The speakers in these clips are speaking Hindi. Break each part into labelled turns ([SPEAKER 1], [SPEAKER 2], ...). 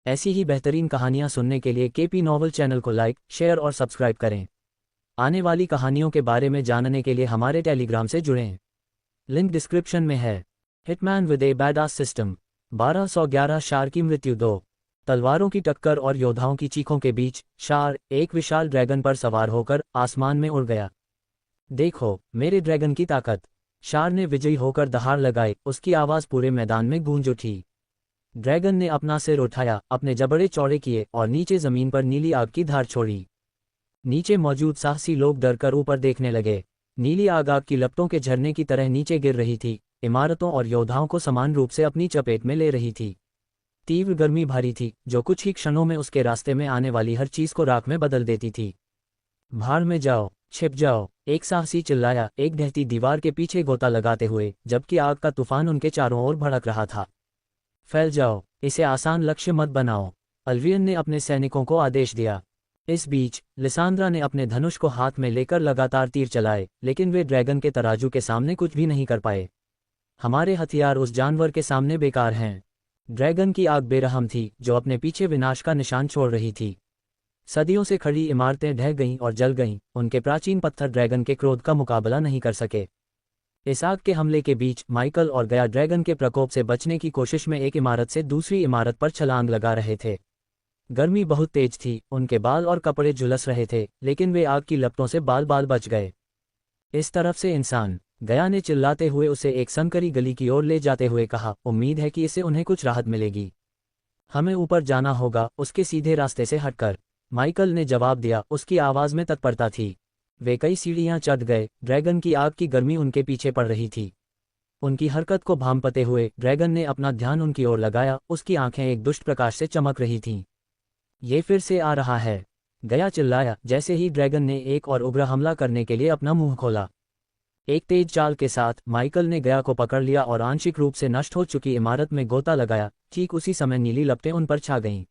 [SPEAKER 1] ऐसी ही बेहतरीन कहानियाँ सुनने के लिए केपी नॉवल चैनल को लाइक, शेयर और सब्सक्राइब करें। आने वाली कहानियों के बारे में जानने के लिए हमारे टेलीग्राम से जुड़ें। लिंक डिस्क्रिप्शन में है। Hitman with A badass system. 1211 शार की मृत्यु। 2 तलवारों की टक्कर और योद्धाओं की चीखों के बीच शार एक विशाल ड्रैगन पर सवार होकर आसमान में उड़ गया। देखो मेरे ड्रैगन की ताकत, शार ने विजयी होकर दहाड़ लगाई। उसकी आवाज़ पूरे मैदान में गूंज उठी। ड्रैगन ने अपना सिर उठाया, अपने जबड़े चौड़े किए और नीचे जमीन पर नीली आग की धार छोड़ी। नीचे मौजूद साहसी लोग डरकर ऊपर देखने लगे। नीली आग आग की लपटों के झरने की तरह नीचे गिर रही थी, इमारतों और योद्धाओं को समान रूप से अपनी चपेट में ले रही थी। तीव्र गर्मी भारी थी, जो कुछ ही क्षणों में उसके रास्ते में आने वाली हर चीज को राख में बदल देती थी। भाड़ में जाओ, छिप जाओ, एक साहसी चिल्लाया, एक ढहती दीवार के पीछे गोता लगाते हुए, जबकि आग का तूफान उनके चारों ओर भड़क रहा था। फैल जाओ, इसे आसान लक्ष्य मत बनाओ, अल्वियन ने अपने सैनिकों को आदेश दिया। इस बीच लिसांद्रा ने अपने धनुष को हाथ में लेकर लगातार तीर चलाए, लेकिन वे ड्रैगन के तराजू के सामने कुछ भी नहीं कर पाए। हमारे हथियार उस जानवर के सामने बेकार हैं। ड्रैगन की आग बेरहम थी, जो अपने पीछे विनाश का निशान छोड़ रही थी। सदियों से खड़ी इमारतें ढह गईं और जल गईं, उनके प्राचीन पत्थर ड्रैगन के क्रोध का मुकाबला नहीं कर सके। इस आग के हमले के बीच माइकल और गया ड्रैगन के प्रकोप से बचने की कोशिश में एक इमारत से दूसरी इमारत पर छलांग लगा रहे थे। गर्मी बहुत तेज थी, उनके बाल और कपड़े झुलस रहे थे, लेकिन वे आग की लपटों से बाल बाल बच गए। इस तरफ से इंसान, गया ने चिल्लाते हुए उसे एक संकरी गली की ओर ले जाते हुए कहा। उम्मीद है कि इससे उन्हें कुछ राहत मिलेगी। हमें ऊपर जाना होगा, उसके सीधे रास्ते से हटकर, माइकल ने जवाब दिया। उसकी आवाज़ में तत्परता थी। वे कई सीढ़ियां चढ़ गए। ड्रैगन की आग की गर्मी उनके पीछे पड़ रही थी। उनकी हरकत को भांपते हुए ड्रैगन ने अपना ध्यान उनकी ओर लगाया। उसकी आंखें एक दुष्ट प्रकाश से चमक रही थीं। ये फिर से आ रहा है, गया चिल्लाया, जैसे ही ड्रैगन ने एक और उग्र हमला करने के लिए अपना मुंह खोला। एक तेज चाल के साथ माइकल ने गया को पकड़ लिया और आंशिक रूप से नष्ट हो चुकी इमारत में गोता लगाया। ठीक उसी समय नीली लपटें उन पर छा गईं।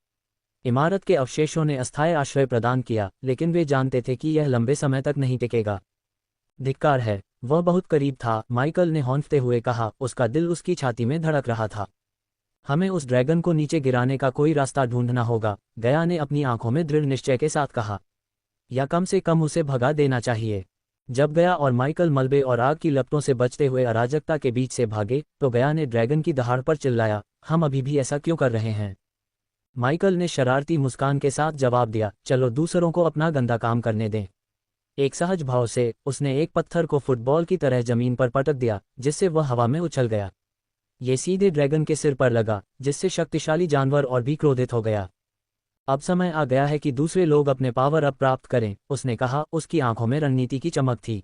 [SPEAKER 1] इमारत के अवशेषों ने अस्थायी आश्रय प्रदान किया, लेकिन वे जानते थे कि यह लंबे समय तक नहीं टिकेगा। धिक्कार है, वह बहुत करीब था, माइकल ने हौंफते हुए कहा। उसका दिल उसकी छाती में धड़क रहा था। हमें उस ड्रैगन को नीचे गिराने का कोई रास्ता ढूंढना होगा, गया ने अपनी आंखों में दृढ़ निश्चय के साथ कहा। या कम से कम उसे भगा देना चाहिए। जब गया और माइकल मलबे और आग की लपटों से बचते हुए अराजकता के बीच से भागे, तो गया ने ड्रैगन की दहाड़ पर चिल्लाया, हम अभी भी ऐसा क्यों कर रहे हैं? माइकल ने शरारती मुस्कान के साथ जवाब दिया, चलो दूसरों को अपना गंदा काम करने दें। एक सहज भाव से उसने एक पत्थर को फुटबॉल की तरह जमीन पर पटक दिया, जिससे वह हवा में उछल गया। ये सीधे ड्रैगन के सिर पर लगा, जिससे शक्तिशाली जानवर और भी क्रोधित हो गया। अब समय आ गया है कि दूसरे लोग अपने पावर अप प्राप्त करें, उसने कहा। उसकी आंखों में रणनीति की चमक थी।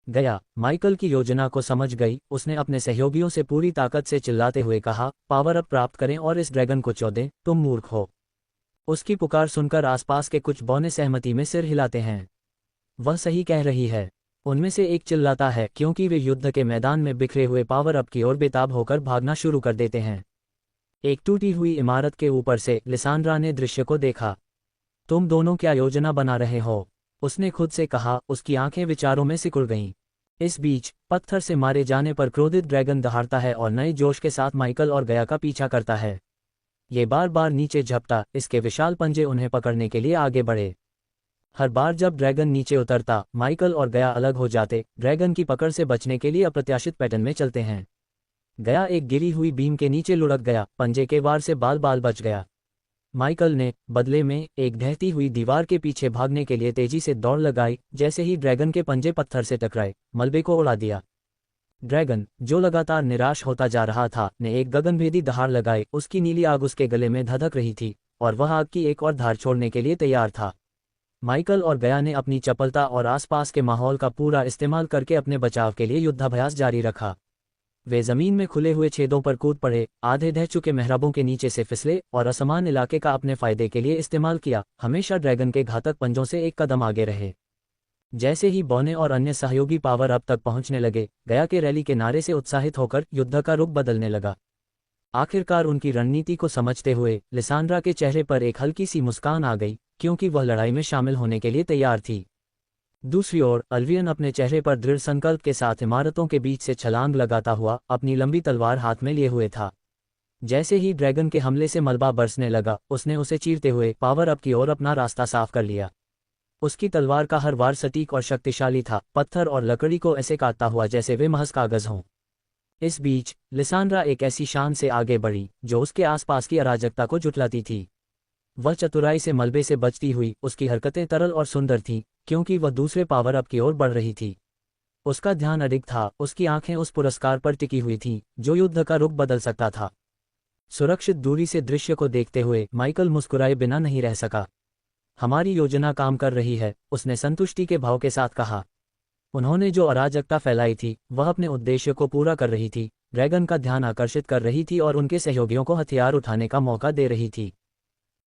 [SPEAKER 1] गया माइकल की योजना को समझ गई। उसने अपने सहयोगियों से पूरी ताकत से चिल्लाते हुए कहा, पावर अप प्राप्त करें और इस ड्रैगन को चौदें। तुम मूर्ख हो। उसकी पुकार सुनकर आसपास के कुछ बौने सहमति में सिर हिलाते हैं। वह सही कह रही है, उनमें से एक चिल्लाता है, क्योंकि वे युद्ध के मैदान में बिखरे हुए पावर अप की ओर बेताब होकर भागना शुरू कर देते हैं। एक टूटी हुई इमारत के ऊपर से लिसांड्रा ने दृश्य को देखा। तुम दोनों क्या योजना बना रहे हो? उसने खुद से कहा। उसकी आंखें विचारों में सिकुड़ गईं। इस बीच पत्थर से मारे जाने पर क्रोधित ड्रैगन दहाड़ता है और नए जोश के साथ माइकल और गया का पीछा करता है। ये बार बार नीचे झपटा, इसके विशाल पंजे उन्हें पकड़ने के लिए आगे बढ़े। हर बार जब ड्रैगन नीचे उतरता, माइकल और गया अलग हो जाते। ड्रैगन की पकड़ से बचने के लिए अप्रत्याशित पैटर्न में चलते हैं। गया एक गिरी हुई बीम के नीचे लुढ़क गया, पंजे के वार से बाल बाल बच गया। माइकल ने बदले में एक ढहती हुई दीवार के पीछे भागने के लिए तेजी से दौड़ लगाई। जैसे ही ड्रैगन के पंजे पत्थर से टकराए, मलबे को उड़ा दिया। ड्रैगन, जो लगातार निराश होता जा रहा था, ने एक गगनभेदी दहाड़ लगाई। उसकी नीली आग उसके गले में धधक रही थी और वह आग की एक और धार छोड़ने के लिए तैयार था। माइकल और गया ने अपनी चपलता और आसपास के माहौल का पूरा इस्तेमाल करके अपने बचाव के लिए युद्धाभ्यास जारी रखा। वे जमीन में खुले हुए छेदों पर कूद पड़े, आधे ढह चुके मेहराबों के नीचे से फिसले और असमान इलाके का अपने फायदे के लिए इस्तेमाल किया। हमेशा ड्रैगन के घातक पंजों से एक कदम आगे रहे। जैसे ही बौने और अन्य सहयोगी पावर अप तक पहुंचने लगे, गया के रैली के नारे से उत्साहित होकर युद्ध का रुख बदलने लगा। आखिरकार उनकी रणनीति को समझते हुए लिसांड्रा के चेहरे पर एक हल्की सी मुस्कान आ गई, क्योंकि वह लड़ाई में शामिल होने के लिए तैयार थी। दूसरी ओर अल्वियन अपने चेहरे पर दृढ़ संकल्प के साथ इमारतों के बीच से छलांग लगाता हुआ अपनी लंबी तलवार हाथ में लिए हुए था। जैसे ही ड्रैगन के हमले से मलबा बरसने लगा, उसने उसे चीरते हुए पावर अप की ओर अपना रास्ता साफ कर लिया। उसकी तलवार का हर वार सटीक और शक्तिशाली था, पत्थर और लकड़ी को ऐसे काटता हुआ जैसे वे महज कागज हों। इस बीच लिसांड्रा एक ऐसी शान से आगे बढ़ी जो उसके आसपास की अराजकता को जुटलाती थी। वह चतुराई से मलबे से बचती हुई, उसकी हरकतें तरल और सुंदर थीं, क्योंकि वह दूसरे पावर अप की ओर बढ़ रही थी। उसका ध्यान अडिग था, उसकी आंखें उस पुरस्कार पर टिकी हुई थीं जो युद्ध का रुख बदल सकता था। सुरक्षित दूरी से दृश्य को देखते हुए माइकल मुस्कुराए बिना नहीं रह सका। हमारी योजना काम कर रही है, उसने संतुष्टि के भाव के साथ कहा। उन्होंने जो अराजकता फैलाई थी वह अपने उद्देश्य को पूरा कर रही थी, ड्रैगन का ध्यान आकर्षित कर रही थी और उनके सहयोगियों को हथियार उठाने का मौका दे रही थी।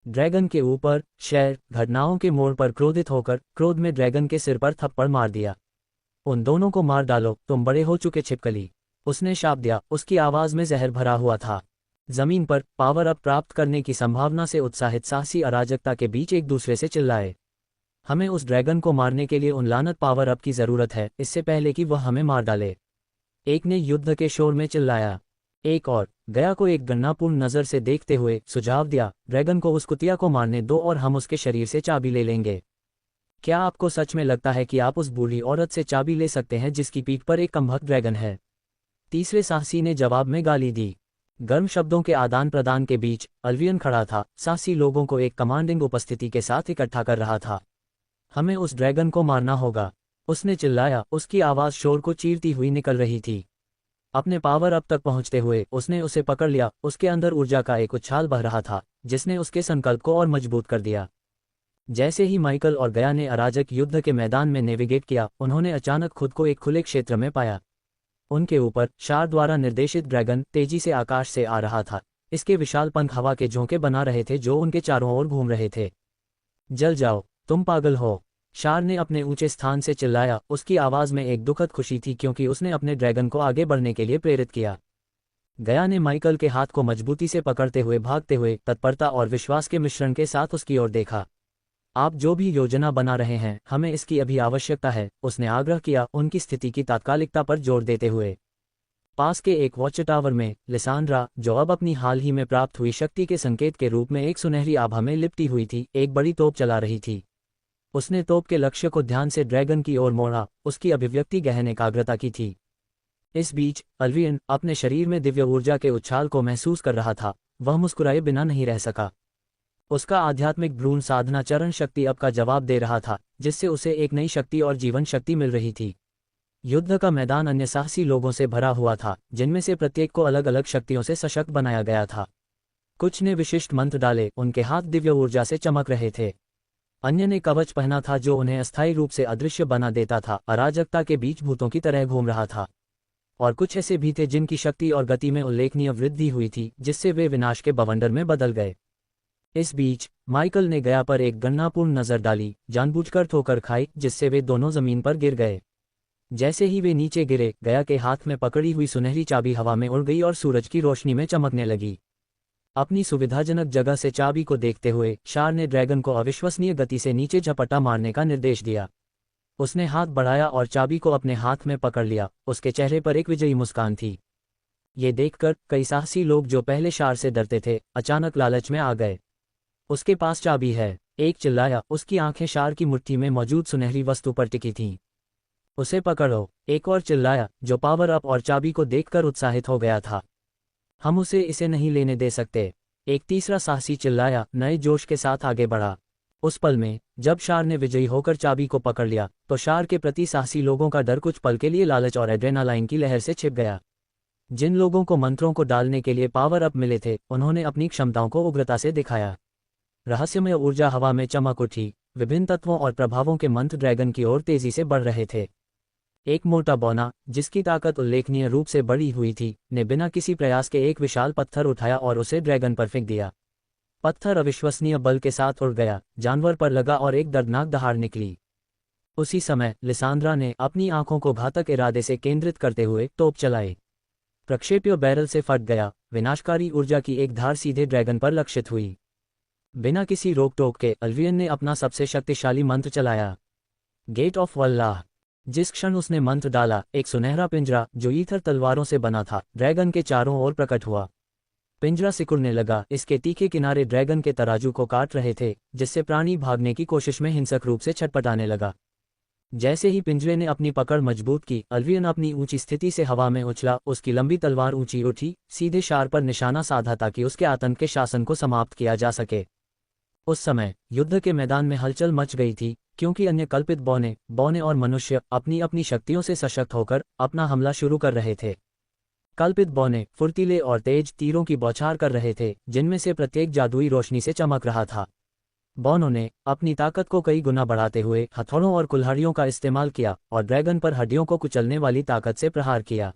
[SPEAKER 1] ड्रैगन के ऊपर शेर घटनाओं के मोड़ पर क्रोधित होकर क्रोध में ड्रैगन के सिर पर थप्पड़ मार दिया। उन दोनों को मार डालो, तुम बड़े हो चुके छिपकली, उसने शाप दिया। उसकी आवाज में जहर भरा हुआ था। जमीन पर पावर अप प्राप्त करने की संभावना से उत्साहित साहसी अराजकता के बीच एक दूसरे से चिल्लाए, हमें उस ड्रैगन को मारने के लिए उन लानत पावर अप की जरूरत है, इससे पहले कि वह हमें मार डाले। एक ने युद्ध के शोर में चिल्लाया। एक और गया को एक गणनापूर्ण नजर से देखते हुए सुझाव दिया, ड्रैगन को उस कुतिया को मारने दो और हम उसके शरीर से चाबी ले लेंगे। क्या आपको सच में लगता है कि आप उस बूढ़ी औरत से चाबी ले सकते हैं जिसकी पीठ पर एक कमबख्त ड्रैगन है? तीसरे साहसी ने जवाब में गाली दी। गर्म शब्दों के आदान प्रदान के बीच अल्वियन खड़ा था, साहसी लोगों को एक कमांडिंग उपस्थिति के साथ इकट्ठा कर रहा था। हमें उस ड्रैगन को मारना होगा, उसने चिल्लाया, उसकी आवाज शोर को चीरती हुई निकल रही थी। अपने पावर अप तक पहुंचते हुए उसने उसे पकड़ लिया, उसके अंदर ऊर्जा का एक उछाल बह रहा था जिसने उसके संकल्प को और मजबूत कर दिया। जैसे ही माइकल और गया ने अराजक युद्ध के मैदान में नेविगेट किया, उन्होंने अचानक खुद को एक खुले क्षेत्र में पाया। उनके ऊपर शार द्वारा निर्देशित ड्रैगन तेजी से आकाश से आ रहा था। इसके विशाल पंख हवा के झोंके बना रहे थे जो उनके चारों ओर घूम रहे थे। जल जाओ, तुम पागल हो, शार ने अपने ऊंचे स्थान से चिल्लाया। उसकी आवाज में एक दुखद खुशी थी क्योंकि उसने अपने ड्रैगन को आगे बढ़ने के लिए प्रेरित किया। गया ने माइकल के हाथ को मजबूती से पकड़ते हुए भागते हुए तत्परता और विश्वास के मिश्रण के साथ उसकी ओर देखा। आप जो भी योजना बना रहे हैं, हमें इसकी अभी आवश्यकता है, उसने आग्रह किया, उनकी स्थिति की तात्कालिकता पर जोर देते हुए। पास के एक वॉच टावर में लिसांड्रा, जो अब अपनी हाल ही में प्राप्त हुई शक्ति के संकेत के रूप में एक सुनहरी आभा में लिपटी हुई थी, एक बड़ी तोप चला रही थी। उसने तोप के लक्ष्य को ध्यान से ड्रैगन की ओर मोड़ा, उसकी अभिव्यक्ति गहन एकाग्रता की थी। इस बीच अल्वियन अपने शरीर में दिव्य ऊर्जा के उछाल को महसूस कर रहा था। वह मुस्कुराए बिना नहीं रह सका। उसका आध्यात्मिक भ्रूण साधना चरण शक्ति अब का जवाब दे रहा था, जिससे उसे एक नई शक्ति और जीवन शक्ति मिल रही थी। युद्ध का मैदान अन्य साहसी लोगों से भरा हुआ था, जिनमें से प्रत्येक को अलग अलग शक्तियों से सशक्त बनाया गया था। कुछ ने विशिष्ट मंत्र डाले, उनके हाथ दिव्य ऊर्जा से चमक रहे थे। अन्य ने कवच पहना था जो उन्हें अस्थायी रूप से अदृश्य बना देता था, अराजकता के बीच भूतों की तरह घूम रहा था। और कुछ ऐसे भी थे जिनकी शक्ति और गति में उल्लेखनीय वृद्धि हुई थी, जिससे वे विनाश के बवंडर में बदल गए। इस बीच माइकल ने गया पर एक गणनापूर्ण नजर डाली, जानबूझकर ठोकर खाई जिससे वे दोनों जमीन पर गिर गए। जैसे ही वे नीचे गिरे, गया के हाथ में पकड़ी हुई सुनहरी चाबी हवा में उड़ गई और सूरज की रोशनी में चमकने लगी। अपनी सुविधाजनक जगह से चाबी को देखते हुए शार ने ड्रैगन को अविश्वसनीय गति से नीचे झपट्टा मारने का निर्देश दिया। उसने हाथ बढ़ाया और चाबी को अपने हाथ में पकड़ लिया। उसके चेहरे पर एक विजयी मुस्कान थी। ये देखकर कई साहसी लोग जो पहले शार से डरते थे, अचानक लालच में आ गए। उसके पास चाबी है, एक चिल्लाया। उसकी आंखें शार की मुट्ठी में मौजूद सुनहरी वस्तु पर टिकी थीं। उसे पकड़ो, एक और चिल्लाया, जो पावर अप और चाबी को देखकर उत्साहित हो गया था। हम उसे इसे नहीं लेने दे सकते, एक तीसरा साहसी चिल्लाया, नए जोश के साथ आगे बढ़ा। उस पल में जब शार ने विजयी होकर चाबी को पकड़ लिया, तो शार के प्रति साहसी लोगों का डर कुछ पल के लिए लालच और एड्रेनालाइन की लहर से छिप गया। जिन लोगों को मंत्रों को डालने के लिए पावर अप मिले थे, उन्होंने अपनी क्षमताओं को उग्रता से दिखाया। रहस्यमय ऊर्जा हवा में चमक उठी, विभिन्न तत्वों और प्रभावों के मंत्र ड्रैगन की ओर तेजी से बढ़ रहे थे। एक मोटा बौना, जिसकी ताकत उल्लेखनीय रूप से बढ़ी हुई थी, ने बिना किसी प्रयास के एक विशाल पत्थर उठाया और उसे ड्रैगन पर फेंक दिया। पत्थर अविश्वसनीय बल के साथ उड़ गया, जानवर पर लगा और एक दर्दनाक दहाड़ निकली। उसी समय लिसांड्रा ने अपनी आंखों को घातक इरादे से केंद्रित करते हुए तोप चलाई। प्रक्षेप्य बैरल से फट गया, विनाशकारी ऊर्जा की एक धार सीधे ड्रैगन पर लक्षित हुई। बिना किसी रोक टोक के अल्वियन ने अपना सबसे शक्तिशाली मंत्र चलाया, गेट ऑफ वल्लाह। जिस क्षण उसने मंत्र डाला, एक सुनहरा पिंजरा जो ईथर तलवारों से बना था, ड्रैगन के चारों ओर प्रकट हुआ। पिंजरा सिकुड़ने लगा, इसके तीखे किनारे ड्रैगन के तराजू को काट रहे थे, जिससे प्राणी भागने की कोशिश में हिंसक रूप से छटपटाने लगा। जैसे ही पिंजरे ने अपनी पकड़ मजबूत की, अल्वियन अपनी ऊंची स्थिति से हवा में उछला, उसकी लंबी तलवार ऊंची उठी, सीधे शार पर निशाना साधा ताकि उसके आतंक के शासन को समाप्त किया जा सके। उस समय युद्ध के मैदान में हलचल मच गई थी, क्योंकि अन्य कल्पित बौने और मनुष्य अपनी अपनी शक्तियों से सशक्त होकर अपना हमला शुरू कर रहे थे। कल्पित बौने फुर्तीले और तेज तीरों की बौछार कर रहे थे, जिनमें से प्रत्येक जादुई रोशनी से चमक रहा था। बौनों ने अपनी ताकत को कई गुना बढ़ाते हुए हथौड़ों और कुल्हाड़ियों का इस्तेमाल किया और ड्रैगन पर हड्डियों को कुचलने वाली ताकत से प्रहार किया।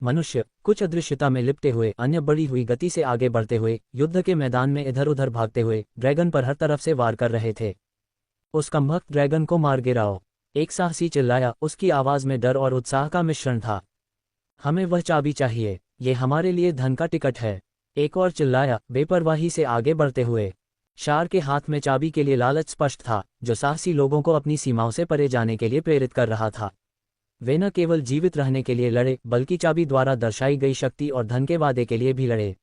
[SPEAKER 1] मनुष्य कुछ अदृश्यता में लिपटे हुए, अन्य बढ़ी हुई गति से आगे बढ़ते हुए, युद्ध के मैदान में इधर उधर भागते हुए ड्रैगन पर हर तरफ से वार कर रहे थे। उस कमबख्त ड्रैगन को मार गिराओ, एक साहसी चिल्लाया, उसकी आवाज में डर और उत्साह का मिश्रण था। हमें वह चाबी चाहिए, ये हमारे लिए धन का टिकट है, एक और चिल्लाया, बेपरवाही से आगे बढ़ते हुए। शार के हाथ में चाबी के लिए लालच स्पष्ट था, जो साहसी लोगों को अपनी सीमाओं से परे जाने के लिए प्रेरित कर रहा था। वे न केवल जीवित रहने के लिए लड़े, बल्कि चाबी द्वारा दर्शाई गई शक्ति और धन के वादे के लिए भी लड़े।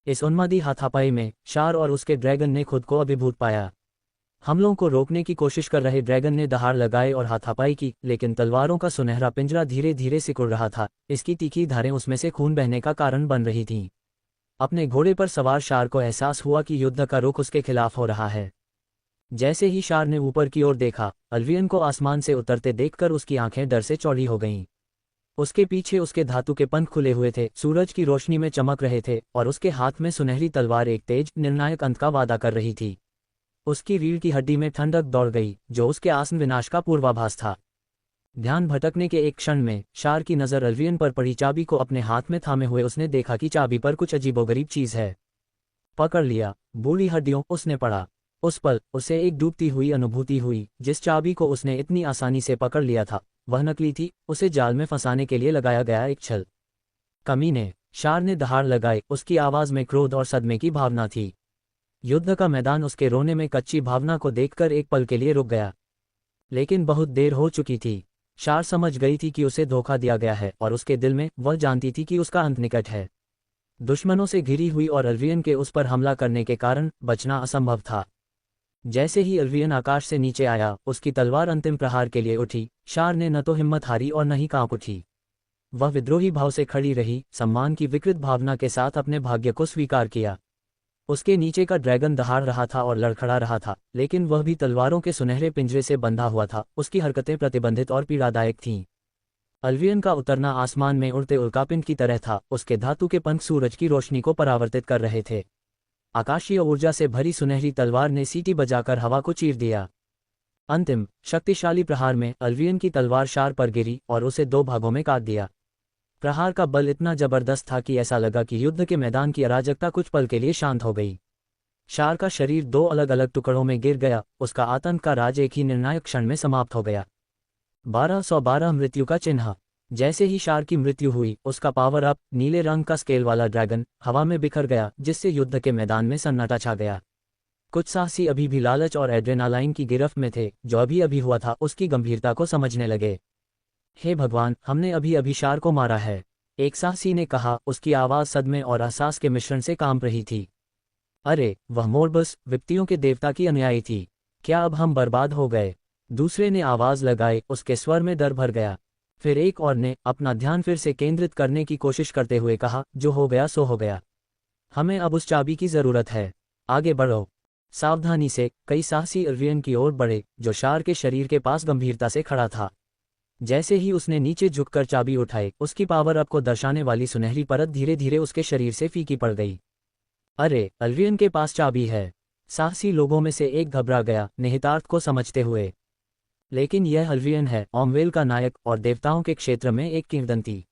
[SPEAKER 1] इस उन्मादी हाथापाई में शार और उसके ड्रैगन ने खुद को अभिभूत पाया। हमलों को रोकने की कोशिश कर रहे ड्रैगन ने दहाड़ लगाए और हाथापाई की, लेकिन तलवारों का सुनहरा पिंजरा धीरे धीरे सिकुड़ रहा था, इसकी तीखी धारें उसमें से खून बहने का कारण बन रही थीं। अपने घोड़े पर सवार शार को एहसास हुआ कि युद्ध का रुख उसके खिलाफ हो रहा है। जैसे ही शार ने ऊपर की ओर देखा, अल्वियन को आसमान से उतरते देखकर उसकी आंखें डर से चौड़ी हो गईं। उसके पीछे उसके धातु के पंख खुले हुए थे, सूरज की रोशनी में चमक रहे थे, और उसके हाथ में सुनहरी तलवार एक तेज, निर्णायक अंत का वादा कर रही थी। उसकी रीढ़ की हड्डी में ठंडक दौड़ गई, जो उसके आसन विनाश का पूर्वाभास था। ध्यान भटकने के एक क्षण में शार की नज़र अल्वियन पर पड़ी। चाबी को अपने हाथ में थामे हुए उसने देखा कि चाबी पर कुछ अजीबोगरीब चीज है। पकड़ लिया, बूढ़ी हड्डियों, उसने पढ़ा। उस पल उसे एक डूबती हुई अनुभूति हुई। जिस चाबी को उसने इतनी आसानी से पकड़ लिया था, वह नकली थी, उसे जाल में फंसाने के लिए लगाया गया एक छल। कमीने, शार ने दहाड़ लगाई, उसकी आवाज में क्रोध और सदमे की भावना थी। युद्ध का मैदान उसके रोने में कच्ची भावना को देखकर एक पल के लिए रुक गया, लेकिन बहुत देर हो चुकी थी। शार समझ गई थी कि उसे धोखा दिया गया है, और उसके दिल में वह जानती थी कि उसका अंत निकट है। दुश्मनों से घिरी हुई और अल्वियन के उस पर हमला करने के कारण बचना असंभव था। जैसे ही अल्वियन आकाश से नीचे आया, उसकी तलवार अंतिम प्रहार के लिए उठी। शार ने न तो हिम्मत हारी और न ही कांप उठी। वह विद्रोही भाव से खड़ी रही, सम्मान की विकृत भावना के साथ अपने भाग्य को स्वीकार किया। उसके नीचे का ड्रैगन दहाड़ रहा था और लड़खड़ा रहा था, लेकिन वह भी तलवारों के सुनहरे पिंजरे से बंधा हुआ था। उसकी हरकतें प्रतिबंधित और पीड़ादायक थीं। अल्वियन का उतरना आसमान में उड़ते उल्कापिंड की तरह था। उसके धातु के पंख सूरज की रोशनी को परावर्तित कर रहे थे। आकाशीय ऊर्जा से भरी सुनहरी तलवार ने सीटी बजाकर हवा को चीर दिया। अंतिम शक्तिशाली प्रहार में अल्वियन की तलवार शार पर गिरी और उसे दो भागों में काट दिया। प्रहार का बल इतना जबरदस्त था कि ऐसा लगा कि युद्ध के मैदान की अराजकता कुछ पल के लिए शांत हो गई। शार का शरीर दो अलग अलग टुकड़ों में गिर गया, उसका आतंक का राज एक ही निर्णायक क्षण में समाप्त हो गया। 1212 मृत्यु का चिन्ह। जैसे ही शार की मृत्यु हुई, उसका पावर अप, नीले रंग का स्केल वाला ड्रैगन, हवा में बिखर गया, जिससे युद्ध के मैदान में सन्नाटा छा गया। कुछ साहसी अभी भी लालच और एड्रेनालाइन की गिरफ्त में थे। जो अभी अभी हुआ था उसकी गंभीरता को समझने लगे। हे भगवान, हमने अभी अभी शार को मारा है, एक साहसी ने कहा। उसकी आवाज सदमे और एहसास के मिश्रण से कांप रही थी। अरे, वह मोरबस, विपत्तियों के देवता की अनुयायी थी। क्या अब हम बर्बाद हो गए? दूसरे ने आवाज लगाई, उसके स्वर में डर भर गया। फिर एक और ने अपना ध्यान फिर से केंद्रित करने की कोशिश करते हुए कहा, जो हो गया सो हो गया। हमें अब उस चाबी की जरूरत है। आगे बढ़ो। सावधानी से कई साहसी अल्वियन की ओर बढ़े, जो शार के शरीर के पास गंभीरता से खड़ा था। जैसे ही उसने नीचे झुककर चाबी उठाई, उसकी पावर अप को दर्शाने वाली सुनहरी परत धीरे धीरे उसके शरीर से फीकी पड़ गई। अरे, अल्वियन के पास चाबी है। साहसी लोगों में से एक घबरा गया, निहितार्थ को समझते हुए। लेकिन यह अल्वियन है, ओमवेल का नायक और देवताओं के क्षेत्र में एक किंवदंती।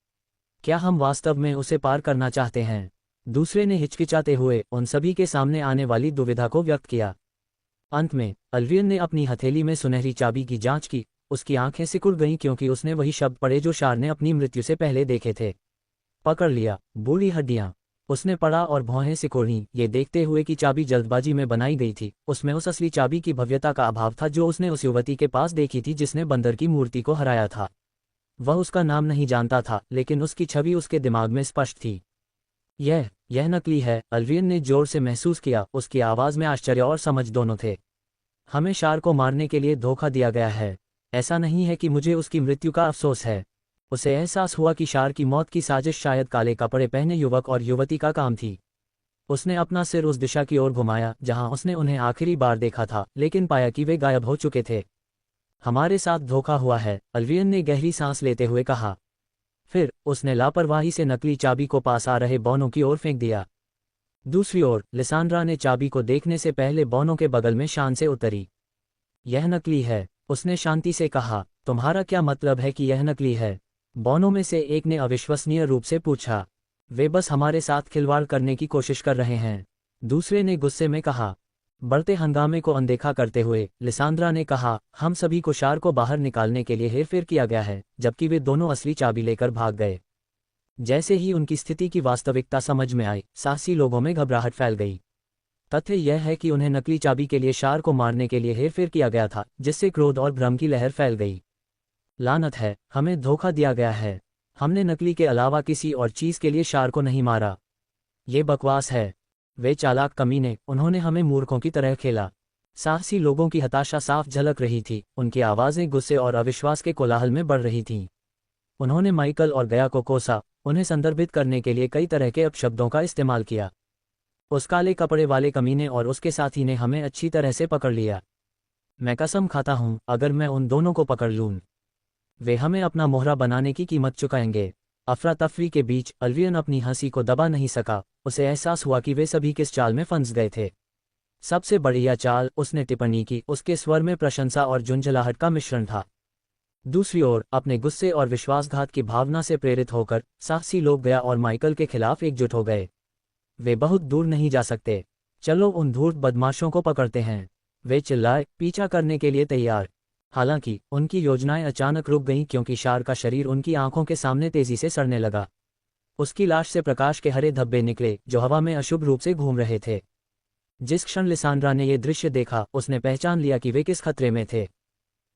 [SPEAKER 1] क्या हम वास्तव में उसे पार करना चाहते हैं? दूसरे ने हिचकिचाते हुए उन सभी के सामने आने वाली दुविधा को व्यक्त किया। अंत में अल्वियन ने अपनी हथेली में सुनहरी चाबी की जांच की। उसकी आंखें सिकुड़ गईं, क्योंकि उसने वही शब्द पढ़े जो शार ने अपनी मृत्यु से पहले देखे थे। पकड़ लिया, बूढ़ी हड्डियां, उसने पढ़ा और भौहें सिकोड़ी, ये देखते हुए कि चाबी जल्दबाजी में बनाई गई थी। उसमें उस असली चाबी की भव्यता का अभाव था जो उसने उस युवती के पास देखी थी जिसने बंदर की मूर्ति को हराया था। वह उसका नाम नहीं जानता था, लेकिन उसकी छवि उसके दिमाग में स्पष्ट थी। यह नकली है, अल्वियन ने जोर से महसूस किया। उसकी आवाज़ में आश्चर्य और समझ दोनों थे। हमें शार को मारने के लिए धोखा दिया गया है। ऐसा नहीं है कि मुझे उसकी मृत्यु का अफसोस है। उसे एहसास हुआ कि शार की मौत की साजिश शायद काले कपड़े पहने युवक और युवती का काम थी। उसने अपना सिर उस दिशा की ओर घुमाया जहां उसने उन्हें आखिरी बार देखा था, लेकिन पाया कि वे गायब हो चुके थे। हमारे साथ धोखा हुआ है, अल्वियन ने गहरी सांस लेते हुए कहा। फिर उसने लापरवाही से नकली चाबी को पास आ रहे बोनो की ओर फेंक दिया। दूसरी ओर लिसांड्रा ने चाबी को देखने से पहले बोनो के बगल में शान से उतरी। यह नकली है, उसने शांति से कहा। तुम्हारा क्या मतलब है कि यह नकली है? बोनो में से एक ने अविश्वसनीय रूप से पूछा। वे बस हमारे साथ खिलवाड़ करने की कोशिश कर रहे हैं, दूसरे ने गुस्से में कहा। बढ़ते हंगामे को अनदेखा करते हुए लिसांड्रा ने कहा, हम सभी को शार को बाहर निकालने के लिए हेरफेर किया गया है, जबकि वे दोनों असली चाबी लेकर भाग गए। जैसे ही उनकी स्थिति की वास्तविकता समझ में आई, साहसी लोगों में घबराहट फैल गई। तथ्य यह है कि उन्हें नकली चाबी के लिए शार को मारने के लिए हेरफेर किया गया था, जिससे क्रोध और भ्रम की लहर फैल गई। लानत है, हमें धोखा दिया गया है। हमने नकली के अलावा किसी और चीज के लिए शार को नहीं मारा। ये बकवास है। वे चालाक कमीने, उन्होंने हमें मूर्खों की तरह खेला। साहसी लोगों की हताशा साफ झलक रही थी, उनकी आवाज़ें गुस्से और अविश्वास के कोलाहल में बढ़ रही थीं। उन्होंने माइकल और गया को कोसा, उन्हें संदर्भित करने के लिए कई तरह के अपशब्दों का इस्तेमाल किया। उस काले कपड़े वाले कमीने और उसके साथी ने हमें अच्छी तरह से पकड़ लिया। मैं कसम खाता हूं, अगर मैं उन दोनों को पकड़ लूं, वे हमें अपना मोहरा बनाने की कीमत चुकाएंगे। अफरा तफरी के बीच अल्वियन अपनी हंसी को दबा नहीं सका। उसे एहसास हुआ कि वे सभी किस चाल में फंस गए थे। सबसे बढ़िया चाल, उसने टिप्पणी की, उसके स्वर में प्रशंसा और झुंझलाहट का मिश्रण था। दूसरी ओर अपने गुस्से और विश्वासघात की भावना से प्रेरित होकर साहसी लोग गया और माइकल के खिलाफ एकजुट हो गए। वे बहुत दूर नहीं जा सकते। चलो उन धूर्त बदमाशों को पकड़ते हैं, वे चिल्लाए, पीछा करने के लिए तैयार। हालांकि उनकी योजनाएं अचानक रुक गईं क्योंकि शार का शरीर उनकी आंखों के सामने तेजी से सड़ने लगा। उसकी लाश से प्रकाश के हरे धब्बे निकले जो हवा में अशुभ रूप से घूम रहे थे। जिस क्षण लिसांड्रा ने यह दृश्य देखा, उसने पहचान लिया कि वे किस खतरे में थे।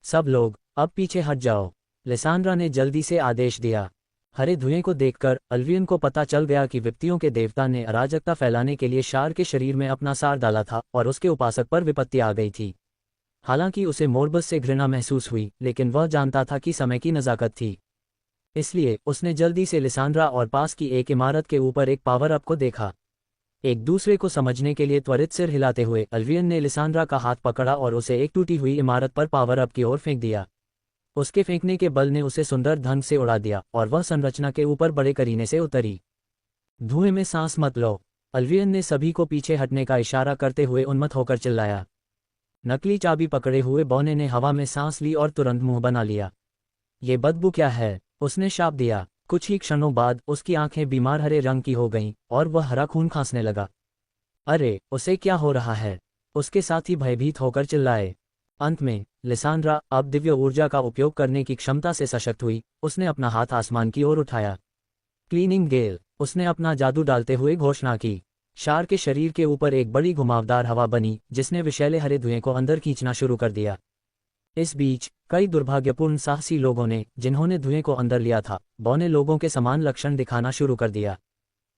[SPEAKER 1] सब लोग अब पीछे हट जाओ, लिसांड्रा ने जल्दी से आदेश दिया। हरे धुएं को देखकर अल्वियन को पता चल गया कि विपत्तियों के देवता ने अराजकता फैलाने के लिए शार के शरीर में अपना सार डाला था और उसके उपासक पर विपत्ति आ गई थी। हालांकि उसे मोरबस से घृणा महसूस हुई, लेकिन वह जानता था कि समय की नज़ाकत थी। इसलिए उसने जल्दी से लिसांड्रा और पास की एक इमारत के ऊपर एक पावर अप को देखा। एक दूसरे को समझने के लिए त्वरित सिर हिलाते हुए अल्वियन ने लिसांड्रा का हाथ पकड़ा और उसे एक टूटी हुई इमारत पर पावर अप की ओर फेंक दिया। उसके फेंकने के बल ने उसे सुंदर ढंग से उड़ा दिया और वह संरचना के ऊपर बड़े करीने से उतरी। धुएं में सांस मत लो, अल्वियन ने सभी को पीछे हटने का इशारा करते हुए उन्मत्त होकर चिल्लाया। नकली चाबी पकड़े हुए बौने ने हवा में सांस ली और तुरंत मुंह बना लिया। ये बदबू क्या है, उसने शाप दिया। कुछ ही क्षणों बाद उसकी आंखें बीमार हरे रंग की हो गईं और वह हरा खून खांसने लगा। अरे, उसे क्या हो रहा है? उसके साथी भयभीत होकर चिल्लाए। अंत में लिसांड्रा अब दिव्य ऊर्जा का उपयोग करने की क्षमता से सशक्त हुई। उसने अपना हाथ आसमान की ओर उठाया। क्लीनिंग गेल, उसने अपना जादू डालते हुए घोषणा की। शार के शरीर के ऊपर एक बड़ी घुमावदार हवा बनी जिसने विषैले हरे धुएं को अंदर खींचना शुरू कर दिया। इस बीच कई दुर्भाग्यपूर्ण साहसी लोगों ने, जिन्होंने धुएं को अंदर लिया था, बौने लोगों के समान लक्षण दिखाना शुरू कर दिया।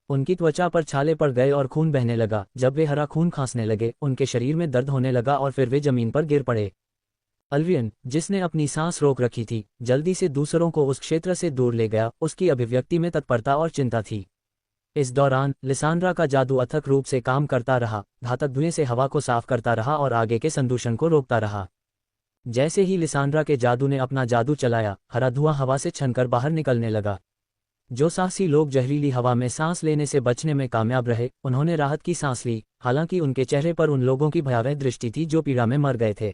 [SPEAKER 1] उनकी त्वचा पर छाले पड़ गए और खून बहने लगा। जब वे हरा खून खांसने लगे, उनके शरीर में दर्द होने लगा और फिर वे जमीन पर गिर पड़े। अल्वियन, जिसने अपनी सांस रोक रखी थी, जल्दी से दूसरों को उस क्षेत्र से दूर ले गया। उसकी अभिव्यक्ति में तत्परता और चिंता थी। इस दौरान लिसांड्रा का जादू अथक रूप से काम करता रहा, घातक धुएं से हवा को साफ करता रहा और आगे के संदूषण को रोकता रहा। जैसे ही लिसांड्रा के जादू ने अपना जादू चलाया, हरा धुआं हवा से छनकर बाहर निकलने लगा। जो साहसी लोग जहरीली हवा में सांस लेने से बचने में कामयाब रहे, उन्होंने राहत की सांस ली। हालांकि उनके चेहरे पर उन लोगों की भयावह दृष्टि थी जो पीड़ा में मर गए थे।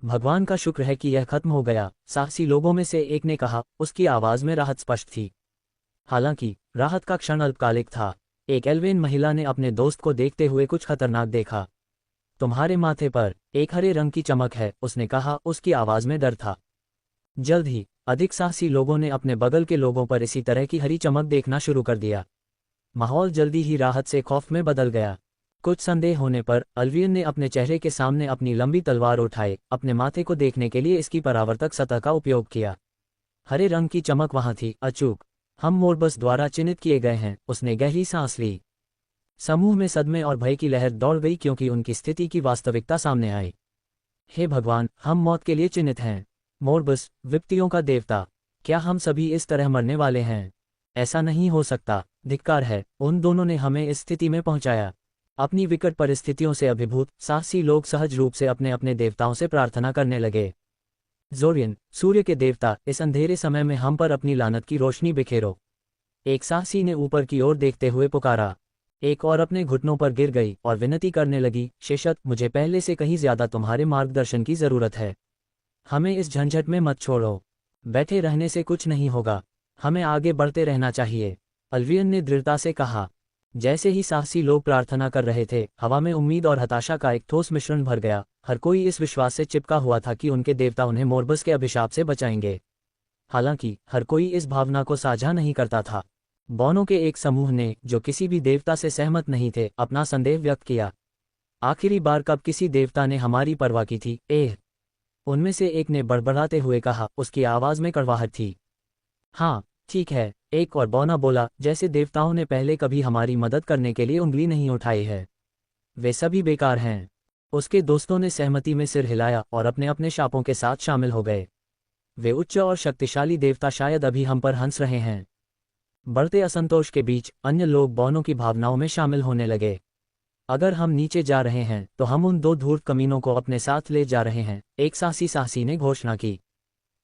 [SPEAKER 1] भगवान का शुक्र है कि यह खत्म हो गया, साहसी लोगों में से एक ने कहा। उसकी आवाज में राहत स्पष्ट थी। हालांकि राहत का क्षण अल्पकालिक था। एक एल्वेन महिला ने अपने दोस्त को देखते हुए कुछ खतरनाक देखा। तुम्हारे माथे पर एक हरे रंग की चमक है, उसने कहा। उसकी आवाज में डर था। जल्द ही अधिक साहसी लोगों ने अपने बगल के लोगों पर इसी तरह की हरी चमक देखना शुरू कर दिया। माहौल जल्दी ही राहत से खौफ में बदल गया। कुछ संदेह होने पर अल्वियन ने अपने चेहरे के सामने अपनी लंबी तलवार उठाए, अपने माथे को देखने के लिए इसकी परावर्तक सतह का उपयोग किया। हरे रंग की चमक वहां थी, अचूक। हम मोरबस द्वारा चिन्हित किए गए हैं। उसने गहरी सांस ली। समूह में सदमे और भय की लहर दौड़ गई क्योंकि उनकी स्थिति की वास्तविकता सामने आई। हे भगवान, हम मौत के लिए चिन्हित हैं। मोरबस, विपत्तियों का देवता, क्या हम सभी इस तरह मरने वाले हैं? ऐसा नहीं हो सकता। धिक्कार है, उन दोनों ने हमें इस स्थिति में पहुंचाया। अपनी विकट परिस्थितियों से अभिभूत साहसी लोग सहज रूप से अपने अपने देवताओं से प्रार्थना करने लगे। जोरियन, सूर्य के देवता, इस अंधेरे समय में हम पर अपनी लानत की रोशनी बिखेरो। एक साहसी ने ऊपर की ओर देखते हुए पुकारा। एक और अपने घुटनों पर गिर गई और विनती करने लगी, शेषत, मुझे पहले से कहीं ज्यादा तुम्हारे मार्गदर्शन की जरूरत है। हमें इस झंझट में मत छोड़ो। बैठे रहने से कुछ नहीं होगा, हमें आगे बढ़ते रहना चाहिए। अल्वियन ने दृढ़ता से कहा। जैसे ही साहसी लोग प्रार्थना कर रहे थे, हवा में उम्मीद और हताशा का एक ठोस मिश्रण भर गया। हर कोई इस विश्वास से चिपका हुआ था कि उनके देवता उन्हें मोरबस के अभिशाप से बचाएंगे। हालांकि हर कोई इस भावना को साझा नहीं करता था। बौनों के एक समूह ने, जो किसी भी देवता से सहमत नहीं थे, अपना संदेह व्यक्त किया। आखिरी बार कब किसी देवता ने हमारी परवाह की थी? उनमें से एक ने बड़बड़ाते हुए कहा, उसकी आवाज में कड़वाहट थी। हाँ, ठीक है, एक और बौना बोला, जैसे देवताओं ने पहले कभी हमारी मदद करने के लिए उंगली नहीं उठाई है। वे सभी बेकार हैं। उसके दोस्तों ने सहमति में सिर हिलाया और अपने अपने शापों के साथ शामिल हो गए। वे उच्च और शक्तिशाली देवता शायद अभी हम पर हंस रहे हैं। बढ़ते असंतोष के बीच अन्य लोग बौनों की भावनाओं में शामिल होने लगे। अगर हम नीचे जा रहे हैं तो हम उन दो धूर्त कमीनों को अपने साथ ले जा रहे हैं, एक साहसी ने घोषणा की।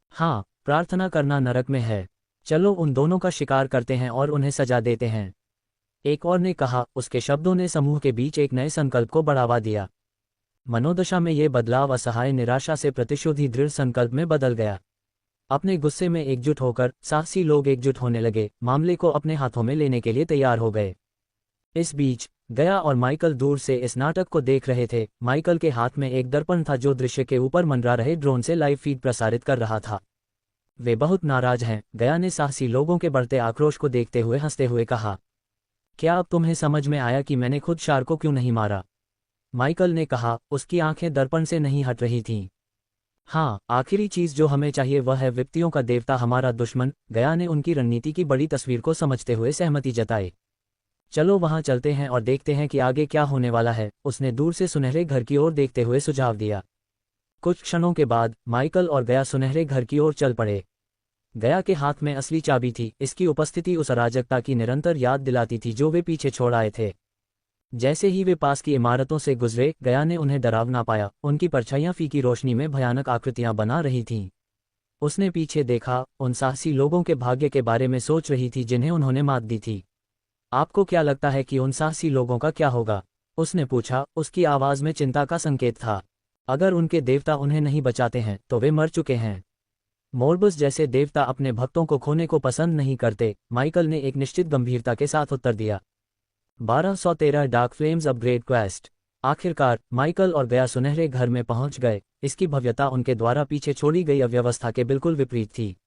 [SPEAKER 1] हाँ, प्रार्थना करना नरक में है। चलो उन दोनों का शिकार करते हैं और उन्हें सजा देते हैं। एक और ने कहा। उसके शब्दों ने समूह के बीच एक नए संकल्प को बढ़ावा दिया। मनोदशा में ये बदलाव असहाय निराशा से प्रतिशोधी दृढ़ संकल्प में बदल गया। अपने गुस्से में एकजुट होकर साहसी लोग एकजुट होने लगे, मामले को अपने हाथों में लेने के लिए तैयार हो गए। इस बीच गया और माइकल दूर से इस नाटक को देख रहे थे। माइकल के हाथ में एक दर्पण था जो दृश्य के ऊपर मंडरा रहे ड्रोन से लाइव फीड प्रसारित कर रहा था। वे बहुत नाराज हैं, गया ने साहसी लोगों के बढ़ते आक्रोश को देखते हुए हंसते हुए कहा। क्या अब तुम्हें समझ में आया कि मैंने खुद शार को क्यों नहीं मारा? माइकल ने कहा। उसकी आंखें दर्पण से नहीं हट रही थीं। हाँ, आखिरी चीज जो हमें चाहिए वह है विपत्तियों का देवता हमारा दुश्मन। गया ने उनकी रणनीति की बड़ी तस्वीर को समझते हुए सहमति जताई। चलो वहां चलते हैं और देखते हैं कि आगे क्या होने वाला है, उसने दूर से सुनहरे घर की ओर देखते हुए सुझाव दिया। कुछ क्षणों के बाद माइकल और गया सुनहरे घर की ओर चल पड़े। गया के हाथ में असली चाबी थी। इसकी उपस्थिति उस अराजकता की निरंतर याद दिलाती थी जो वे पीछे छोड़ आए थे। जैसे ही वे पास की इमारतों से गुजरे, गया ने उन्हें डरावना पाया। उनकी परछाइयां फीकी रोशनी में भयानक आकृतियां बना रही थीं। उसने पीछे देखा, उन साहसी लोगों के भाग्य के बारे में सोच रही थी जिन्हें उन्होंने मात दी थी। आपको क्या लगता है कि उन साहसी लोगों का क्या होगा? उसने पूछा। उसकी आवाज में चिंता का संकेत था। अगर उनके देवता उन्हें नहीं बचाते हैं तो वे मर चुके हैं। मोरबस जैसे देवता अपने भक्तों को खोने को पसंद नहीं करते, माइकल ने एक निश्चित गंभीरता के साथ उत्तर दिया। 1213 डार्क फ्लेम्स अपग्रेड क्वेस्ट। आखिरकार माइकल और गया सुनहरे घर में पहुंच गए। इसकी भव्यता उनके द्वारा पीछे छोड़ी गई अव्यवस्था के बिल्कुल विपरीत थी।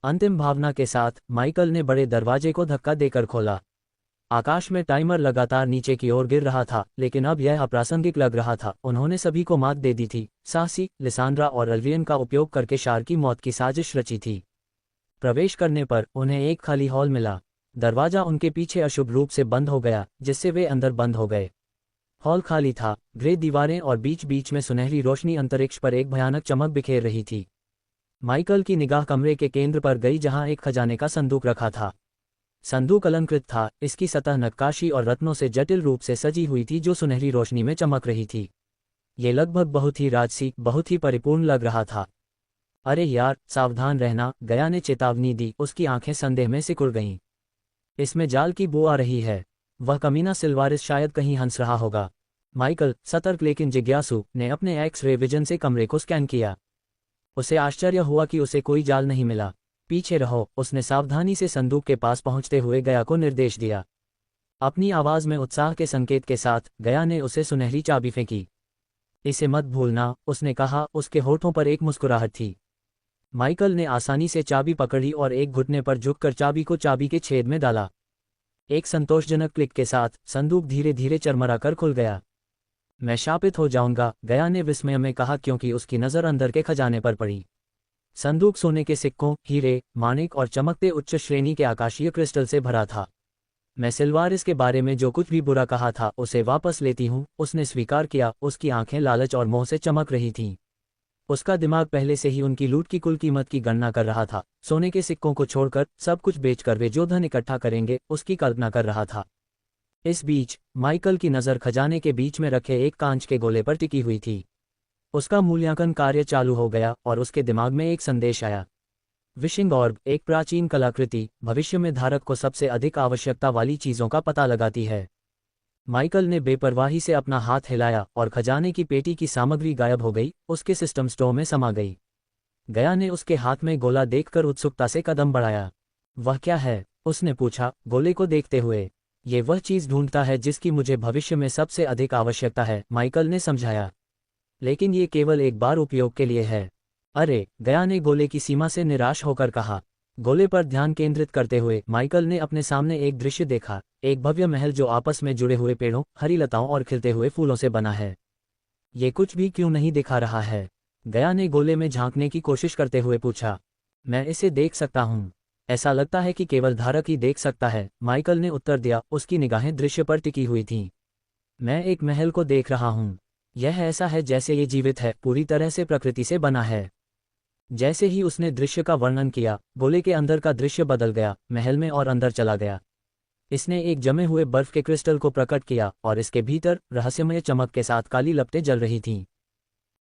[SPEAKER 1] अंतिम भावना के साथ माइकल ने बड़े दरवाजे को धक्का देकर खोला। आकाश में टाइमर लगातार नीचे की ओर गिर रहा था, लेकिन अब यह अप्रासंगिक लग रहा था। उन्होंने सभी को मात दे दी थी। साहसी, लिसांड्रा और अल्वियन का उपयोग करके शार की मौत की साजिश रची थी। प्रवेश करने पर उन्हें एक खाली हॉल मिला। दरवाजा उनके पीछे अशुभ रूप से बंद हो गया, जिससे वे अंदर बंद हो गए। हॉल खाली था। ग्रे दीवारें और बीच बीच में सुनहरी रोशनी अंतरिक्ष पर एक भयानक चमक बिखेर रही थी। माइकल की निगाह कमरे के केंद्र पर गई जहां एक खजाने का संदूक रखा था। संदूक अलंकृत था। इसकी सतह नक्काशी और रत्नों से जटिल रूप से सजी हुई थी जो सुनहरी रोशनी में चमक रही थी। ये लगभग बहुत ही राजसी, बहुत ही परिपूर्ण लग रहा था। अरे यार, सावधान रहना, गया ने चेतावनी दी। उसकी आंखें संदेह में सिकुड़ गईं। इसमें जाल की बू आ रही है। वह कमीना सिल्वारिस शायद कहीं हंस रहा होगा। माइकल, सतर्क लेकिन जिज्ञासु, ने अपने एक्स-रे विजन से कमरे को स्कैन किया। उसे आश्चर्य हुआ कि उसे कोई जाल नहीं मिला। पीछे रहो, उसने सावधानी से संदूक के पास पहुंचते हुए गया को निर्देश दिया। अपनी आवाज में उत्साह के संकेत के साथ गया ने उसे सुनहरी चाबी फेंकी। इसे मत भूलना, उसने कहा। उसके होठों पर एक मुस्कुराहट थी। माइकल ने आसानी से चाबी पकड़ी और एक घुटने पर झुककर चाबी को चाबी के छेद में डाला। एक संतोषजनक क्लिक के साथ संदूक धीरे धीरे चरमराकर खुल गया। मैं शापित हो जाऊंगा, गया ने विस्मय में कहा क्योंकि उसकी नज़र अंदर के खजाने पर पड़ी। संदूक सोने के सिक्कों, हीरे, माणिक और चमकते उच्च श्रेणी के आकाशीय क्रिस्टल से भरा था। मैं सिल्वारिस के बारे में जो कुछ भी बुरा कहा था उसे वापस लेती हूँ, उसने स्वीकार किया। उसकी आंखें लालच और मोह से चमक रही थीं। उसका दिमाग पहले से ही उनकी लूट की कुल कीमत की गणना कर रहा था। सोने के सिक्कों को छोड़कर सब कुछ बेचकर वे जो धन इकट्ठा करेंगे उसकी कल्पना कर रहा था। इस बीच माइकल की नज़र खजाने के बीच में रखे एक कांच के गोले पर टिकी हुई थी। उसका मूल्यांकन कार्य चालू हो गया और उसके दिमाग में एक संदेश आया। विशिंग ऑर्ब, एक प्राचीन कलाकृति, भविष्य में धारक को सबसे अधिक आवश्यकता वाली चीज़ों का पता लगाती है। माइकल ने बेपरवाही से अपना हाथ हिलाया और खजाने की पेटी की सामग्री गायब हो गई, उसके सिस्टम स्टोर में समा गई। गया ने उसके हाथ में गोला देखकर उत्सुकता से कदम बढ़ाया। वह क्या है? उसने पूछा, गोले को देखते हुए। ये वह चीज़ ढूंढता है जिसकी मुझे भविष्य में सबसे अधिक आवश्यकता है, माइकल ने समझाया। लेकिन ये केवल एक बार उपयोग के लिए है। अरे, गया ने गोले की सीमा से निराश होकर कहा। गोले पर ध्यान केंद्रित करते हुए माइकल ने अपने सामने एक दृश्य देखा, एक भव्य महल जो आपस में जुड़े हुए पेड़ों, हरी लताओं और खिलते हुए फूलों से बना है। ये कुछ भी क्यों नहीं दिखा रहा है? गया ने गोले में झांकने की कोशिश करते हुए पूछा। मैं इसे देख सकता हूँ। ऐसा लगता है कि केवल धारक ही देख सकता है, माइकल ने उत्तर दिया। उसकी निगाहें दृश्य पर टिकी हुई थीं। मैं एक महल को देख रहा हूँ। यह ऐसा है जैसे ये जीवित है, पूरी तरह से प्रकृति से बना है। जैसे ही उसने दृश्य का वर्णन किया, गोले के अंदर का दृश्य बदल गया, महल में और अंदर चला गया। इसने एक जमे हुए बर्फ के क्रिस्टल को प्रकट किया और इसके भीतर रहस्यमय चमक के साथ काली लपटें जल रही थीं।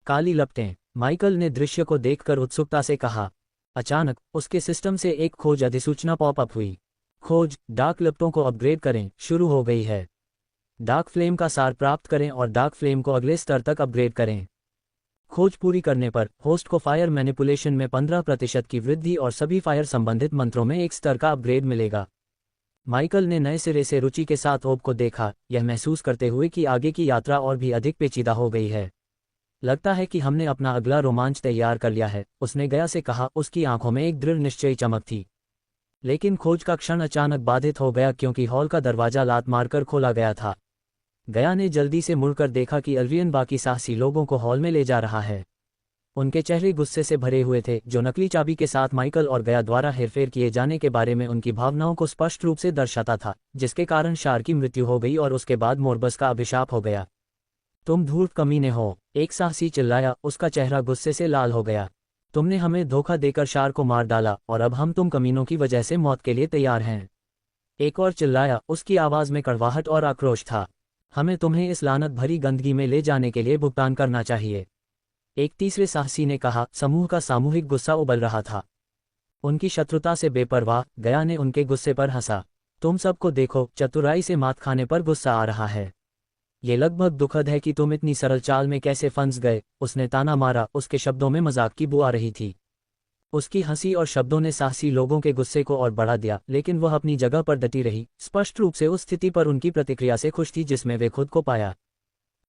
[SPEAKER 1] काली लपटें, माइकल ने दृश्य को देखकर उत्सुकता से कहा। अचानक उसके सिस्टम से एक खोज अधिसूचना पॉपअप हुई। खोज, डार्क लपटों को अपग्रेड करें, शुरू हो गई है। डार्क फ्लेम का सार प्राप्त करें और डार्क फ्लेम को अगले स्तर तक अपग्रेड करें। खोज पूरी करने पर होस्ट को फायर मैनिपुलेशन में 15% की वृद्धि और सभी फायर संबंधित मंत्रों में एक स्तर का अपग्रेड मिलेगा। माइकल ने नए सिरे से रुचि के साथ ओब को देखा, यह महसूस करते हुए कि आगे की यात्रा और भी अधिक पेचीदा हो गई है। लगता है कि हमने अपना अगला रोमांच तैयार कर लिया है, उसने गया से कहा। उसकी आंखों में एक दृढ़ निश्चयी चमक थी। लेकिन खोज का क्षण अचानक बाधित हो गया क्योंकि हॉल का दरवाजा लात मारकर खोला गया था। गया ने जल्दी से मुड़कर देखा कि अल्वियन बाकी साहसी लोगों को हॉल में ले जा रहा है। उनके चेहरे गुस्से से भरे हुए थे, जो नकली चाबी के साथ माइकल और गया द्वारा हेरफेर किए जाने के बारे में उनकी भावनाओं को स्पष्ट रूप से दर्शाता था, जिसके कारण शार की मृत्यु हो गई और उसके बाद मोरबस का अभिशाप हो गया। तुम धूर्त कमीने हो, एक साहसी चिल्लाया, उसका चेहरा गुस्से से लाल हो गया। तुमने हमें धोखा देकर शार को मार डाला और अब हम तुम कमीनों की वजह से मौत के लिए तैयार हैं। एक और चिल्लाया, उसकी आवाज़ में कड़वाहट और आक्रोश था। हमें तुम्हें इस लानत भरी गंदगी में ले जाने के लिए भुगतान करना चाहिए। एक तीसरे साहसी ने कहा। समूह का सामूहिक गुस्सा उबल रहा था। उनकी शत्रुता से बेपरवाह गया ने उनके गुस्से पर हंसा। तुम सबको देखो, चतुराई से मात खाने पर गुस्सा आ रहा है। ये लगभग दुखद है कि तुम इतनी सरल चाल में कैसे फंस गए, उसने ताना मारा। उसके शब्दों में मजाक की बू आ रही थी। उसकी हंसी और शब्दों ने साहसी लोगों के गुस्से को और बढ़ा दिया, लेकिन वह अपनी जगह पर डटी रही, स्पष्ट रूप से उस स्थिति पर उनकी प्रतिक्रिया से खुश थी जिसमें वे खुद को पाया।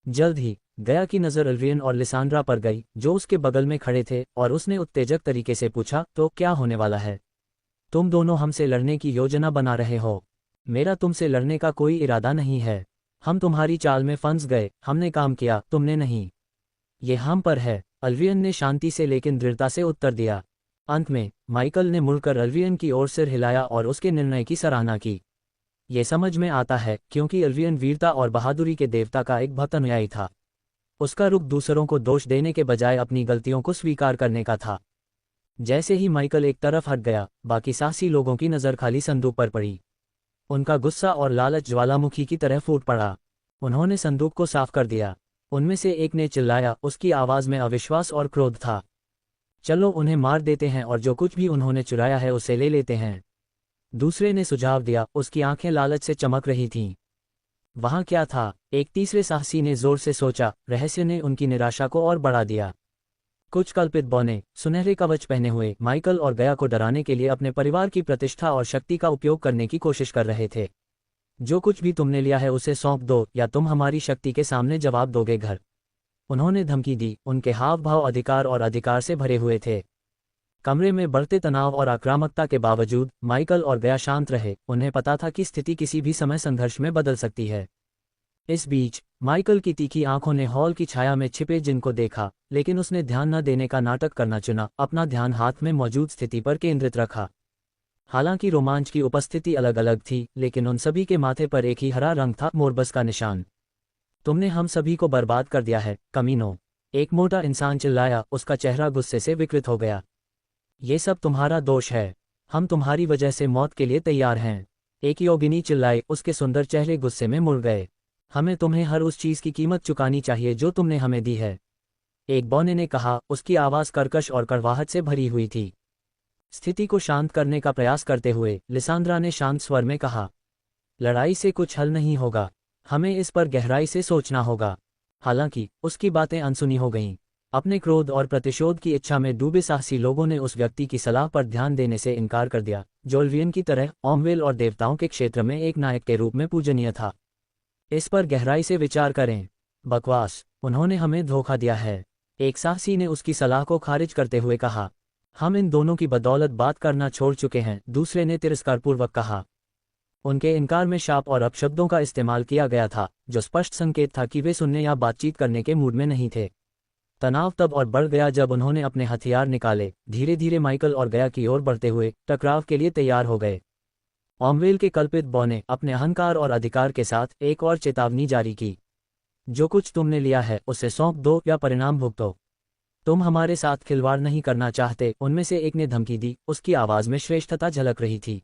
[SPEAKER 1] जल्द ही गया की नज़र अल्वियन और लिसांड्रा पर गई, जो उसके बगल में खड़े थे, और उसने उत्तेजक तरीके से पूछा, तो क्या होने वाला है? तुम दोनों हमसे लड़ने की योजना बना रहे हो? मेरा तुमसे लड़ने का कोई इरादा नहीं है। हम तुम्हारी चाल में फंस गए, हमने काम किया, तुमने नहीं। ये हम पर है, अल्वियन ने शांति से लेकिन दृढ़ता से उत्तर दिया। अंत में माइकल ने मुड़कर अल्वियन की ओर सिर हिलाया और उसके निर्णय की सराहना की। ये समझ में आता है, क्योंकि अल्वियन वीरता और बहादुरी के देवता का एक भक्त अनुयायी था। उसका रुख दूसरों को दोष देने के बजाय अपनी गलतियों को स्वीकार करने का था। जैसे ही माइकल एक तरफ हट गया, बाकी साहसी लोगों की नज़र खाली संदूक पर पड़ी। उनका गुस्सा और लालच ज्वालामुखी की तरह फूट पड़ा। उन्होंने संदूक को साफ कर दिया। उनमें से एक ने चिल्लाया, उसकी आवाज़ में अविश्वास और क्रोध था। चलो उन्हें मार देते हैं और जो कुछ भी उन्होंने चुराया है उसे ले लेते हैं। दूसरे ने सुझाव दिया, उसकी आंखें लालच से चमक रही थीं। वहां क्या था? एक तीसरे साहसी ने जोर से सोचा। रहस्य ने उनकी निराशा को और बढ़ा दिया। कुछ कल्पित बौने, सुनहरे कवच पहने हुए, माइकल और गया को डराने के लिए अपने परिवार की प्रतिष्ठा और शक्ति का उपयोग करने की कोशिश कर रहे थे। जो कुछ भी तुमने लिया है उसे सौंप दो, या तुम हमारी शक्ति के सामने जवाब दोगे। घर उन्होंने धमकी दी। उनके हाव भाव अधिकार और अधिकार से भरे हुए थे। कमरे में बढ़ते तनाव और आक्रामकता के बावजूद माइकल और गया शांत रहे। उन्हें पता था कि स्थिति किसी भी समय संघर्ष में बदल सकती है। इस बीच माइकल की तीखी आंखों ने हॉल की छाया में छिपे जिन को देखा, लेकिन उसने ध्यान न देने का नाटक करना चुना, अपना ध्यान हाथ में मौजूद स्थिति पर केंद्रित रखा। हालांकि रोमांच की उपस्थिति अलग अलग थी, लेकिन उन सभी के माथे पर एक ही हरा रंग था, मोरबस का निशान। तुमने हम सभी को बर्बाद कर दिया है, कमीनो। एक मोटा इंसान चिल्लाया, उसका चेहरा गुस्से से विकृत हो गया। ये सब तुम्हारा दोष है, हम तुम्हारी वजह से मौत के लिए तैयार हैं। एक योगिनी चिल्लाई, उसके सुंदर चेहरे गुस्से में मुड़ गए। हमें तुम्हें हर उस चीज की कीमत चुकानी चाहिए जो तुमने हमें दी है, एक बौने ने कहा, उसकी आवाज कर्कश और कड़वाहट से भरी हुई थी। स्थिति को शांत करने का प्रयास करते हुए लिसांद्रा ने शांत स्वर में कहा, लड़ाई से कुछ हल नहीं होगा, हमें इस पर गहराई से सोचना होगा। हालांकि उसकी बातें अनसुनी हो गईं। अपने क्रोध और प्रतिशोध की इच्छा में डूबे साहसी लोगों ने उस व्यक्ति की सलाह पर ध्यान देने से इनकार कर दिया, जो ओल्वियन की तरह ओमवेल और देवताओं के क्षेत्र में एक नायक के रूप में पूजनीय था। इस पर गहराई से विचार करें। बकवास, उन्होंने हमें धोखा दिया है, एक साहसी ने उसकी सलाह को खारिज करते हुए कहा। हम इन दोनों की बदौलत बात करना छोड़ चुके हैं, दूसरे ने तिरस्कारपूर्वक कहा। उनके इनकार में शाप और अपशब्दों का इस्तेमाल किया गया था, जो स्पष्ट संकेत था कि वे सुनने या बातचीत करने के मूड में नहीं थे। तनाव तब और बढ़ गया जब उन्होंने अपने हथियार निकाले, धीरे धीरे माइकल और गया की ओर बढ़ते हुए टकराव के लिए तैयार हो गए। ओमवेल के कल्पित बॉ ने अपने अहंकार और अधिकार के साथ एक और चेतावनी जारी की, जो कुछ तुमने लिया है उसे सौंप दो या परिणाम भुगतो। तुम हमारे साथ खिलवाड़ नहीं करना चाहते, उनमें से एक ने धमकी दी, उसकी आवाज में श्रेष्ठता झलक रही थी।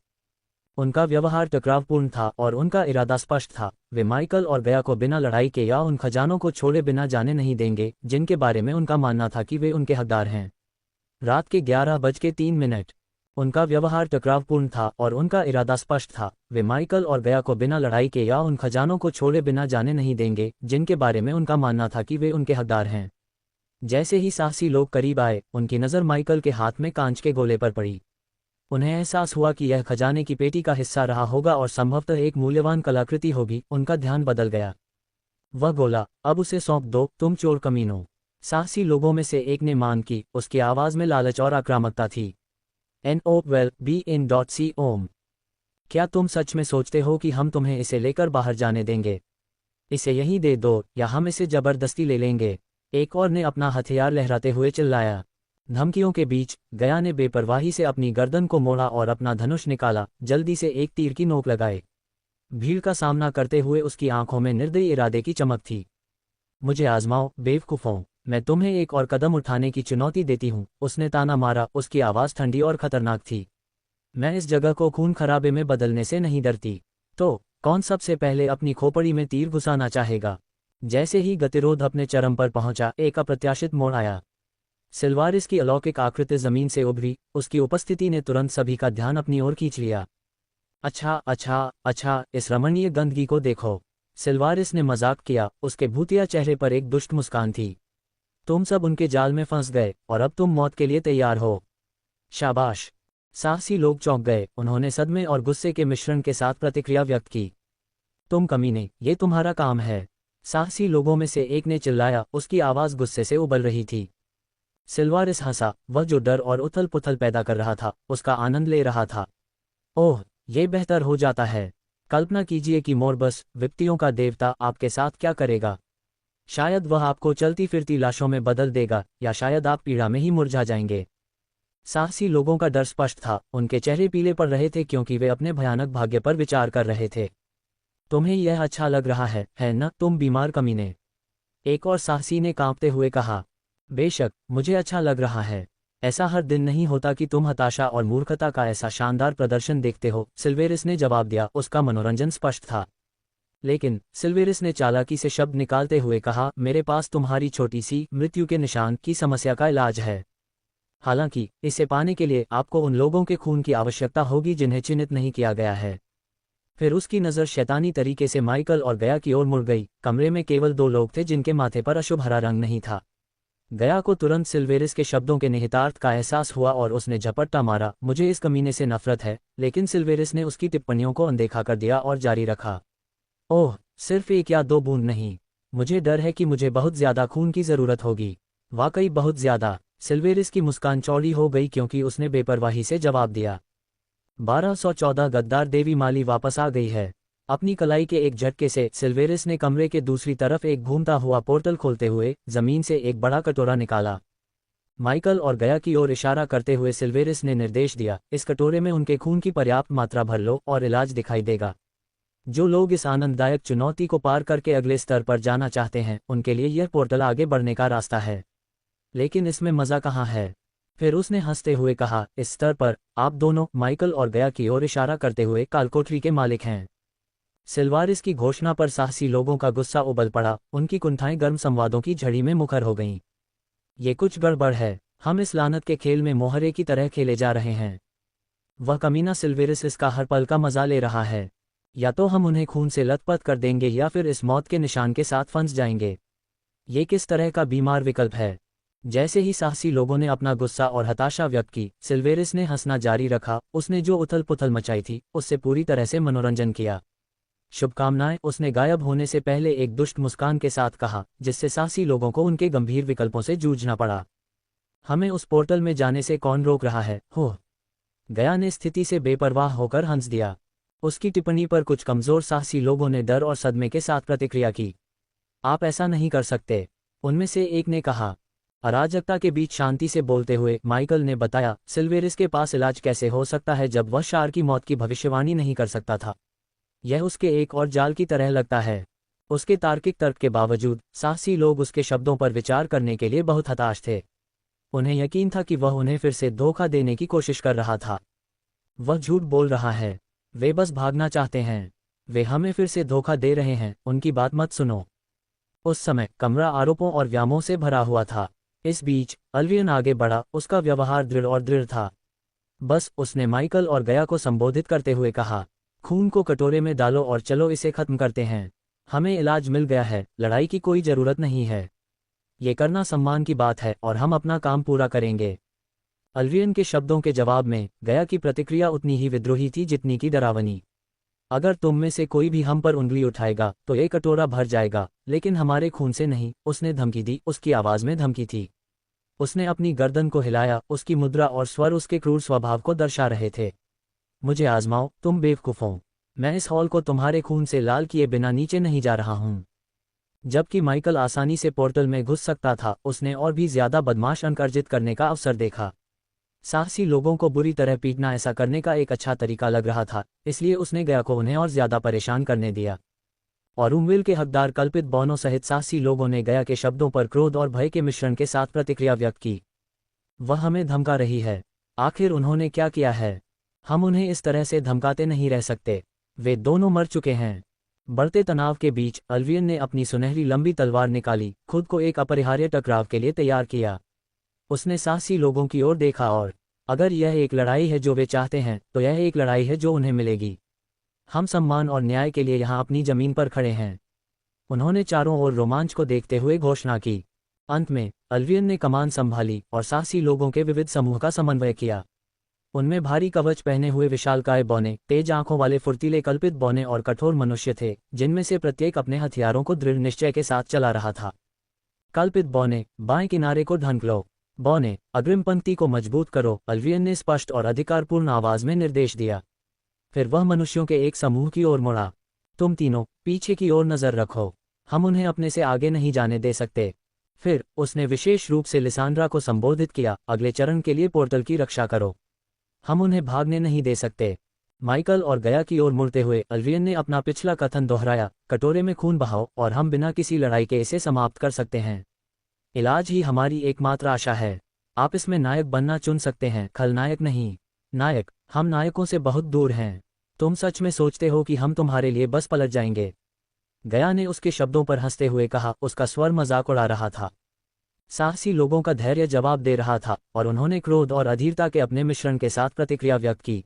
[SPEAKER 1] उनका व्यवहार टकरावपूर्ण था और उनका इरादा स्पष्ट था, वे माइकल और गया को बिना लड़ाई के या उन खजानों को छोड़े बिना जाने नहीं देंगे जिनके बारे में उनका मानना था कि वे उनके हकदार हैं। रात के 11:03। उनका व्यवहार टकरावपूर्ण था और उनका इरादा स्पष्ट था, वे माइकल और गया को बिना लड़ाई के या उन खजानों को छोड़े बिना जाने नहीं देंगे जिनके बारे में उनका मानना था कि वे उनके हकदार हैं। जैसे ही साहसी लोग करीब आए, उनकी नज़र माइकल के हाथ में कांच के गोले पर पड़ी। उन्हें एहसास हुआ कि यह खजाने की पेटी का हिस्सा रहा होगा और संभवतः एक मूल्यवान कलाकृति होगी। उनका ध्यान बदल गया। वह गोला, अब उसे सौंप दो, तुम चोर कमीनो। साहसी लोगों में से एक ने मांग की, उसकी आवाज में लालच और आक्रामकता थी। NOWELL-BE-IN.C ओम। क्या तुम सच में सोचते हो कि हम तुम्हें इसे लेकर बाहर जाने देंगे? इसे यहीं दे दो या हम इसे जबरदस्ती ले लेंगे, एक और ने अपना हथियार लहराते हुए चिल्लाया। धमकियों के बीच गया ने बेपरवाही से अपनी गर्दन को मोड़ा और अपना धनुष निकाला, जल्दी से एक तीर की नोक लगाए। भीड़ का सामना करते हुए उसकी आंखों में निर्दयी इरादे की चमक थी। मुझे आजमाओ बेवकूफों, मैं तुम्हें एक और कदम उठाने की चुनौती देती हूँ, उसने ताना मारा, उसकी आवाज़ ठंडी और खतरनाक थी। मैं इस जगह को खून खराबे में बदलने से नहीं डरती। तो कौन सबसे पहले अपनी खोपड़ी में तीर घुसाना चाहेगा? जैसे ही गतिरोध अपने चरम पर पहुंचा, एक अप्रत्याशित मोड़ आया। सिल्वारिस की अलौकिक आकृति जमीन से उभरी, उसकी उपस्थिति ने तुरंत सभी का ध्यान अपनी ओर खींच लिया। अच्छा अच्छा अच्छा, इस रमणीय गंदगी को देखो, सिल्वारिस ने मजाक किया, उसके भूतिया चेहरे पर एक दुष्ट मुस्कान थी। तुम सब उनके जाल में फंस गए और अब तुम मौत के लिए तैयार हो। शाबाश। साहसी लोग चौंक गए, उन्होंने सदमे और गुस्से के मिश्रण के साथ प्रतिक्रिया व्यक्त की। तुम कमीने, ये तुम्हारा काम है, साहसी लोगों में से एक ने चिल्लाया, उसकी आवाज गुस्से से उबल रही थी। सिल्वारिस हंसा, वह जो डर और उथल पुथल पैदा कर रहा था, उसका आनंद ले रहा था। ओह, ये बेहतर हो जाता है। कल्पना कीजिए कि मोरबस, विपत्तियों का देवता, आपके साथ क्या करेगा। शायद वह आपको चलती फिरती लाशों में बदल देगा, या शायद आप पीड़ा में ही मुरझा जाएंगे। साहसी लोगों का डर स्पष्ट था, उनके चेहरे पीले पड़ रहे थे क्योंकि वे अपने भयानक भाग्य पर विचार कर रहे थे। तुम्हें यह अच्छा लग रहा है न, तुम बीमार कमीने? एक और साहसी ने कांपते हुए कहा। बेशक, मुझे अच्छा लग रहा है। ऐसा हर दिन नहीं होता कि तुम हताशा और मूर्खता का ऐसा शानदार प्रदर्शन देखते हो, सिल्वेरिस ने जवाब दिया, उसका मनोरंजन स्पष्ट था। लेकिन सिल्वेरिस ने चालाकी से शब्द निकालते हुए कहा, मेरे पास तुम्हारी छोटी सी मृत्यु के निशान की समस्या का इलाज है। हालांकि इसे पाने के लिए आपको उन लोगों के खून की आवश्यकता होगी जिन्हें चिन्हित नहीं किया गया है। फिर उसकी नज़र शैतानी तरीके से माइकल और गया की ओर मुड़ गई। कमरे में केवल 2 लोग थे जिनके माथे पर अशुभ हरा रंग नहीं था। गया को तुरंत सिल्वेरिस के शब्दों के निहितार्थ का एहसास हुआ और उसने झपट्टा मारा, मुझे इस कमीने से नफरत है। लेकिन सिल्वेरिस ने उसकी टिप्पणियों को अनदेखा कर दिया और जारी रखा, ओह, सिर्फ 1 या 2 बूंद नहीं, मुझे डर है कि मुझे बहुत ज्यादा खून की जरूरत होगी। वाकई बहुत ज्यादा। सिल्वेरिस की मुस्कान चौड़ी हो गई क्योंकि उसने बेपरवाही से जवाब दिया। 1214 गद्दार देवी माली वापस आ गई है। अपनी कलाई के एक झटके से सिल्वेरिस ने कमरे के दूसरी तरफ एक घूमता हुआ पोर्टल खोलते हुए जमीन से एक बड़ा कटोरा निकाला। माइकल और गया की ओर इशारा करते हुए सिल्वेरिस ने निर्देश दिया, इस कटोरे में उनके खून की पर्याप्त मात्रा भर लो और इलाज दिखाई देगा। जो लोग इस आनंददायक चुनौती को पार करके अगले स्तर पर जाना चाहते हैं, उनके लिए यह पोर्टल आगे बढ़ने का रास्ता है। लेकिन इसमें मज़ा कहाँ है? फिर उसने हंसते हुए कहा, इस स्तर पर आप दोनों, माइकल और गया की ओर इशारा करते हुए, कालकोठरी के मालिक हैं। सिल्वारिस की घोषणा पर साहसी लोगों का गुस्सा उबल पड़ा, उनकी कुंठाएं गर्म संवादों की झड़ी में मुखर हो गईं। ये कुछ गड़बड़ है, हम इस लानत के खेल में मोहरे की तरह खेले जा रहे हैं। वह कमीना सिल्वेरिस इसका हर पल का मजा ले रहा है। या तो हम उन्हें खून से लथपथ कर देंगे या फिर इस मौत के निशान के साथ फंस जाएंगे। ये किस तरह का बीमार विकल्प है? जैसे ही साहसी लोगों ने अपना गुस्सा और हताशा व्यक्त की, सिल्वेरिस ने हंसना जारी रखा। उसने जो उथल पुथल मचाई थी, उससे पूरी तरह से मनोरंजन किया। शुभकामनाएं, उसने गायब होने से पहले एक दुष्ट मुस्कान के साथ कहा, जिससे साहसी लोगों को उनके गंभीर विकल्पों से जूझना पड़ा। हमें उस पोर्टल में जाने से कौन रोक रहा है? हो गया ने स्थिति से बेपरवाह होकर हंस दिया। उसकी टिप्पणी पर कुछ कमजोर साहसी लोगों ने डर और सदमे के साथ प्रतिक्रिया की। आप ऐसा नहीं कर सकते, उनमें से एक ने कहा। अराजकता के बीच शांति से बोलते हुए माइकल ने बताया, सिल्वेरिस के पास इलाज कैसे हो सकता है जब वह शार की मौत की भविष्यवाणी नहीं कर सकता था? यह उसके एक और जाल की तरह लगता है। उसके तार्किक तर्क के बावजूद साहसी लोग उसके शब्दों पर विचार करने के लिए बहुत हताश थे। उन्हें यकीन था कि वह उन्हें फिर से धोखा देने की कोशिश कर रहा था। वह झूठ बोल रहा है, वे बस भागना चाहते हैं। वे हमें फिर से धोखा दे रहे हैं, उनकी बात मत सुनो। उस समय कमरा आरोपों और व्यामों से भरा हुआ था। इस बीच अल्वियन आगे बढ़ा, उसका व्यवहार दृढ़ और दृढ़ था। बस उसने माइकल और गया को संबोधित करते हुए कहा, खून को कटोरे में डालो और चलो इसे खत्म करते हैं। हमें इलाज मिल गया है, लड़ाई की कोई जरूरत नहीं है। ये करना सम्मान की बात है और हम अपना काम पूरा करेंगे। अल्वियन के शब्दों के जवाब में गया की प्रतिक्रिया उतनी ही विद्रोही थी जितनी की डरावनी। अगर तुम में से कोई भी हम पर उंगली उठाएगा तो ये कटोरा भर जाएगा, लेकिन हमारे खून से नहीं, उसने धमकी दी। उसकी आवाज में धमकी थी। उसने अपनी गर्दन को हिलाया, उसकी मुद्रा और स्वर उसके क्रूर स्वभाव को दर्शा रहे थे। मुझे आजमाओ, तुम बेवकूफों। मैं इस हॉल को तुम्हारे खून से लाल किए बिना नीचे नहीं जा रहा हूं। जबकि माइकल आसानी से पोर्टल में घुस सकता था, उसने और भी ज्यादा बदमाश अंक अर्जित करने का अवसर देखा। साहसी लोगों को बुरी तरह पीटना ऐसा करने का एक अच्छा तरीका लग रहा था, इसलिए उसने गया को उन्हें और ज्यादा परेशान करने दिया। और उमविल के हकदार कल्पित बॉनो सहित साहसी लोगों ने गया के शब्दों पर क्रोध और भय के मिश्रण के साथ प्रतिक्रिया व्यक्त की। वह हमें धमका रही है। आखिर उन्होंने क्या किया है? हम उन्हें इस तरह से धमकाते नहीं रह सकते। वे दोनों मर चुके हैं। बढ़ते तनाव के बीच अल्वियन ने अपनी सुनहरी लंबी तलवार निकाली, खुद को एक अपरिहार्य टकराव के लिए तैयार किया। उसने साहसी लोगों की ओर देखा और अगर यह एक लड़ाई है जो वे चाहते हैं, तो यह एक लड़ाई है जो उन्हें मिलेगी। हम सम्मान और न्याय के लिए यहाँ अपनी जमीन पर खड़े हैं। उन्होंने चारों ओर रोमांच को देखते हुए घोषणा की। अंत में अल्वियन ने कमान संभाली और साहसी लोगों के विविध समूह का समन्वय किया। उनमें भारी कवच पहने हुए विशालकाय बौने, तेज आंखों वाले फुर्तीले कल्पित बौने और कठोर मनुष्य थे, जिनमें से प्रत्येक अपने हथियारों को दृढ़ निश्चय के साथ चला रहा था। कल्पित बौने, बाएं किनारे को ढंक लो। बौने, अग्रिम पंक्ति को मजबूत करो, अल्वियन ने स्पष्ट और अधिकारपूर्ण आवाज में निर्देश दिया। फिर वह मनुष्यों के एक समूह की ओर मुड़ा। तुम तीनों पीछे की ओर नजर रखो, हम उन्हें अपने से आगे नहीं जाने दे सकते। फिर उसने विशेष रूप से लिसांड्रा को संबोधित किया, अगले चरण के लिए पोर्टल की रक्षा करो, हम उन्हें भागने नहीं दे सकते। माइकल और गया की ओर मुड़ते हुए अल्वियन ने अपना पिछला कथन दोहराया, कटोरे में खून बहाओ और हम बिना किसी लड़ाई के इसे समाप्त कर सकते हैं। इलाज ही हमारी एकमात्र आशा है। आप इसमें नायक बनना चुन सकते हैं, खलनायक नहीं। नायक, हम नायकों से बहुत दूर हैं। तुम सच में सोचते हो कि हम तुम्हारे लिए बस पलट जाएंगे? गया ने उसके शब्दों पर हंसते हुए कहा, उसका स्वर मजाक उड़ा रहा था। साहसी लोगों का धैर्य जवाब दे रहा था और उन्होंने क्रोध और अधीरता के अपने मिश्रण के साथ प्रतिक्रिया व्यक्त की।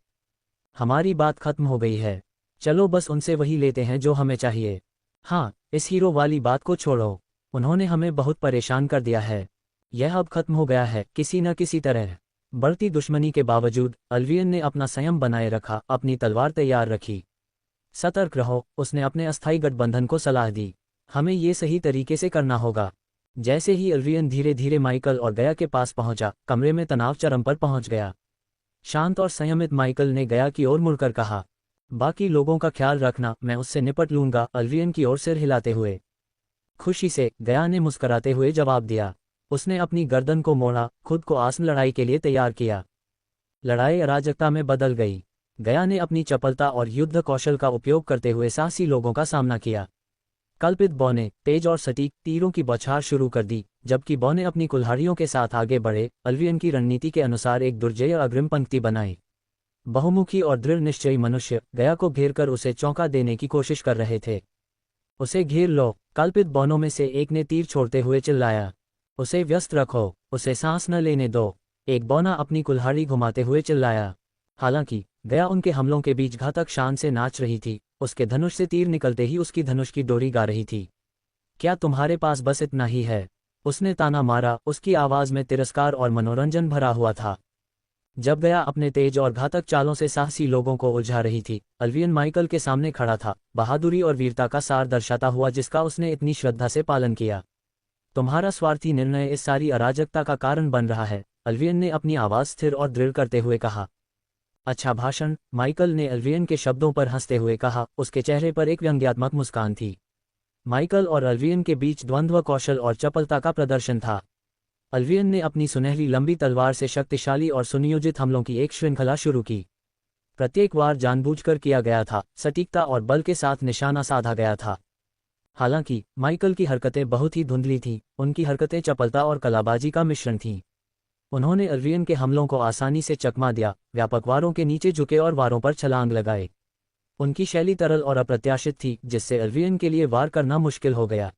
[SPEAKER 1] हमारी बात खत्म हो गई है, चलो बस उनसे वही लेते हैं जो हमें चाहिए। हाँ, इस हीरो वाली बात को छोड़ो, उन्होंने हमें बहुत परेशान कर दिया है। यह अब खत्म हो गया है किसी न किसी तरह। बढ़ती दुश्मनी के बावजूद अल्वियन ने अपना संयम बनाए रखा, अपनी तलवार तैयार रखी। सतर्क रहो, उसने अपने अस्थायी गठबंधन को सलाह दी। हमें ये सही तरीके से करना होगा। जैसे ही अल्वियन धीरे धीरे माइकल और गया के पास पहुंचा, कमरे में तनाव चरम पर पहुंच गया। शांत और संयमित माइकल ने गया की ओर मुड़कर कहा, बाकी लोगों का ख्याल रखना, मैं उससे निपट लूंगा, अल्वियन की ओर सिर हिलाते हुए। खुशी से गया ने मुस्कराते हुए जवाब दिया। उसने अपनी गर्दन को मोड़ा, खुद को आसन्न लड़ाई के लिए तैयार किया। लड़ाई अराजकता में बदल गई। गया ने अपनी चपलता और युद्ध कौशल का उपयोग करते हुए साहसी लोगों का सामना किया। कल्पित बौ ने तेज और सटीक तीरों की बौछार शुरू कर दी, जबकि बौ ने अपनी कुल्हाड़ियों के साथ आगे बढ़े, अल्वियन की रणनीति के अनुसार एक दुर्जय अग्रिम पंक्ति बनाई। बहुमुखी और दृढ़ निश्चयी मनुष्य गया को घेरकर उसे चौंका देने की कोशिश कर रहे थे। उसे घेर लो, कल्पित बौनों में से एक ने तीर छोड़ते हुए चिल्लाया। उसे व्यस्त रखो, उसे सांस न लेने दो, एक बौना अपनी कुल्हाड़ी घुमाते हुए चिल्लाया। हालांकि गया उनके हमलों के बीच घातक शान से नाच रही थी, उसके धनुष से तीर निकलते ही उसकी धनुष की डोरी गा रही थी। क्या तुम्हारे पास बस इतना ही है? उसने ताना मारा, उसकी आवाज में तिरस्कार और मनोरंजन भरा हुआ था। जब गया अपने तेज और घातक चालों से साहसी लोगों को उलझा रही थी, अल्वियन माइकल के सामने खड़ा था, बहादुरी और वीरता का सार दर्शाता हुआ जिसका उसने इतनी श्रद्धा से पालन किया। तुम्हारा स्वार्थी निर्णय इस सारी अराजकता का कारण बन रहा है, अल्वियन ने अपनी आवाज स्थिर और दृढ़ करते हुए कहा। अच्छा भाषण, माइकल ने अल्वियन के शब्दों पर हंसते हुए कहा, उसके चेहरे पर एक व्यंग्यात्मक मुस्कान थी। माइकल और अल्वियन के बीच द्वंद्व कौशल और चपलता का प्रदर्शन था। अल्वियन ने अपनी सुनहरी लंबी तलवार से शक्तिशाली और सुनियोजित हमलों की एक श्रृंखला शुरू की। प्रत्येक वार जानबूझकर किया गया था, सटीकता और बल के साथ निशाना साधा गया था। हालांकि माइकल की हरकतें बहुत ही धुंधली थीं, उनकी हरकतें चपलता और कलाबाजी का मिश्रण थीं। उन्होंने अल्वियन के हमलों को आसानी से चकमा दिया, व्यापक वारों के नीचे झुके और वारों पर छलांग लगाए। उनकी शैली तरल और अप्रत्याशित थी, जिससे अल्वियन के लिए वार करना मुश्किल हो गया।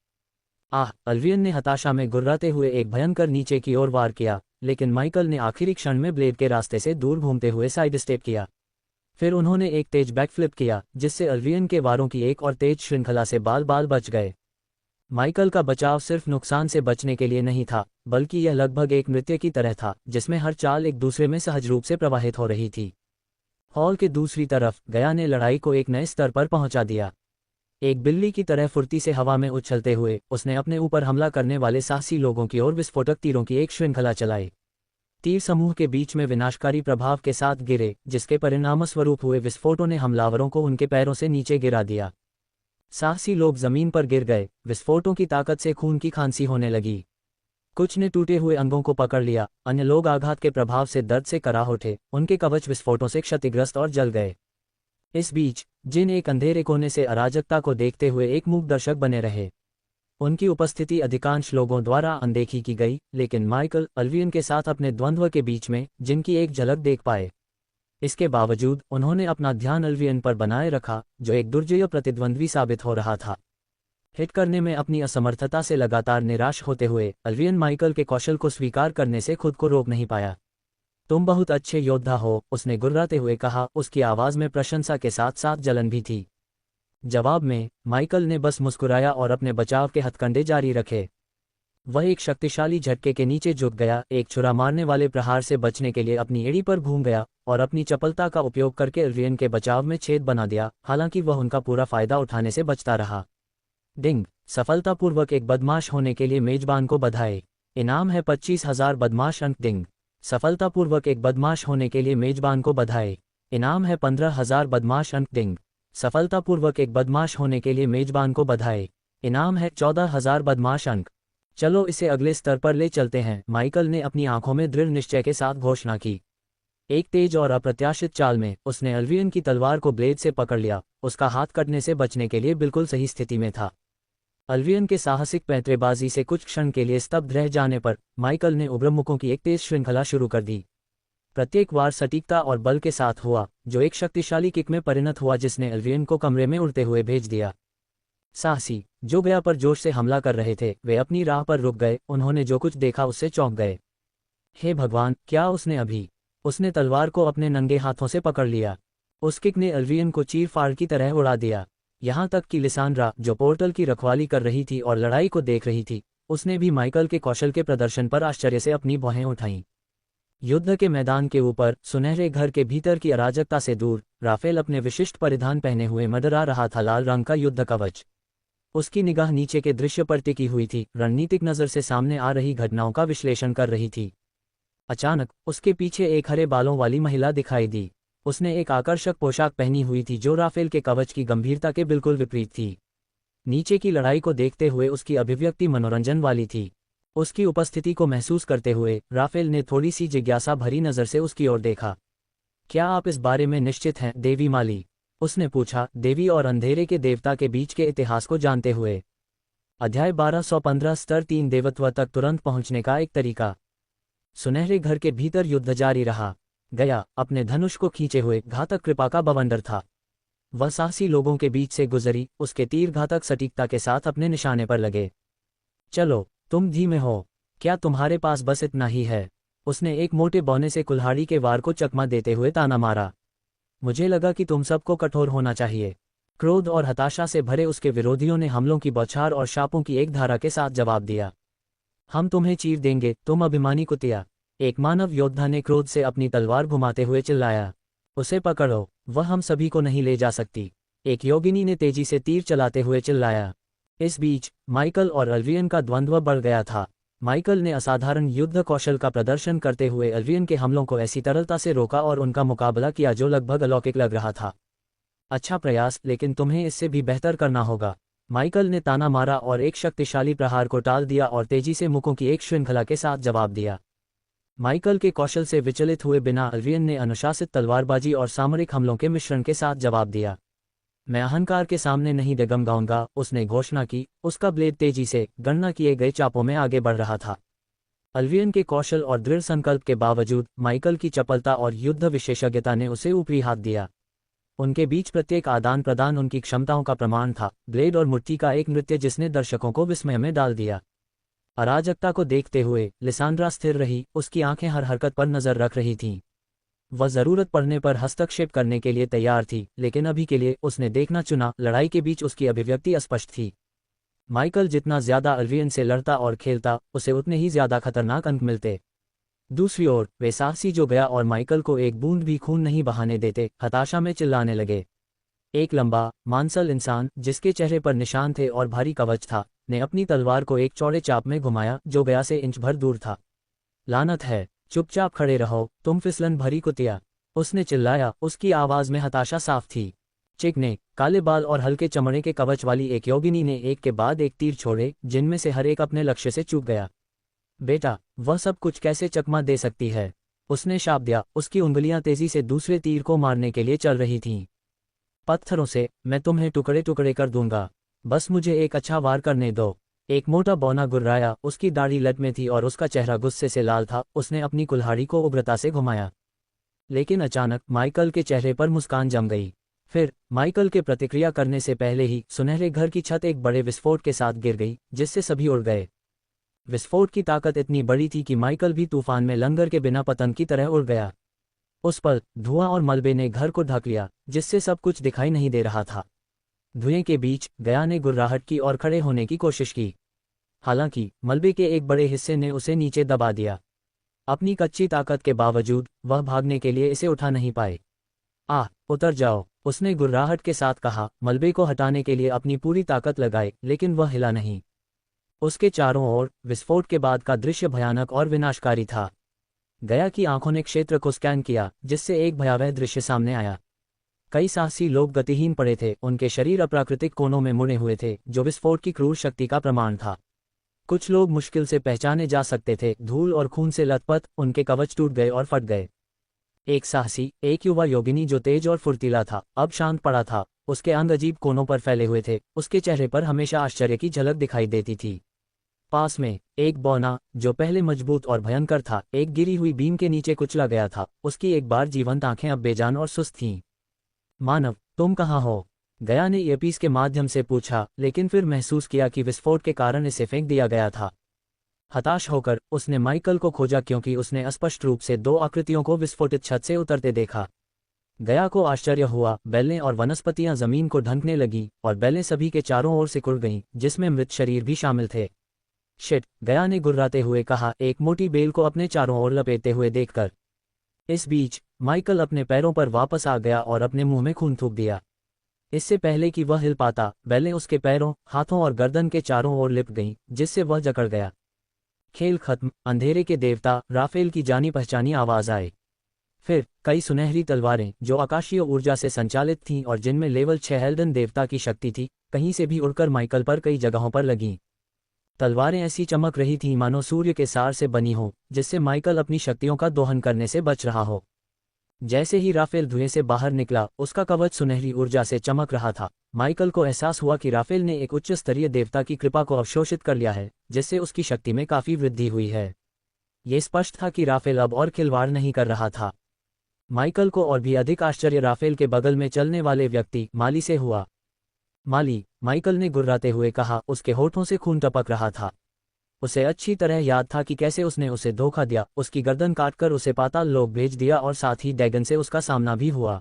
[SPEAKER 1] अल्वियन ने हताशा में गुर्राते हुए एक भयंकर नीचे की ओर वार किया, लेकिन माइकल ने आखिरी क्षण में ब्लेड के रास्ते से दूर घूमते हुए साइड स्टेप किया। फिर उन्होंने एक तेज बैकफ्लिप किया, जिससे अल्वियन के वारों की एक और तेज श्रृंखला से बाल बाल बच गए। माइकल का बचाव सिर्फ नुकसान से बचने के लिए नहीं था, बल्कि यह लगभग एक नृत्य की तरह था, जिसमें हर चाल एक दूसरे में सहज रूप से प्रवाहित हो रही थी। हॉल के दूसरी तरफ गया ने लड़ाई को एक नए स्तर पर पहुंचा दिया। एक बिल्ली की तरह फुर्ती से हवा में उछलते हुए उसने अपने ऊपर हमला करने वाले साहसी लोगों की ओर विस्फोटक तीरों की एक श्रृंखला चलाई। तीर समूह के बीच में विनाशकारी प्रभाव के साथ गिरे, जिसके परिणामस्वरूप हुए विस्फोटों ने हमलावरों को उनके पैरों से नीचे गिरा दिया। साहसी लोग जमीन पर गिर गए, विस्फोटों की ताकत से खून की खांसी होने लगी। कुछ ने टूटे हुए अंगों को पकड़ लिया, अन्य लोग आघात के प्रभाव से दर्द से कराह उठे, उनके कवच विस्फोटों से क्षतिग्रस्त और जल गए। इस बीच जिन एक अंधेरे कोने से अराजकता को देखते हुए एक मूक दर्शक बने रहे, उनकी उपस्थिति अधिकांश लोगों द्वारा अनदेखी की गई, लेकिन माइकल अल्वियन के साथ अपने द्वंद्व के बीच में जिनकी एक झलक देख पाए। इसके बावजूद उन्होंने अपना ध्यान अल्वियन पर बनाए रखा, जो एक दुर्जय प्रतिद्वंद्वी साबित हो रहा था। हिट करने में अपनी असमर्थता से लगातार निराश होते हुए अल्वियन माइकल के कौशल को स्वीकार करने से खुद को रोक नहीं पाया। तुम बहुत अच्छे योद्धा हो, उसने गुर्राते हुए कहा, उसकी आवाज में प्रशंसा के साथ साथ जलन भी थी। जवाब में माइकल ने बस मुस्कुराया और अपने बचाव के हथकंडे जारी रखे। वह एक शक्तिशाली झटके के नीचे झुक गया, एक छुरा मारने वाले प्रहार से बचने के लिए अपनी एड़ी पर घूम गया और अपनी चपलता का उपयोग करके अल्वियन के बचाव में छेद बना दिया, हालांकि वह उनका पूरा फायदा उठाने से बचता रहा। डिंग, सफलतापूर्वक एक बदमाश होने के लिए मेजबान को बधाई। इनाम है 25,000 बदमाश अंक। डिंग, सफलतापूर्वक एक बदमाश होने के लिए मेजबान को बधाई। इनाम है 15,000 बदमाश अंक। डिंग, सफलतापूर्वक एक बदमाश होने के लिए मेजबान को बधाई। इनाम है 14,000 बदमाश अंक। चलो इसे अगले स्तर पर ले चलते हैं, माइकल ने अपनी आंखों में दृढ़ निश्चय के साथ घोषणा की। एक तेज और अप्रत्याशित चाल में उसने अल्वियन की तलवार को ब्लेड से पकड़ लिया, उसका हाथ कटने से बचने के लिए बिल्कुल सही स्थिति में था। अल्वियन के साहसिक पैंतरेबाजी से कुछ क्षण के लिए स्तब्ध रह जाने पर माइकल ने उग्रमुखों की एक तेज श्रृंखला शुरू कर दी। प्रत्येक वार सटीकता और बल के साथ हुआ, जो एक शक्तिशाली किक में परिणत हुआ जिसने अल्वियन को कमरे में उड़ते हुए भेज दिया। साहसी जो गया पर जोश से हमला कर रहे थे, वे अपनी राह पर रुक गए, उन्होंने जो कुछ देखा उससे चौंक गए। हे भगवान, क्या उसने तलवार को अपने नंगे हाथों से पकड़ लिया। उस किक ने अल्वियन को चीर फाड़ की तरह उड़ा दिया। यहाँ तक कि लिसांड्रा, जो पोर्टल की रखवाली कर रही थी और लड़ाई को देख रही थी, उसने भी माइकल के कौशल के प्रदर्शन पर आश्चर्य से अपनी भौहें उठाईं। युद्ध के मैदान के ऊपर सुनहरे घर के भीतर की अराजकता से दूर राफेल अपने विशिष्ट परिधान पहने हुए मंडरा रहा था, लाल रंग का युद्ध कवच। उसकी निगाह नीचे के दृश्य पर टिकी हुई थी, रणनीतिक नज़र से सामने आ रही घटनाओं का विश्लेषण कर रही थी। अचानक उसके पीछे एक हरे बालों वाली महिला दिखाई दी। उसने एक आकर्षक पोशाक पहनी हुई थी जो राफेल के कवच की गंभीरता के बिल्कुल विपरीत थी। नीचे की लड़ाई को देखते हुए उसकी अभिव्यक्ति मनोरंजन वाली थी। उसकी उपस्थिति को महसूस करते हुए राफेल ने थोड़ी सी जिज्ञासा भरी नज़र से उसकी ओर देखा। क्या आप इस बारे में निश्चित हैं, देवी माली? उसने पूछा, देवी और अंधेरे के देवता के बीच के इतिहास को जानते हुए। अध्याय 1215 स्तर 3 देवत्व तक तुरंत पहुंचने का एक तरीका। सुनहरे घर के भीतर युद्ध जारी रहा। गया अपने धनुष को खींचे हुए घातक कृपा का बवंडर था। वह साहसी लोगों के बीच से गुजरी, उसके तीर घातक सटीकता के साथ अपने निशाने पर लगे। चलो, तुम धीमे हो, क्या तुम्हारे पास बस इतना ही है? उसने एक मोटे बौने से कुल्हाड़ी के वार को चकमा देते हुए ताना मारा। मुझे लगा कि तुम सबको कठोर होना चाहिए। क्रोध और हताशा से भरे उसके विरोधियों ने हमलों की बौछार और शापों की एक धारा के साथ जवाब दिया। हम तुम्हें चीर देंगे, तुम अभिमानी कुतिया! एक मानव योद्धा ने क्रोध से अपनी तलवार घुमाते हुए चिल्लाया। उसे पकड़ो, वह हम सभी को नहीं ले जा सकती, एक योगिनी ने तेजी से तीर चलाते हुए चिल्लाया। इस बीच माइकल और अल्वियन का द्वंद्व बढ़ गया था। माइकल ने असाधारण युद्ध कौशल का प्रदर्शन करते हुए अल्वियन के हमलों को ऐसी तरलता से रोका और उनका मुकाबला किया जो लगभग अलौकिक लग रहा था। अच्छा प्रयास, लेकिन तुम्हें इससे भी बेहतर करना होगा। माइकल ने ताना मारा और एक शक्तिशाली प्रहार को टाल दिया और तेजी से मुक्कों की एक श्रृंखला के साथ जवाब दिया। माइकल के कौशल से विचलित हुए बिना अल्वियन ने अनुशासित तलवारबाजी और सामरिक हमलों के मिश्रण के साथ जवाब दिया। मैं अहंकार के सामने नहीं डगमगाऊंगा, उसने घोषणा की। उसका ब्लेड तेजी से गणना किए गए चापों में आगे बढ़ रहा था। अल्वियन के कौशल और दृढ़ संकल्प के बावजूद माइकल की चपलता और युद्ध विशेषज्ञता ने उसे ऊपरी हाथ दिया। उनके बीच प्रत्येक आदान प्रदान उनकी क्षमताओं का प्रमाण था, ब्लेड और मुट्ठी का एक नृत्य जिसने दर्शकों को विस्मय में डाल दिया। अराजकता को देखते हुए लिसांड्रा स्थिर रही, उसकी आंखें हर हरकत पर नजर रख रही थीं। वह जरूरत पड़ने पर हस्तक्षेप करने के लिए तैयार थी, लेकिन अभी के लिए उसने देखना चुना। लड़ाई के बीच उसकी अभिव्यक्ति अस्पष्ट थी। माइकल जितना ज्यादा अल्वियन से लड़ता और खेलता, उसे उतने ही ज्यादा खतरनाक अंक मिलते। दूसरी ओर वे साहसी जो गया और माइकल को एक बूंद भी खून नहीं बहाने देते, हताशा में चिल्लाने लगे। एक लंबा मांसल इंसान जिसके चेहरे पर निशान थे और भारी कवच था, ने अपनी तलवार को एक चौड़े चाप में घुमाया जो गया से इंच भर दूर था। लानत है, चुपचाप खड़े रहो, तुम फिसलन भरी कुतिया! उसने चिल्लाया, उसकी आवाज में हताशा साफ थी। चिक ने काले बाल और हल्के चमड़े के कवच वाली एक योगिनी ने एक के बाद एक तीर छोड़े, जिनमें से हर एक अपने लक्ष्य से चूक गया। बेटा, वह सब कुछ कैसे चकमा दे सकती है? उसने शाप दिया। उसकी उंगलियां तेजी से दूसरे तीर को मारने के लिए चल रही थीं। पत्थरों से मैं तुम्हें टुकड़े टुकड़े कर दूंगा, बस मुझे एक अच्छा वार करने दो। एक मोटा बौना गुर्राया, उसकी दाढ़ी लट में थी और उसका चेहरा गुस्से से लाल था। उसने अपनी कुल्हाड़ी को उग्रता से घुमाया, लेकिन अचानक माइकल के चेहरे पर मुस्कान जम गई। फिर माइकल के प्रतिक्रिया करने से पहले ही सुनहरे घर की छत एक बड़े विस्फोट के साथ गिर गई, जिससे सभी उड़ गए। विस्फोट की ताकत इतनी बड़ी थी कि माइकल भी तूफान में लंगर के बिना पतंग की तरह उड़ गया। उस पल धुआं और मलबे ने घर को ढक लिया, जिससे सब कुछ दिखाई नहीं दे रहा था। धुएं के बीच गया ने गुर्राहट की और खड़े होने की कोशिश की, हालांकि मलबे के एक बड़े हिस्से ने उसे नीचे दबा दिया। अपनी कच्ची ताकत के बावजूद वह भागने के लिए इसे उठा नहीं पाए। उतर जाओ, उसने गुर्राहट के साथ कहा। मलबे को हटाने के लिए अपनी पूरी ताकत लगाए, लेकिन वह हिला नहीं। उसके चारों ओर विस्फोट के बाद का दृश्य भयानक और विनाशकारी था। गया की आंखों ने क्षेत्र को स्कैन किया, जिससे एक भयावह दृश्य सामने आया। कई साहसी लोग गतिहीन पड़े थे, उनके शरीर अप्राकृतिक कोनों में मुड़े हुए थे, जो विस्फोट की क्रूर शक्ति का प्रमाण था। कुछ लोग मुश्किल से पहचाने जा सकते थे, धूल और खून से लथपथ, उनके कवच टूट गए और फट गए। एक साहसी, एक युवा योगिनी जो तेज और फुर्तीला था, अब शांत पड़ा था। उसके अंग अजीब कोनों पर फैले हुए थे, उसके चेहरे पर हमेशा आश्चर्य की झलक दिखाई देती थी। पास में एक बौना, जो पहले मजबूत और भयंकर था, एक गिरी हुई बीम के नीचे कुचला गया था। उसकी एक बार जीवंत आंखें अब बेजान और सुस्त थीं। मानव, तुम कहाँ हो? गया ने ईयरपीस के माध्यम से पूछा, लेकिन फिर महसूस किया कि विस्फोट के कारण इसे फेंक दिया गया था। हताश होकर उसने माइकल को खोजा, क्योंकि उसने स्पष्ट रूप से दो आकृतियों को विस्फोटित छत से उतरते देखा। गया को आश्चर्य हुआ, बेलें और वनस्पतियां जमीन को ढंकने लगी और बेलें सभी के चारों ओर सिकुड़ गईं, जिसमें मृत शरीर भी शामिल थे। शिट, गया ने गुर्राते हुए कहा, एक मोटी बेल को अपने चारों ओर लपेटते हुए देखकर। इस बीच माइकल अपने पैरों पर वापस आ गया और अपने मुंह में खून थूक दिया। इससे पहले कि वह हिल पाता, बेलें उसके पैरों, हाथों और गर्दन के चारों ओर लिपट गईं, जिससे वह जकड़ गया। खेल खत्म। अंधेरे के देवता राफेल की जानी पहचानी आवाज आए। फिर कई सुनहरी तलवारें जो आकाशीय ऊर्जा से संचालित थीं और जिनमें लेवल 6 हेल्डन देवता की शक्ति थी, कहीं से भी उड़कर माइकल पर कई जगहों पर लगीं। तलवारें ऐसी चमक रही थीं मानो सूर्य के सार से बनी हो, जिससे माइकल अपनी शक्तियों का दोहन करने से बच रहा हो। जैसे ही राफेल धुएं से बाहर निकला, उसका कवच सुनहरी ऊर्जा से चमक रहा था। माइकल को एहसास हुआ कि राफेल ने एक उच्च स्तरीय देवता की कृपा को अवशोषित कर लिया है, जिससे उसकी शक्ति में काफी वृद्धि हुई है। ये स्पष्ट था कि राफेल अब और खिलवाड़ नहीं कर रहा था। माइकल को और भी अधिक आश्चर्य राफेल के बगल में चलने वाले व्यक्ति माली से हुआ। माली, माइकल ने गुर्राते हुए कहा, उसके होठों से खून टपक रहा था। उसे अच्छी तरह याद था कि कैसे उसने उसे धोखा दिया, उसकी गर्दन काटकर उसे पाताल लोक भेज दिया और साथ ही डैगन से उसका सामना भी हुआ।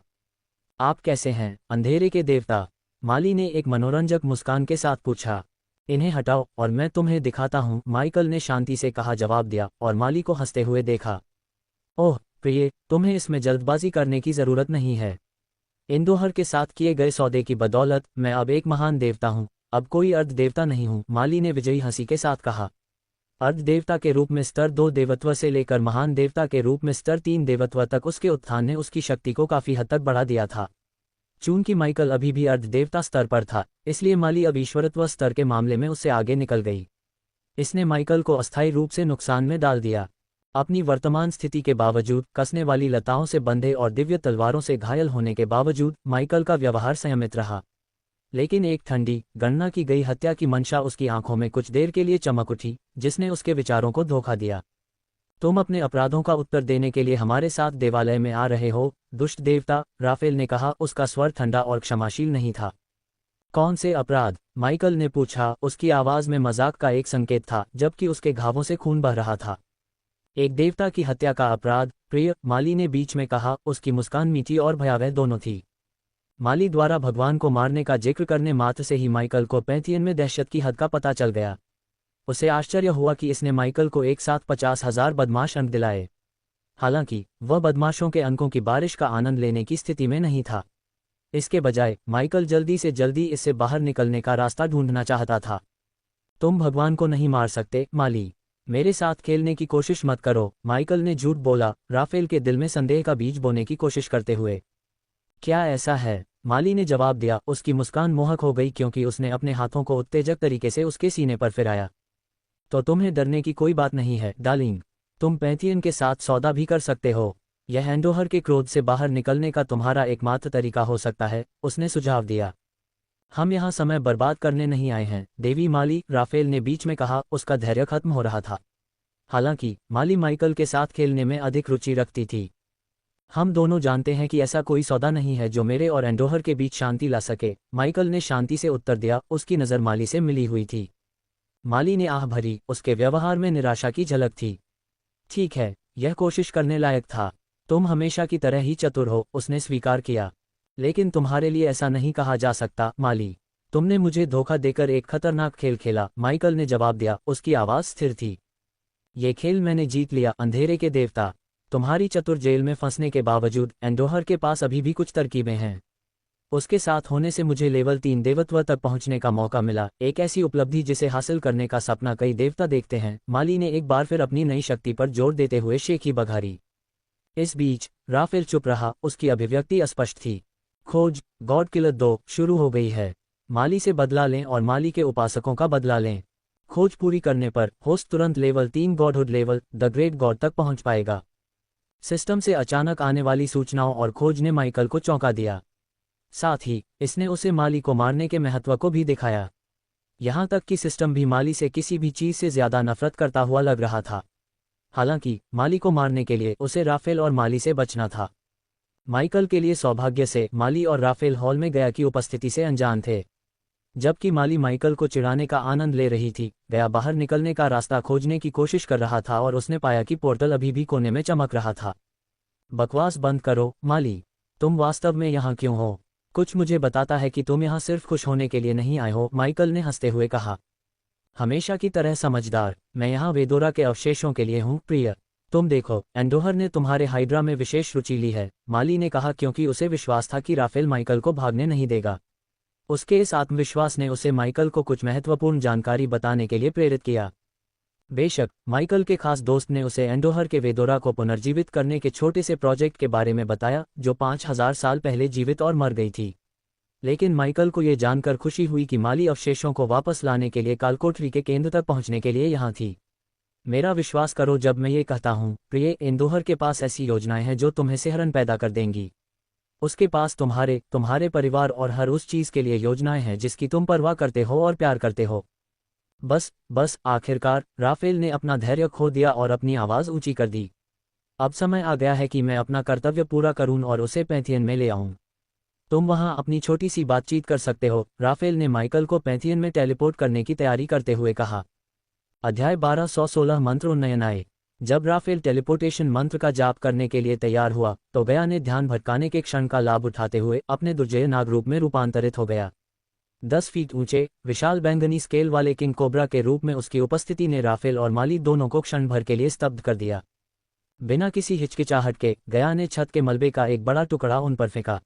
[SPEAKER 1] आप कैसे हैं, अंधेरे के देवता? माली ने एक मनोरंजक मुस्कान के साथ पूछा। इन्हें हटाओ और मैं तुम्हें दिखाता हूँ, माइकल ने शांति से कहा जवाब दिया और माली को हंसते हुए देखा। ओह प्रिय, तुम्हें इसमें जल्दबाजी करने की जरूरत नहीं है। इंदोहर के साथ किए गए सौदे की बदौलत मैं अब एक महान देवता हूँ, अब कोई अर्ध देवता नहीं हूँ, माली ने विजयी हंसी के साथ कहा। अर्ध देवता के रूप में स्तर 2 देवत्व से लेकर महान देवता के रूप में स्तर 3 देवत्व तक उसके उत्थान ने उसकी शक्ति को काफी हद तक बढ़ा दिया था। चूंकि माइकल अभी भी अर्ध देवता स्तर पर था, इसलिए माली अब ईश्वरत्व स्तर के मामले में उससे आगे निकल गई। इसने माइकल को अस्थायी रूप से नुकसान में डाल दिया। अपनी वर्तमान स्थिति के बावजूद, कसने वाली लताओं से बंधे और दिव्य तलवारों से घायल होने के बावजूद, माइकल का व्यवहार संयमित रहा। लेकिन एक ठंडी, गणना की गई हत्या की मंशा उसकी आंखों में कुछ देर के लिए चमक उठी, जिसने उसके विचारों को धोखा दिया। तुम अपने अपराधों का उत्तर देने के लिए हमारे साथ देवालय में आ रहे हो, दुष्ट देवता, राफेल ने कहा। उसका स्वर ठंडा और क्षमाशील नहीं था। कौन से अपराध? माइकल ने पूछा। उसकी आवाज में मजाक का एक संकेत था, जबकि उसके घावों से खून बह रहा था। एक देवता की हत्या का अपराध, प्रिय, माली ने बीच में कहा। उसकी मुस्कान मीठी और भयावह दोनों थी। माली द्वारा भगवान को मारने का जिक्र करने मात्र से ही माइकल को पैंथियन में दहशत की हद का पता चल गया। उसे आश्चर्य हुआ कि इसने माइकल को एक साथ 50,000 बदमाश अंक दिलाए। हालांकि वह बदमाशों के अंकों की बारिश का आनंद लेने की स्थिति में नहीं था। इसके बजाय माइकल जल्दी से जल्दी इससे बाहर निकलने का रास्ता ढूंढना चाहता था। तुम भगवान को नहीं मार सकते, माली। मेरे साथ खेलने की कोशिश मत करो, माइकल ने झूठ बोला, राफेल के दिल में संदेह का बीज बोने की कोशिश करते हुए। क्या ऐसा है? माली ने जवाब दिया। उसकी मुस्कान मोहक हो गई क्योंकि उसने अपने हाथों को उत्तेजक तरीके से उसके सीने पर फिराया। तो तुम्हें डरने की कोई बात नहीं है, डार्लिंग। तुम पैंथियन के साथ सौदा भी कर सकते हो। यह एंडोहर के क्रोध से बाहर निकलने का तुम्हारा एकमात्र तरीका हो सकता है, उसने सुझाव दिया। हम यहाँ समय बर्बाद करने नहीं आए हैं, देवी माली, राफेल ने बीच में कहा। उसका धैर्य खत्म हो रहा था। हालांकि माली माइकल के साथ खेलने में अधिक रुचि रखती थी। हम दोनों जानते हैं कि ऐसा कोई सौदा नहीं है जो मेरे और एंडोहर के बीच शांति ला सके, माइकल ने शांति से उत्तर दिया। उसकी नज़र माली से मिली हुई थी। माली ने आह भरी, उसके व्यवहार में निराशा की झलक थी। ठीक है, यह कोशिश करने लायक था। तुम हमेशा की तरह ही चतुर हो, उसने स्वीकार किया। लेकिन तुम्हारे लिए ऐसा नहीं कहा जा सकता, माली। तुमने मुझे धोखा देकर एक खतरनाक खेल खेला, माइकल ने जवाब दिया। उसकी आवाज़ स्थिर थी। ये खेल मैंने जीत लिया, अंधेरे के देवता। तुम्हारी चतुर जेल में फंसने के बावजूद एंडोहर के पास अभी भी कुछ तरकीबें हैं। उसके साथ होने से मुझे लेवल 3 देवत्व तक पहुंचने का मौका मिला, एक ऐसी उपलब्धि जिसे हासिल करने का सपना कई देवता देखते हैं। माली ने एक बार फिर अपनी नई शक्ति पर जोर देते हुए शेखी बघारी। इस बीच राफेल चुप रहा, उसकी अभिव्यक्ति अस्पष्ट थी। खोज गॉड किलर 2 शुरू हो गई है। माली से बदला लें और माली के उपासकों का बदला लें। खोज पूरी करने पर होस्ट तुरंत level 3 godhood level the great god तक पहुंच पाएगा। सिस्टम से अचानक आने वाली सूचनाओं और खोज ने माइकल को चौंका दिया। साथ ही इसने उसे माली को मारने के महत्व को भी दिखाया। यहाँ तक कि सिस्टम भी माली से किसी भी चीज से ज्यादा नफरत करता हुआ लग रहा था। हालांकि माली को मारने के लिए उसे राफेल और माली से बचना था। माइकल के लिए सौभाग्य से माली और राफेल हॉल में गया की उपस्थिति से अनजान थे। जबकि माली माइकल को चिढ़ाने का आनंद ले रही थी, गया बाहर निकलने का रास्ता खोजने की कोशिश कर रहा था और उसने पाया कि पोर्टल अभी भी कोने में चमक रहा था। बकवास बंद करो, माली। तुम वास्तव में यहाँ क्यों हो? कुछ मुझे बताता है कि तुम यहाँ सिर्फ खुश होने के लिए नहीं आए हो, माइकल ने हंसते हुए कहा। हमेशा की तरह समझदार, मैं यहाँ वेदोरा के अवशेषों के लिए हूँ, प्रिय। तुम देखो, एंडोहर ने तुम्हारे हाइड्रा में विशेष रुचि ली है, माली ने कहा, क्योंकि उसे विश्वास था कि राफेल माइकल को भागने नहीं देगा। उसके इस आत्मविश्वास ने उसे माइकल को कुछ महत्वपूर्ण जानकारी बताने के लिए प्रेरित किया। बेशक, माइकल के खास दोस्त ने उसे एंडोहर के वेदोरा को पुनर्जीवित करने के छोटे से प्रोजेक्ट के बारे में बताया जो 5000 साल पहले जीवित और मर गई थी। लेकिन माइकल को ये जानकर खुशी हुई कि माली अवशेषों को वापस लाने के लिए कालकोठरी के केंद्र तक पहुंचने के लिए यहाँ थी। मेरा विश्वास करो जब मैं ये कहता हूँ, प्रिय एंडोहर के पास ऐसी योजनाएं हैं जो तुम्हें सिहरन पैदा कर देंगी। उसके पास तुम्हारे परिवार और हर उस चीज़ के लिए योजनाएं हैं जिसकी तुम परवाह करते हो और प्यार करते हो। बस आखिरकार राफेल ने अपना धैर्य खो दिया और अपनी आवाज़ ऊंची कर दी। अब समय आ गया है कि मैं अपना कर्तव्य पूरा करूं और उसे पैंथियन में ले आऊं। तुम वहां अपनी छोटी सी बातचीत कर सकते हो, राफेल ने माइकल को पैंथियन में टेलीपोर्ट करने की तैयारी करते हुए कहा। अध्याय 1216 मंत्र उन्नयन आए। जब राफेल टेलीपोर्टेशन मंत्र का जाप करने के लिए तैयार हुआ तो गया ने ध्यान भटकाने के क्षण का लाभ उठाते हुए अपने दुर्जय नाग रूप में रूपांतरित हो गया। 10 फीट ऊंचे विशाल बैंगनी स्केल वाले किंग कोबरा के रूप में उसकी उपस्थिति ने राफेल और माली दोनों को क्षण भर के लिए स्तब्ध कर दिया। बिना किसी हिचकिचाहट के गया ने छत के मलबे का एक बड़ा टुकड़ा उन पर फेंका।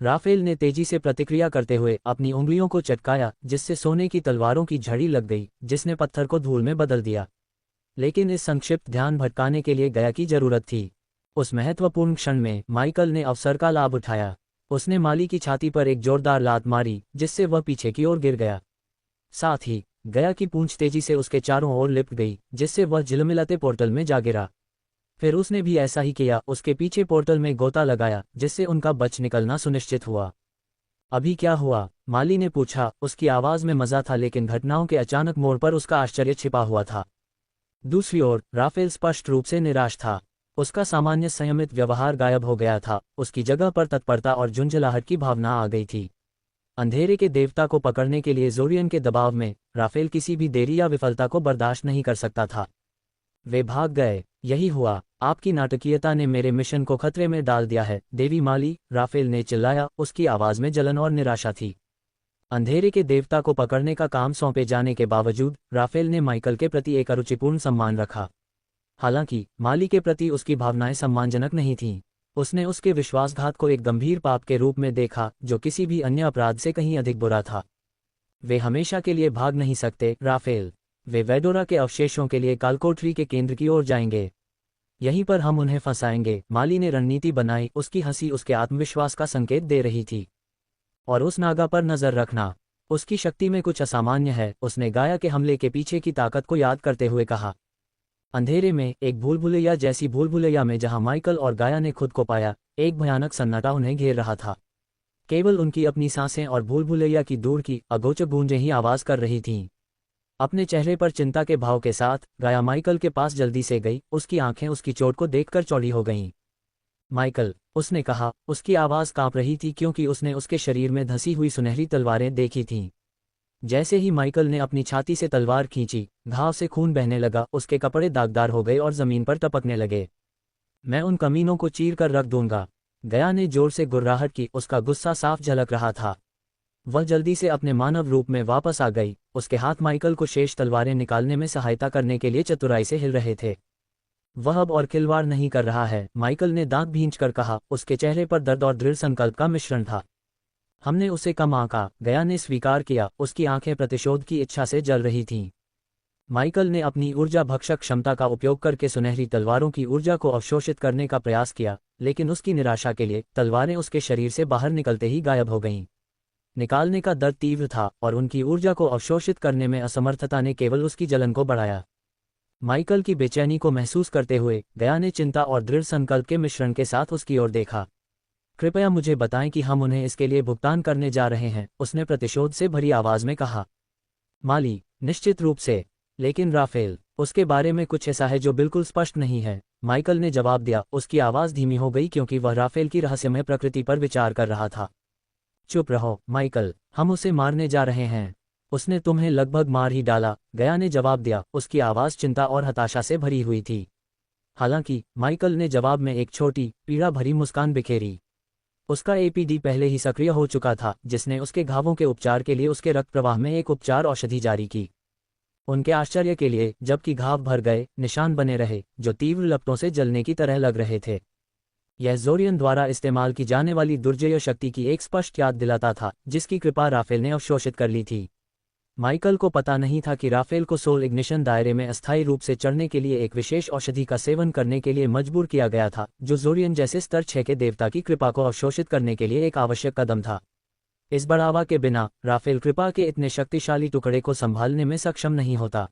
[SPEAKER 1] राफेल ने तेजी से प्रतिक्रिया करते हुए अपनी उंगलियों को चटकाया जिससे सोने की तलवारों की झड़ी लग गई जिसने पत्थर को धूल में बदल दिया। लेकिन इस संक्षिप्त ध्यान भटकाने के लिए गया की जरूरत थी। उस महत्वपूर्ण क्षण में माइकल ने अवसर का लाभ उठाया। उसने माली की छाती पर एक जोरदार लात मारी जिससे वह पीछे की ओर गिर गया। साथ ही गया की पूंछ तेजी से उसके चारों ओर लिपट गई जिससे वह झिलमिलाते पोर्टल में जा गिरा। फिर उसने भी ऐसा ही किया, उसके पीछे पोर्टल में गोता लगाया जिससे उनका बच निकलना सुनिश्चित हुआ। अभी क्या हुआ? माली ने पूछा। उसकी आवाज में मजा था लेकिन घटनाओं के अचानक मोड़ पर उसका आश्चर्य छिपा हुआ था। दूसरी ओर राफेल स्पष्ट रूप से निराश था। उसका सामान्य संयमित व्यवहार गायब हो गया था, उसकी जगह पर तत्परता और झुंझलाहट की भावना आ गई थी। अंधेरे के देवता को पकड़ने के लिए ज़ोरियन के दबाव में राफेल किसी भी देरी या विफलता को बर्दाश्त नहीं कर सकता था। वे भाग गए। यही हुआ। आपकी नाटकीयता ने मेरे मिशन को खतरे में डाल दिया है देवी माली, राफेल ने चिल्लाया। उसकी आवाज में जलन और निराशा थी। अंधेरे के देवता को पकड़ने का काम सौंपे जाने के बावजूद राफेल ने माइकल के प्रति एक अरुचिपूर्ण सम्मान रखा। हालांकि माली के प्रति उसकी भावनाएं सम्मानजनक नहीं थीं। उसने उसके विश्वासघात को एक गंभीर पाप के रूप में देखा जो किसी भी अन्य अपराध से कहीं अधिक बुरा था। वे हमेशा के लिए भाग नहीं सकते राफेल। वे वेडोरा के अवशेषों के लिए कालकोठरी के केंद्र की ओर जाएंगे। यहीं पर हम उन्हें फंसाएंगे। माली ने रणनीति बनाई। उसकी हंसी उसके आत्मविश्वास का संकेत दे रही थी। और उस नागा पर नजर रखना, उसकी शक्ति में कुछ असामान्य है, उसने गाया के हमले के पीछे की ताकत को याद करते हुए कहा। अंधेरे में एक भूलभुलैया जैसी भूलभुलैया में जहां माइकल और गाया ने खुद को पाया, एक भयानक सन्नाटा उन्हें घेर रहा था। केवल उनकी अपनी सांसें और भूलभुलैया की दूर की अगोचर गूंजें ही आवाज कर रही थीं। अपने चेहरे पर चिंता के भाव के साथ गाया माइकल के पास जल्दी से गई। उसकी आंखें उसकी चोट को देखकर चौड़ी हो गईं। माइकल, उसने कहा। उसकी आवाज कांप रही थी क्योंकि उसने उसके शरीर में धंसी हुई सुनहरी तलवारें देखी थीं। जैसे ही माइकल ने अपनी छाती से तलवार खींची, घाव से खून बहने लगा, उसके कपड़े दागदार हो गए और जमीन पर टपकने लगे। मैं उन कमीनों को चीर कर रख दूंगा। गया ने जोर से गुर्राहट की। उसका गुस्सा साफ झलक रहा था। वह जल्दी से अपने मानव रूप में वापस आ गई। उसके हाथ माइकल को शेष तलवारें निकालने में सहायता करने के लिए चतुराई से हिल रहे थे। वह अब और खिलवाड़ नहीं कर रहा है, माइकल ने दांत भींचकर कहा। उसके चेहरे पर दर्द और दृढ़ संकल्प का मिश्रण था। हमने उसे कम आंका, गया ने स्वीकार किया। उसकी आंखें प्रतिशोध की इच्छा से जल रही थीं। माइकल ने अपनी ऊर्जा भक्षक क्षमता का उपयोग करके सुनहरी तलवारों की ऊर्जा को अवशोषित करने का प्रयास किया, लेकिन उसकी निराशा के लिए तलवारें उसके शरीर से बाहर निकलते ही गायब हो गईं। निकालने का दर्द तीव्र था और उनकी ऊर्जा को अवशोषित करने में असमर्थता ने केवल उसकी जलन को बढ़ाया। माइकल की बेचैनी को महसूस करते हुए गया ने चिंता और दृढ़ संकल्प के मिश्रण के साथ उसकी ओर देखा। कृपया मुझे बताएं कि हम उन्हें इसके लिए भुगतान करने जा रहे हैं, उसने प्रतिशोध से भरी आवाज में कहा। माली, निश्चित रूप से, लेकिन राफेल, उसके बारे में कुछ ऐसा है जो बिल्कुल स्पष्ट नहीं है, माइकल ने जवाब दिया। उसकी आवाज धीमी हो गई क्योंकि वह राफेल की रहस्यमय प्रकृति पर विचार कर रहा था। चुप रहो माइकल, हम उसे मारने जा रहे हैं। उसने तुम्हें लगभग मार ही डाला, गया ने जवाब दिया। उसकी आवाज चिंता और हताशा से भरी हुई थी। हालांकि माइकल ने जवाब में एक छोटी पीड़ा भरी मुस्कान बिखेरी। उसका एपीडी पहले ही सक्रिय हो चुका था, जिसने उसके घावों के उपचार के लिए उसके रक्त प्रवाह में एक उपचार औषधि जारी की। उनके आश्चर्य के लिए, जबकि घाव भर गए, निशान बने रहे जो तीव्र लपटों से जलने की तरह लग रहे थे। यह ज़ोरियन द्वारा इस्तेमाल की जाने वाली दुर्जय शक्ति की एक स्पष्ट याद दिलाता था, जिसकी कृपा राफेल ने अवशोषित कर ली थी। माइकल को पता नहीं था कि राफेल को सोल इग्निशन दायरे में अस्थायी रूप से चढ़ने के लिए एक विशेष औषधि का सेवन करने के लिए मजबूर किया गया था, जो जोरियन जैसे स्तर 6 के देवता की कृपा को अवशोषित करने के लिए एक आवश्यक कदम था। इस बढ़ावा के बिना राफेल कृपा के इतने शक्तिशाली टुकड़े को संभालने में सक्षम नहीं होता।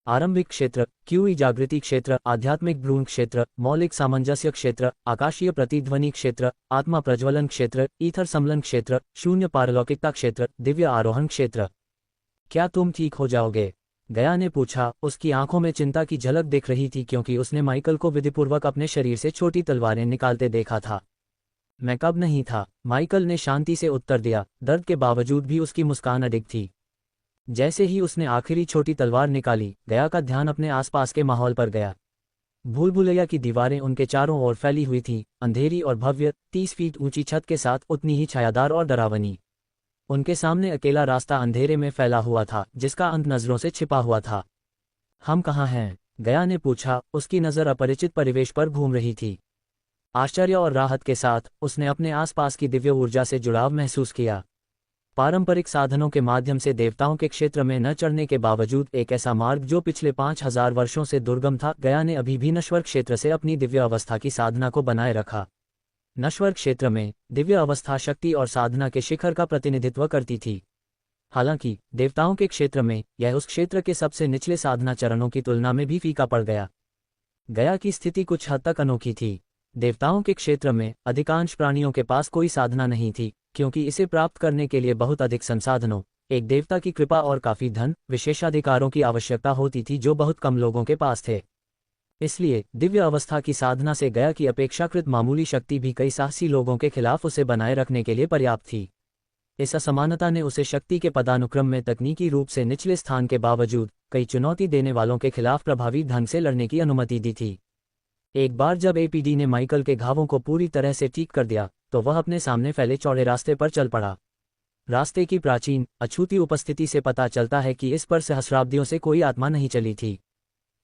[SPEAKER 1] आरंभिक क्षेत्र, क्यूई जागृति क्षेत्र, आध्यात्मिक भ्रूण क्षेत्र, मौलिक सामंजस्य क्षेत्र, आकाशीय प्रतिध्वनि क्षेत्र, आत्मा प्रज्वलन क्षेत्र, ईथर सम्लन क्षेत्र, शून्य पारलौकिकता क्षेत्र, दिव्य आरोहण क्षेत्र। क्या तुम ठीक हो जाओगे? गया ने पूछा। उसकी आंखों में चिंता की झलक दिख रही थी क्योंकि उसने माइकल को विधिपूर्वक अपने शरीर से छोटी तलवारें निकालते देखा था। मैं कब नहीं था, माइकल ने शांति से उत्तर दिया। दर्द के बावजूद भी उसकी मुस्कान अडिग थी। जैसे ही उसने आखिरी छोटी तलवार निकाली, गया का ध्यान अपने आसपास के माहौल पर गया। भूल-भुलैया की दीवारें उनके चारों ओर फैली हुई थीं, अंधेरी और भव्य, 30 फीट ऊंची छत के साथ उतनी ही छायादार और डरावनी। उनके सामने अकेला रास्ता अंधेरे में फैला हुआ था, जिसका अंत नजरों से छिपा हुआ था। हम कहाँ हैं? गया ने पूछा। उसकी नज़र अपरिचित परिवेश पर घूम रही थी। आश्चर्य और राहत के साथ उसने अपने आसपास की दिव्य ऊर्जा से जुड़ाव महसूस किया। पारंपरिक साधनों के माध्यम से देवताओं के क्षेत्र में न चढ़ने के बावजूद एक ऐसा मार्ग जो पिछले 5000 वर्षों से दुर्गम था, गया ने अभी भी नश्वर क्षेत्र से अपनी दिव्य अवस्था की साधना को बनाए रखा। नश्वर क्षेत्र में दिव्य अवस्था शक्ति और साधना के शिखर का प्रतिनिधित्व करती थी। हालांकि देवताओं के क्षेत्र में यह उस क्षेत्र के सबसे निचले साधना चरणों की तुलना में भी फीका पड़ गया। गया की स्थिति कुछ हद तक अनोखी थी। देवताओं के क्षेत्र में अधिकांश प्राणियों के पास कोई साधना नहीं थी, क्योंकि इसे प्राप्त करने के लिए बहुत अधिक संसाधनों, एक देवता की कृपा और काफी धन, विशेषाधिकारों की आवश्यकता होती थी जो बहुत कम लोगों के पास थे। इसलिए दिव्य अवस्था की साधना से गया की अपेक्षाकृत मामूली शक्ति भी कई साहसी लोगों के खिलाफ उसे बनाए रखने के लिए पर्याप्त थी। इस असमानता ने उसे शक्ति के पदानुक्रम में तकनीकी रूप से निचले स्थान के बावजूद कई चुनौती देने वालों के खिलाफ प्रभावी ढंग से लड़ने की अनुमति दी थी। एक बार जब एपीडी ने माइकल के घावों को पूरी तरह से ठीक कर दिया, तो वह अपने सामने फैले चौड़े रास्ते पर चल पड़ा। रास्ते की प्राचीन, अछूती उपस्थिति से पता चलता है कि इस पर सहस्राब्दियों से कोई आत्मा नहीं चली थी।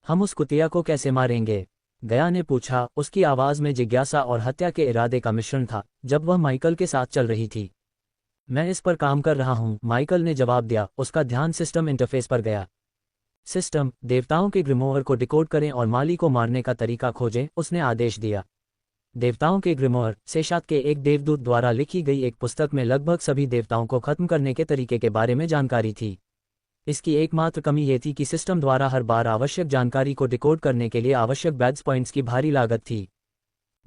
[SPEAKER 1] हम उस कुतिया को कैसे मारेंगे? गया ने पूछा। उसकी आवाज में जिज्ञासा और हत्या के इरादे का मिश्रण था, जब वह माइकल के साथ चल रही थी। मैं इस पर काम कर रहा हूं, माइकल ने जवाब दिया। उसका ध्यान सिस्टम इंटरफेस पर गया। सिस्टम, देवताओं के ग्रिमोवर को डिकोड करें और माली को मारने का तरीका खोजें, उसने आदेश दिया। देवताओं के ग्रिमोवर, सेशात के एक देवदूत द्वारा लिखी गई एक पुस्तक में लगभग सभी देवताओं को खत्म करने के तरीके के बारे में जानकारी थी। इसकी एकमात्र कमी ये थी कि सिस्टम द्वारा हर बार आवश्यक जानकारी को डिकोड करने के लिए आवश्यक बैज पॉइंट्स की भारी लागत थी।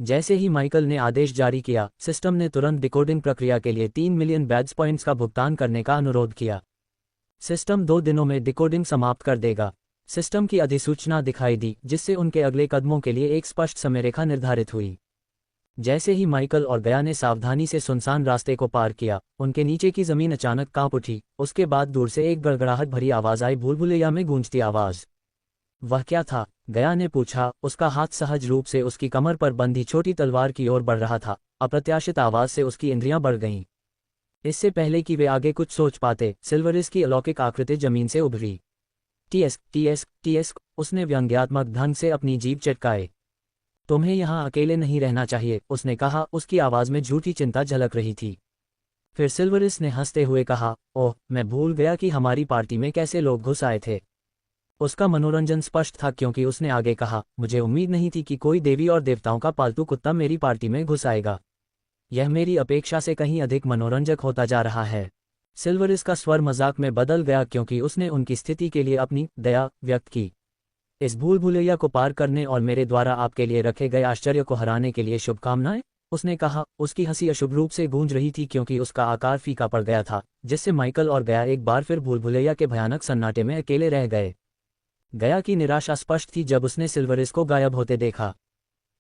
[SPEAKER 1] जैसे ही माइकल ने आदेश जारी किया, सिस्टम ने तुरंत डिकोडिंग प्रक्रिया के लिए 3 मिलियन बैज पॉइंट्स का भुगतान करने का अनुरोध किया। सिस्टम 2 दिनों में डिकोडिंग समाप्त कर देगा। सिस्टम की अधिसूचना दिखाई दी, जिससे उनके अगले कदमों के लिए एक स्पष्ट समयरेखा निर्धारित हुई। जैसे ही माइकल और गया ने सावधानी से सुनसान रास्ते को पार किया, उनके नीचे की जमीन अचानक कांप उठी। उसके बाद दूर से एक गड़गड़ाहट भरी आवाज आई, भूल-भुलैया में गूंजती आवाज। वह क्या था? गया ने पूछा। उसका हाथ सहज रूप से उसकी कमर पर बंधी छोटी तलवार की ओर बढ़ रहा था। अप्रत्याशित आवाज से उसकी इंद्रियां बढ़ गईं। इससे पहले कि वे आगे कुछ सोच पाते, सिल्वरिस की अलौकिक आकृति जमीन से उभरी। टीएस टीएस टीएस, उसने व्यंग्यात्मक ढंग से अपनी जीभ चटकाए। तुम्हें यहाँ अकेले नहीं रहना चाहिए, उसने कहा। उसकी आवाज में झूठी चिंता झलक रही थी। फिर सिल्वरिस ने हंसते हुए कहा, ओह, मैं भूल गया कि हमारी पार्टी में कैसे लोग घुस आए थे। उसका मनोरंजन स्पष्ट था, क्योंकि उसने आगे कहा, मुझे उम्मीद नहीं थी कि कोई देवी और देवताओं का पालतू कुत्ता मेरी पार्टी में घुस आएगा। यह मेरी अपेक्षा से कहीं अधिक मनोरंजक होता जा रहा है। सिल्वरिस का स्वर मजाक में बदल गया, क्योंकि उसने उनकी स्थिति के लिए अपनी दया व्यक्त की। इस भूल-भुलैया को पार करने और मेरे द्वारा आपके लिए रखे गए आश्चर्य को हराने के लिए शुभकामनाएं, उसने कहा। उसकी हंसी अशुभ रूप से गूंज रही थी, क्योंकि उसका आकार फीका पड़ गया था, जिससे माइकल और गया एक बार फिर भूल-भुलैया के भयानक सन्नाटे में अकेले रह गए। गया की निराशा स्पष्ट थी जब उसने सिल्वरिस को गायब होते देखा।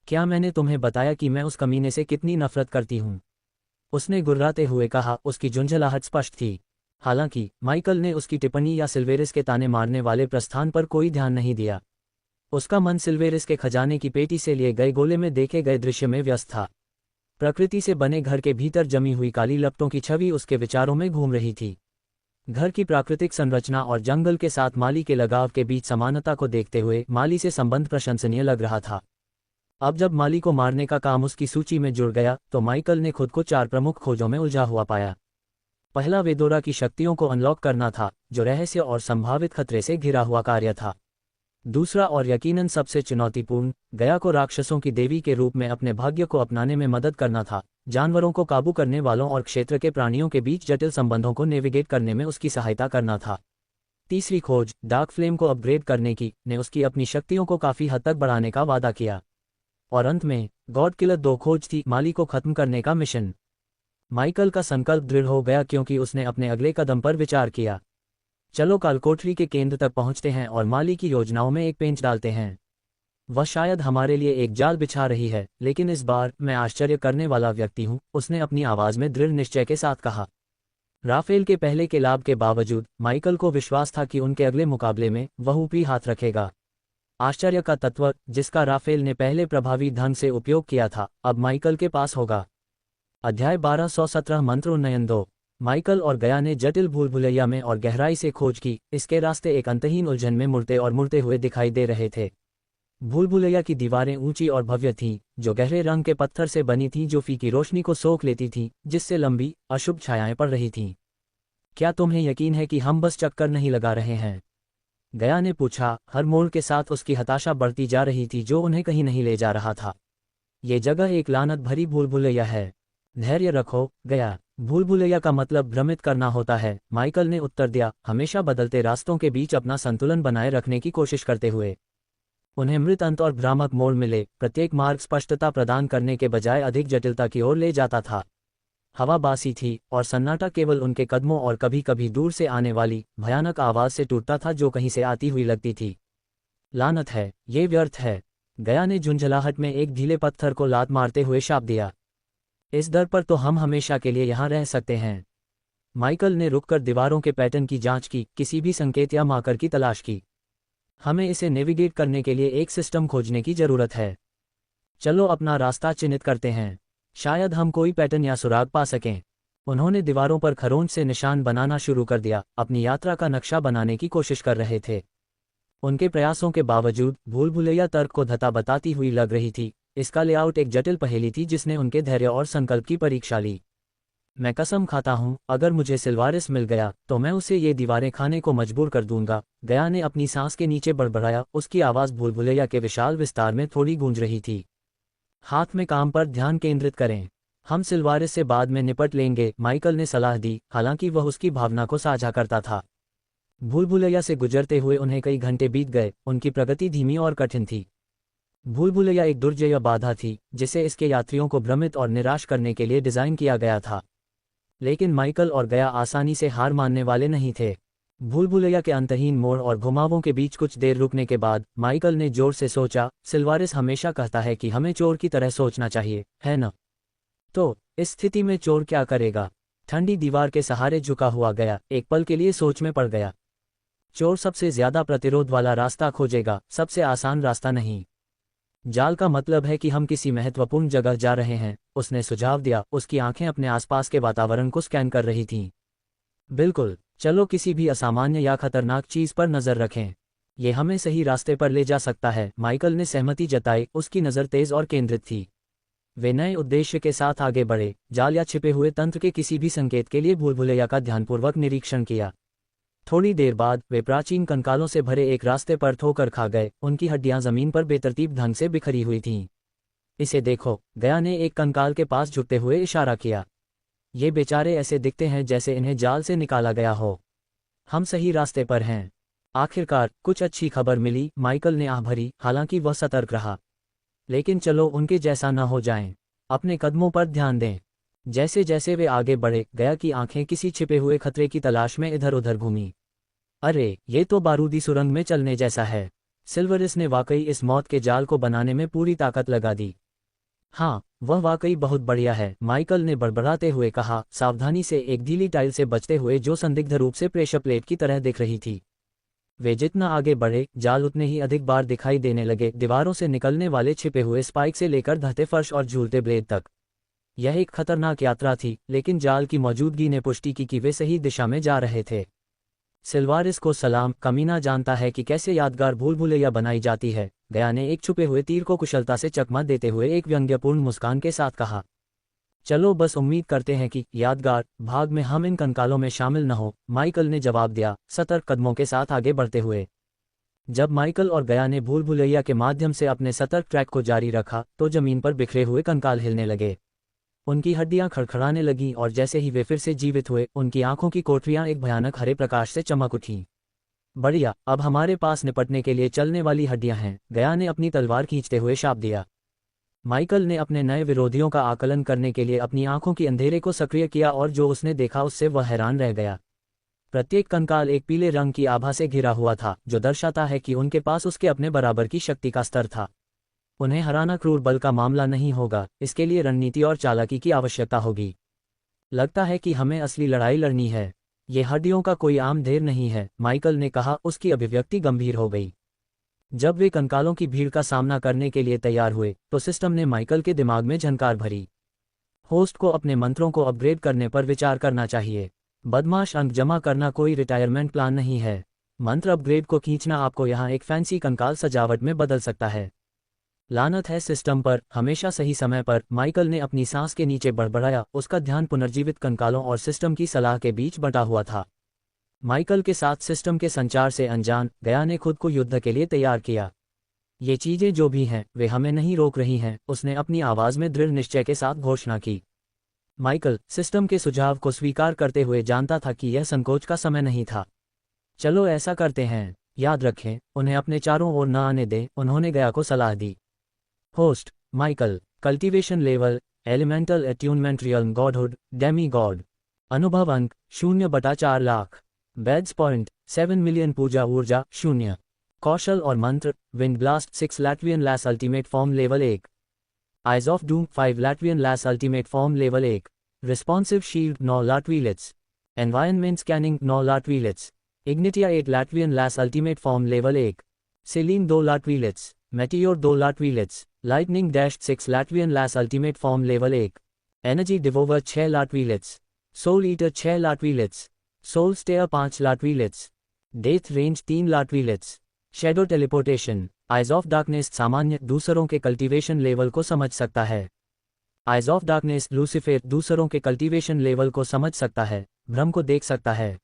[SPEAKER 1] क्या मैंने तुम्हें बताया कि मैं उस कमीने से कितनी नफरत करती हूँ? उसने गुर्राते हुए कहा। उसकी झुंझलाहट स्पष्ट थी। हालांकि माइकल ने उसकी टिप्पणी या सिल्वेरिस के ताने मारने वाले प्रस्थान पर कोई ध्यान नहीं दिया। उसका मन सिल्वेरिस के खजाने की पेटी से लिए गए गोले में देखे गए दृश्य में व्यस्त था। प्रकृति से बने घर के भीतर जमी हुई काली लपटों की छवि उसके विचारों में घूम रही थी। घर की प्राकृतिक संरचना और जंगल के साथ माली के लगाव के बीच समानता को देखते हुए माली से संबंध प्रशंसनीय लग रहा था। अब जब माली को मारने का काम उसकी सूची में जुड़ गया, तो माइकल ने खुद को 4 प्रमुख खोजों में उलझा हुआ पाया। पहला वेदोरा की शक्तियों को अनलॉक करना था, जो रहस्य और संभावित खतरे से घिरा हुआ कार्य था। दूसरा और यकीनन सबसे चुनौतीपूर्ण, गया को राक्षसों की देवी के रूप में अपने भाग्य को अपनाने में मदद करना था, जानवरों को काबू करने वालों और क्षेत्र के प्राणियों के बीच जटिल संबंधों को नेविगेट करने में उसकी सहायता करना था। तीसरी खोज, डार्क फ्लेम को अपग्रेड करने की, ने उसकी अपनी शक्तियों को काफी हद तक बढ़ाने का वादा किया। और अंत में गॉड किलर 2 खोज थी, माली को खत्म करने का मिशन। माइकल का संकल्प दृढ़ हो गया क्योंकि उसने अपने अगले कदम पर विचार किया। चलो कालकोठरी के केंद्र तक पहुंचते हैं और माली की योजनाओं में एक पेंच डालते हैं। वह शायद हमारे लिए एक जाल बिछा रही है, लेकिन इस बार मैं आश्चर्य करने वाला व्यक्ति हूं, उसने अपनी आवाज में दृढ़ निश्चय के साथ कहा। राफेल के पहले के लाभ के बावजूद माइकल को विश्वास था कि उनके अगले मुकाबले में वह ऊपरी हाथ रखेगा। आश्चर्य का तत्व, जिसका राफेल ने पहले प्रभावी ढंग से उपयोग किया था, अब माइकल के पास होगा। अध्याय 1217 मंत्र उन्नयन 2। माइकल और गया ने जटिल भूलभुलैया में और गहराई से खोज की, इसके रास्ते एक अंतहीन उलझन में मुड़ते और मुड़ते हुए दिखाई दे रहे थे। भूलभुलैया की दीवारें ऊंची और भव्य थीं, जो गहरे रंग के पत्थर से बनी थीं जो फीकी रोशनी को सोख लेती थीं, जिससे लंबी, अशुभ छायाएं पड़ रही थीं। क्या तुम्हें यकीन है कि हम बस चक्कर नहीं लगा रहे हैं? गया ने पूछा। हर मोड़ के साथ उसकी हताशा बढ़ती जा रही थी जो उन्हें कहीं नहीं ले जा रहा था। ये जगह एक लानत भरी भूलभुलैया है। धैर्य रखो, गया। भूलभुलैया का मतलब भ्रमित करना होता है, माइकल ने उत्तर दिया, हमेशा बदलते रास्तों के बीच अपना संतुलन बनाए रखने की कोशिश करते हुए। उन्हें मृत अंत और भ्रामक मोड़ मिले, प्रत्येक मार्ग स्पष्टता प्रदान करने के बजाय अधिक जटिलता की ओर ले जाता था। हवा बासी थी और सन्नाटा केवल उनके कदमों और कभी कभी दूर से आने वाली भयानक आवाज से टूटता था जो कहीं से आती हुई लगती थी। लानत है, ये व्यर्थ है, गया ने झुंझलाहट में एक ढीले पत्थर को लात मारते हुए शाप दिया। इस दर पर तो हम हमेशा के लिए यहाँ रह सकते हैं। माइकल ने रुककर दीवारों के पैटर्न की जांच की, किसी भी संकेत या मार्कर की तलाश की। हमें इसे नेविगेट करने के लिए एक सिस्टम खोजने की जरूरत है। चलो अपना रास्ता चिन्हित करते हैं, शायद हम कोई पैटर्न या सुराग पा सकें। उन्होंने दीवारों पर खरोंच से निशान बनाना शुरू कर दिया, अपनी यात्रा का नक्शा बनाने की कोशिश कर रहे थे। उनके प्रयासों के बावजूद भूलभुलैया तर्क को धता बताती हुई लग रही थी। इसका लेआउट एक जटिल पहेली थी जिसने उनके धैर्य और संकल्प की परीक्षा ली। मैं कसम खाता हूं, अगर मुझे सिल्वारिस मिल गया तो मैं उसे ये दीवारें खाने को मजबूर कर दूंगा। गया ने अपनी सांस के नीचे बड़बड़ाया, उसकी आवाज भूलभुलैया के विशाल विस्तार में थोड़ी गूंज रही थी। हाथ में काम पर ध्यान केंद्रित करें, हम सिल्वारिस से बाद में निपट लेंगे, माइकल ने सलाह दी, हालांकि वह उसकी भावना को साझा करता था। भूलभुलैया से गुजरते हुए उन्हें कई घंटे बीत गए, उनकी प्रगति धीमी और कठिन थी। भूलभुलैया एक दुर्जय बाधा थी जिसे इसके यात्रियों को भ्रमित और निराश करने के लिए डिजाइन किया गया था। लेकिन माइकल और गया आसानी से हार मानने वाले नहीं थे। भूलभुलैया के अंतहीन मोड़ और घुमावों के बीच कुछ देर रुकने के बाद माइकल ने जोर से सोचा, सिल्वारिस हमेशा कहता है कि हमें चोर की तरह सोचना चाहिए, है न? तो इस स्थिति में चोर क्या करेगा? ठंडी दीवार के सहारे झुका हुआ गया एक पल के लिए सोच में पड़ गया। चोर सबसे ज्यादा प्रतिरोध वाला रास्ता खोजेगा, सबसे आसान रास्ता नहीं। जाल का मतलब है कि हम किसी महत्वपूर्ण जगह जा रहे हैं, उसने सुझाव दिया। उसकी आंखें अपने आसपास के वातावरण को स्कैन कर रही थीं। बिल्कुल, चलो किसी भी असामान्य या खतरनाक चीज पर नजर रखें, ये हमें सही रास्ते पर ले जा सकता है। माइकल ने सहमति जताई, उसकी नजर तेज और केंद्रित थी। वे नए उद्देश्य के साथ आगे बढ़े, जाल या छिपे हुए तंत्र के किसी भी संकेत के लिए भूलभुलैया का ध्यानपूर्वक निरीक्षण किया। थोड़ी देर बाद वे प्राचीन कंकालों से भरे एक रास्ते पर ठोकर खा गए, उनकी हड्डियां जमीन पर बेतरतीब ढंग से बिखरी हुई थीं। इसे देखो, गया ने एक कंकाल के पास झुकते हुए इशारा किया। ये बेचारे ऐसे दिखते हैं जैसे इन्हें जाल से निकाला गया हो। हम सही रास्ते पर हैं। आखिरकार कुछ अच्छी खबर मिली, माइकल ने आह भरी, हालांकि वह सतर्क रहा। लेकिन चलो उनके जैसा न हो जाएं। अपने कदमों पर ध्यान दें। जैसे जैसे वे आगे बढ़े, गया की आंखें किसी छिपे हुए खतरे की तलाश में इधर उधर घूमी। अरे, ये तो बारूदी सुरंग में चलने जैसा है। सिल्वरिस ने वाकई इस मौत के जाल को बनाने में पूरी ताकत लगा दी। हाँ, वह वाकई बहुत बढ़िया है, माइकल ने बड़बड़ाते हुए कहा, सावधानी से एक ढीली टाइल से बचते हुए जो संदिग्ध रूप से प्रेशर प्लेट की तरह दिख रही थी। वे जितना आगे बढ़े, जाल उतने ही अधिक बार दिखाई देने लगे, दीवारों से निकलने वाले छिपे हुए स्पाइक से लेकर धंसे फर्श और झूलते ब्लेड तक। यह एक खतरनाक यात्रा थी, लेकिन जाल की मौजूदगी ने पुष्टि की कि वे सही दिशा में जा रहे थे। सिल्वारिस को सलाम, कमीना जानता है कि कैसे यादगार भूलभुलैया बनाई जाती है, गया ने एक छुपे हुए तीर को कुशलता से चकमा देते हुए एक व्यंग्यपूर्ण मुस्कान के साथ कहा। चलो बस उम्मीद करते हैं कि यादगार भाग में हम इन कंकालों में शामिल न हो, माइकल ने जवाब दिया, सतर्क कदमों के साथ आगे बढ़ते हुए। जब माइकल और गया ने भूल भुलैया के माध्यम से अपने सतर्क ट्रैक को जारी रखा तो जमीन पर बिखरे हुए कंकाल हिलने लगे। उनकी हड्डियां खड़खड़ाने लगीं और जैसे ही वे फिर से जीवित हुए, उनकी आंखों की कोठरियां एक भयानक हरे प्रकाश से चमक उठीं। बढ़िया, अब हमारे पास निपटने के लिए चलने वाली हड्डियां हैं, गया ने अपनी तलवार खींचते हुए शाप दिया। माइकल ने अपने नए विरोधियों का आकलन करने के लिए अपनी आंखों की अंधेरे को सक्रिय किया और जो उसने देखा उससे वह हैरान रह गया। प्रत्येक कंकाल एक पीले रंग की आभा से घिरा हुआ था, जो दर्शाता है कि उनके पास उसके अपने बराबर की शक्ति का स्तर था। उन्हें हराना क्रूर बल का मामला नहीं होगा, इसके लिए रणनीति और चालाकी की आवश्यकता होगी। लगता है कि हमें असली लड़ाई लड़नी है। ये हड्डियों का कोई आम ढेर नहीं है, माइकल ने कहा, उसकी अभिव्यक्ति गंभीर हो गई। जब वे कंकालों की भीड़ का सामना करने के लिए तैयार हुए तो सिस्टम ने माइकल के दिमाग में झनकार भरी। होस्ट को अपने मंत्रों को अपग्रेड करने पर विचार करना चाहिए। बदमाश अंक जमा करना कोई रिटायरमेंट प्लान नहीं है। मंत्र अपग्रेड को खींचना आपको यहाँ एक फैंसी कंकाल सजावट में बदल सकता है। लानत है सिस्टम पर, हमेशा सही समय पर, माइकल ने अपनी सांस के नीचे बड़बड़ाया, उसका ध्यान पुनर्जीवित कंकालों और सिस्टम की सलाह के बीच बंटा हुआ था। माइकल के साथ सिस्टम के संचार से अनजान गया ने खुद को युद्ध के लिए तैयार किया। ये चीजें जो भी हैं वे हमें नहीं रोक रही हैं, उसने अपनी आवाज में दृढ़ निश्चय के साथ घोषणा की। माइकल सिस्टम के सुझाव को स्वीकार करते हुए जानता था कि यह संकोच का समय नहीं था। चलो ऐसा करते हैं, याद रखें, उन्हें अपने चारों ओर न आने दें, उन्होंने गया को सलाह दी। Host Michael, cultivation level elemental attunement realm godhood demigod, अनुभव अंक 0/4 लाख, बैड्स पॉइंट 7 मिलियन, पूजा ऊर्जा 0, कौशल और मंत्र विंड ब्लास्ट 6 लैट्वियन लैस ultimate form level 1, eyes of doom 5 लैट्वियन लैस ultimate form level 1, responsive shield 9 लाटवीलेट्स, एनवायरनमेंट स्कैनिंग 9 लाटवीलेट्स, इग्निटिया 8 लैट्वियन लैस अल्टीमेट फॉर्म लेवल 1, सेलीन 2 लाटवीलेट्स, मेटियोर 2 लाटवीलेट्स, लाइटनिंग डैश 6 लैट्वियन लैस ultimate form level 1, energy devour 6 लाटवीलेट्स, सोल ईटर 6 लाटवीलेट्स, सोल स्टेयर 5 लाटवीलेट्स, डेथ रेंज 3 लाटवीलेट्स, shadow teleportation, eyes of darkness सामान्य दूसरों के कल्टीवेशन लेवल को समझ सकता है। आइज ऑफ डार्कनेस लूसीफर दूसरों के कल्टीवेशन लेवल को समझ सकता है, भ्रम को देख सकता है।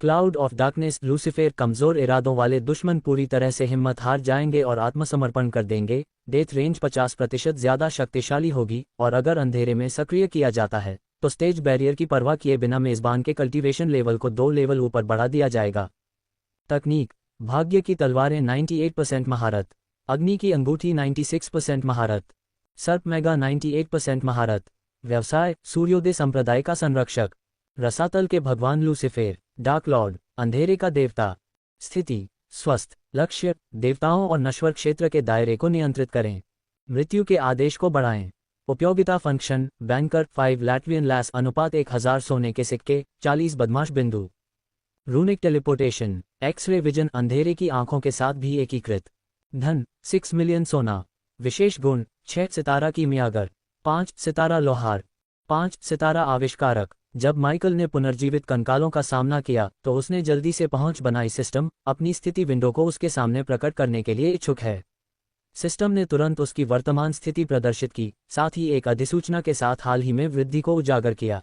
[SPEAKER 1] क्लाउड ऑफ डार्कनेस लूसीफर कमजोर इरादों वाले दुश्मन पूरी तरह से हिम्मत हार जाएंगे और आत्मसमर्पण कर देंगे। डेथ रेंज 50% ज्यादा शक्तिशाली होगी और अगर अंधेरे में सक्रिय किया जाता है तो स्टेज बैरियर की परवाह किए बिना मेजबान के कल्टीवेशन लेवल को 2 लेवल ऊपर बढ़ा दिया जाएगा। तकनीक, भाग्य की तलवारें 98% महारत, अग्नि की अंगूठी 96% महारत, सर्प मेगा 98% महारत, व्यवसाय सूर्योदय संप्रदाय का संरक्षक, रसातल के भगवान लूसीफर, डार्क लॉर्ड, अंधेरे का देवता, स्थिति स्वस्थ, लक्ष्य देवताओं और नश्वर क्षेत्र के दायरे को नियंत्रित करें, मृत्यु के आदेश को बढ़ाएं, उपयोगिता फंक्शन बैंकर 5 लैट्वियन लैस अनुपात 1000 सोने के सिक्के 40 बदमाश बिंदु, रूनिक टेलीपोर्टेशन एक्स-रे विजन अंधेरे की आंखों के साथ भी एकीकृत, धन 6 मिलियन सोना, विशेष गुण 6 सितारा कीमियागर, 5 सितारा लोहार, 5 सितारा आविष्कारक। जब माइकल ने पुनर्जीवित कंकालों का सामना किया तो उसने जल्दी से पहुंच बनाई। सिस्टम अपनी स्थिति विंडो को उसके सामने प्रकट करने के लिए इच्छुक है। सिस्टम ने तुरंत उसकी वर्तमान स्थिति प्रदर्शित की, साथ ही एक अधिसूचना के साथ हाल ही में वृद्धि को उजागर किया।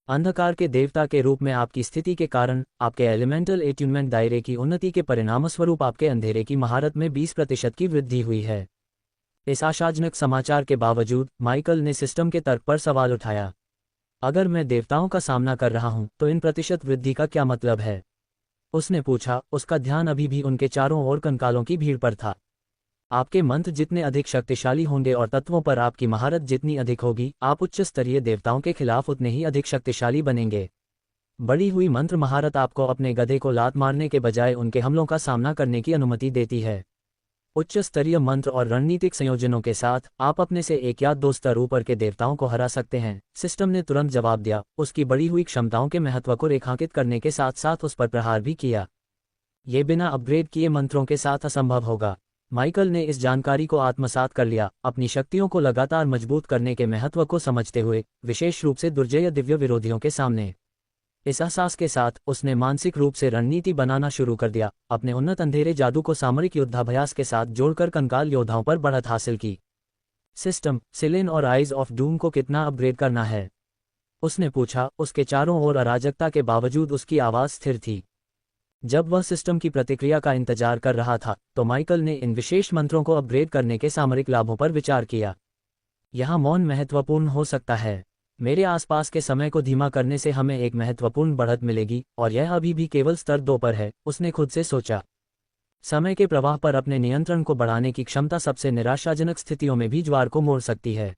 [SPEAKER 1] अंधकार के देवता के रूप में आपकी स्थिति के कारण आपके एलिमेंटल एट्यूनमेंट दायरे की उन्नति के परिणामस्वरूप आपके अंधेरे की महारत में 20% की वृद्धि हुई है। इस आशाजनक समाचार के बावजूद माइकल ने सिस्टम के तर्क पर सवाल उठाया। अगर मैं देवताओं का सामना कर रहा हूं तो इन प्रतिशत वृद्धि का क्या मतलब है? उसने पूछा। उसका ध्यान अभी भी उनके चारों ओर कंकालों की भीड़ पर था। आपके मंत्र जितने अधिक शक्तिशाली होंगे और तत्वों पर आपकी महारत जितनी अधिक होगी, आप उच्च स्तरीय देवताओं के खिलाफ उतने ही अधिक शक्तिशाली बनेंगे। बढ़ी हुई मंत्र महारत आपको अपने गधे को लात मारने के बजाय उनके हमलों का सामना करने की अनुमति देती है। उच्च स्तरीय मंत्र और रणनीतिक संयोजनों के साथ आप अपने से 1 या 2 स्तर ऊपर के देवताओं को हरा सकते हैं। सिस्टम ने तुरंत जवाब दिया, उसकी बढ़ी हुई क्षमताओं के महत्व को रेखांकित करने के साथ साथ उस पर प्रहार भी किया। ये बिना अपग्रेड किए मंत्रों के साथ असंभव होगा। माइकल ने इस जानकारी को आत्मसात कर लिया, अपनी शक्तियों को लगातार मजबूत करने के महत्व को समझते हुए, विशेष रूप से दुर्जय दिव्य विरोधियों के सामने। इस एहसास के साथ उसने मानसिक रूप से रणनीति बनाना शुरू कर दिया, अपने उन्नत अंधेरे जादू को सामरिक युद्धाभ्यास के साथ जोड़कर कंकाल योद्धाओं पर बढ़त हासिल की। सिस्टम, सिलेन और आइज ऑफ डूम को कितना अपग्रेड करना है? उसने पूछा। उसके चारों ओर अराजकता के बावजूद उसकी आवाज़ स्थिर थी। जब वह सिस्टम की प्रतिक्रिया का इंतजार कर रहा था तो माइकल ने इन विशेष मंत्रों को अपग्रेड करने के सामरिक लाभों पर विचार किया। यहाँ मौन महत्वपूर्ण हो सकता है। मेरे आसपास के समय को धीमा करने से हमें एक महत्वपूर्ण बढ़त मिलेगी और यह अभी भी केवल स्तर 2 पर है, उसने खुद से सोचा। समय के प्रवाह पर अपने नियंत्रण को बढ़ाने की क्षमता सबसे निराशाजनक स्थितियों में भी ज्वार को मोड़ सकती है।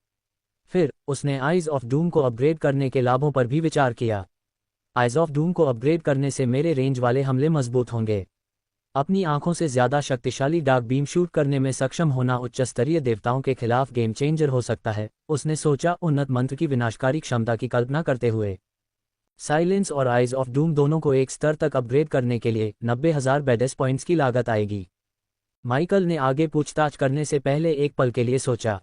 [SPEAKER 1] फिर उसने आइज ऑफ डूम को अपग्रेड करने के लाभों पर भी विचार किया। आइज ऑफ डूम को अपग्रेड करने से मेरे रेंज वाले हमले मजबूत होंगे। अपनी आंखों से ज्यादा शक्तिशाली डार्क बीम शूट करने में सक्षम होना उच्च स्तरीय देवताओं के खिलाफ गेम चेंजर हो सकता है, उसने सोचा, उन्नत मंत्र की विनाशकारी क्षमता की कल्पना करते हुए। साइलेंस और आइज ऑफ डूम दोनों को एक स्तर तक अपग्रेड करने के लिए 90,000 बैडेस पॉइंट्स की लागत आएगी। माइकल ने आगे पूछताछ करने से पहले एक पल के लिए सोचा।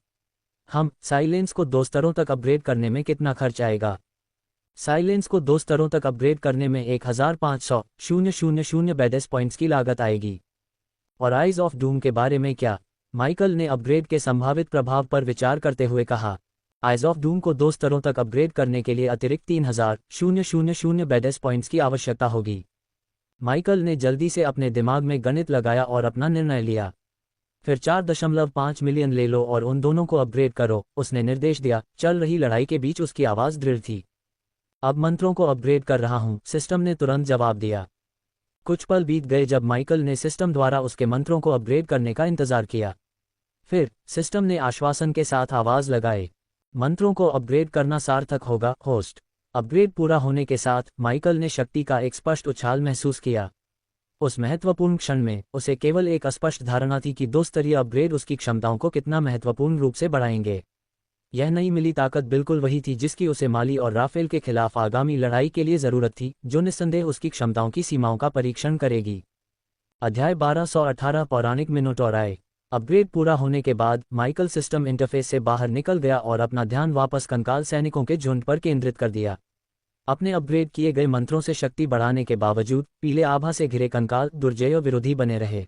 [SPEAKER 1] हम साइलेंस को 2 स्तरों तक अपग्रेड करने में कितना खर्च आएगा? साइलेंस को 2 स्तरों तक अपग्रेड करने में 1500,000 बैडेस पॉइंट्स की लागत आएगी। और आइज ऑफ डूम के बारे में क्या? माइकल ने अपग्रेड के संभावित प्रभाव पर विचार करते हुए कहा। आइज ऑफ डूम को 2 स्तरों तक अपग्रेड करने के लिए अतिरिक्त 3,000 बैडेस पॉइंट्स की आवश्यकता होगी। माइकल ने जल्दी से अपने दिमाग में गणित लगाया और अपना निर्णय लिया। फिर 4.5 मिलियन ले लो और उन दोनों को अपग्रेड करो, उसने निर्देश दिया। चल रही लड़ाई के बीच उसकी आवाज़ दृढ़ थी। अब मंत्रों को अपग्रेड कर रहा हूं, सिस्टम ने तुरंत जवाब दिया। कुछ पल बीत गए जब माइकल ने सिस्टम द्वारा उसके मंत्रों को अपग्रेड करने का इंतजार किया। फिर सिस्टम ने आश्वासन के साथ आवाज लगाए, मंत्रों को अपग्रेड करना सार्थक होगा, होस्ट। अपग्रेड पूरा होने के साथ माइकल ने शक्ति का एक स्पष्ट उछाल महसूस किया। उस महत्वपूर्ण क्षण में उसे केवल एक अस्पष्ट धारणा थी कि 2 स्तरीय अपग्रेड उसकी क्षमताओं को कितना महत्वपूर्ण रूप से बढ़ाएंगे। यह नई मिली ताकत बिल्कुल वही थी जिसकी उसे माली और राफेल के खिलाफ आगामी लड़ाई के लिए जरूरत थी, जो निस्संदेह उसकी क्षमताओं की सीमाओं का परीक्षण करेगी। अध्याय 1218 पौराणिक मिनोटॉर आए। अपग्रेड पूरा होने के बाद माइकल सिस्टम इंटरफेस से बाहर निकल गया और अपना ध्यान वापस कंकाल सैनिकों के झुंड पर केंद्रित कर दिया। अपने अपग्रेड किए गए मंत्रों से शक्ति बढ़ाने के बावजूद पीले आभा से घिरे कंकाल दुर्जय विरोधी बने रहे।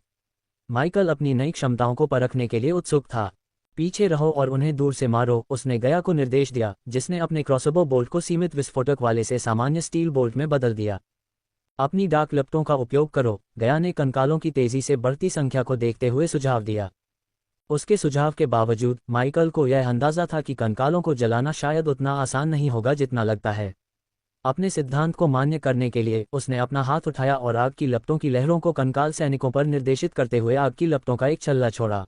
[SPEAKER 1] माइकल अपनी नई क्षमताओं को परखने के लिए उत्सुक था। पीछे रहो और उन्हें दूर से मारो, उसने गया को निर्देश दिया, जिसने अपने क्रॉसबो बोल्ट को सीमित विस्फोटक वाले से सामान्य स्टील बोल्ट में बदल दिया। अपनी डार्क लपटों का उपयोग करो, गया ने कंकालों की तेजी से बढ़ती संख्या को देखते हुए सुझाव दिया। उसके सुझाव के बावजूद माइकल को यह अंदाजा था कि कंकालों को जलाना शायद उतना आसान नहीं होगा जितना लगता है। अपने सिद्धांत को मान्य करने के लिए उसने अपना हाथ उठाया और आग की लपटों की लहरों को कंकाल सैनिकों पर निर्देशित करते हुए आग की लपटों का एक छल्ला छोड़ा।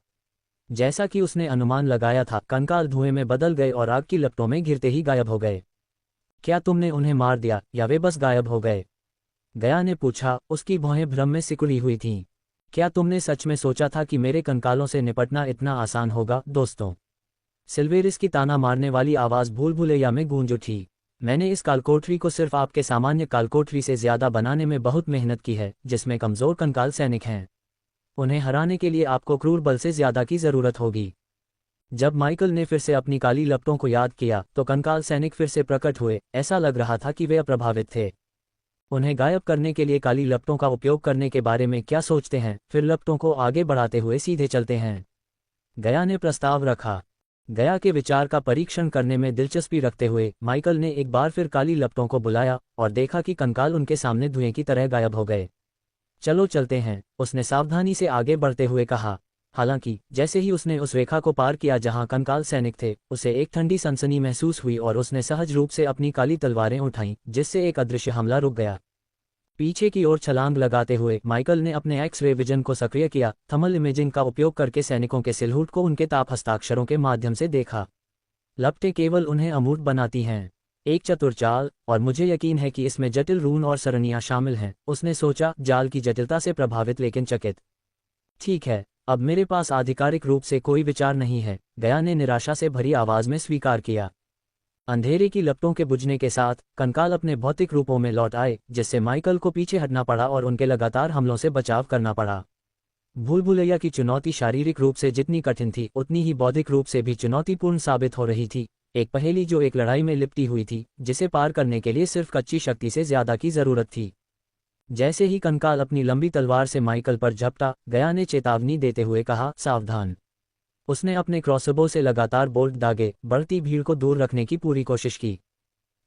[SPEAKER 1] जैसा कि उसने अनुमान लगाया था, कंकाल धुएं में बदल गए और आग की लपटों में घिरते ही गायब हो गए। क्या तुमने उन्हें मार दिया या वे बस गायब हो गए? गया ने पूछा, उसकी भौहें भ्रम में सिकुड़ी हुई थीं। क्या तुमने सच में सोचा था कि मेरे कंकालों से निपटना इतना आसान होगा, दोस्तों? सिल्वेरिस की ताना मारने वाली आवाज़ भूल भुलैया में गूंज उठी। मैंने इस कालकोठरी को सिर्फ आपके सामान्य कालकोठरी से ज्यादा बनाने में बहुत मेहनत की है, जिसमें कमजोर कंकाल सैनिक हैं। उन्हें हराने के लिए आपको क्रूर बल से ज्यादा की जरूरत होगी। जब माइकल ने फिर से अपनी काली लपटों को याद किया तो कंकाल सैनिक फिर से प्रकट हुए। ऐसा लग रहा था कि वे अप्रभावित थे। उन्हें गायब करने के लिए काली लपटों का उपयोग करने के बारे में क्या सोचते हैं, फिर लपटों को आगे बढ़ाते हुए सीधे चलते हैं, गया ने प्रस्ताव रखा। गया के विचार का परीक्षण करने में दिलचस्पी रखते हुए माइकल ने एक बार फिर काली लपटों को बुलाया और देखा कि कंकाल उनके सामने धुएं की तरह गायब हो गए। चलो चलते हैं, उसने सावधानी से आगे बढ़ते हुए कहा। हालांकि जैसे ही उसने उस रेखा को पार किया जहां कंकाल सैनिक थे, उसे एक ठंडी सनसनी महसूस हुई और उसने सहज रूप से अपनी काली तलवारें उठाईं, जिससे एक अदृश्य हमला रुक गया। पीछे की ओर छलांग लगाते हुए माइकल ने अपने एक्स-रे विजन को सक्रिय किया, थर्मल इमेजिंग का उपयोग करके सैनिकों के सिलहुट को उनके ताप हस्ताक्षरों के माध्यम से देखा। लपटें केवल उन्हें अमूर्त बनाती हैं। एक चतुर चाल, और मुझे यकीन है कि इसमें जटिल रून और सरणियां शामिल हैं, उसने सोचा, जाल की जटिलता से प्रभावित लेकिन चकित। ठीक है, अब मेरे पास आधिकारिक रूप से कोई विचार नहीं है, गया ने निराशा से भरी आवाज में स्वीकार किया। अंधेरे की लपटों के बुझने के साथ कंकाल अपने भौतिक रूपों में लौट आए, जिससे माइकल को पीछे हटना पड़ा और उनके लगातार हमलों से बचाव करना पड़ा। भूल भुलैया की चुनौती शारीरिक रूप से जितनी कठिन थी, उतनी ही बौद्धिक रूप से भी चुनौतीपूर्ण साबित हो रही थी। एक पहेली जो एक लड़ाई में लिपटी हुई थी, जिसे पार करने के लिए सिर्फ कच्ची शक्ति से ज्यादा की जरूरत थी। जैसे ही कंकाल अपनी लंबी तलवार से माइकल पर झपटा, गया ने चेतावनी देते हुए कहा, सावधान। उसने अपने क्रॉसबो से लगातार बोल्ट दागे बढ़ती भीड़ को दूर रखने की पूरी कोशिश की।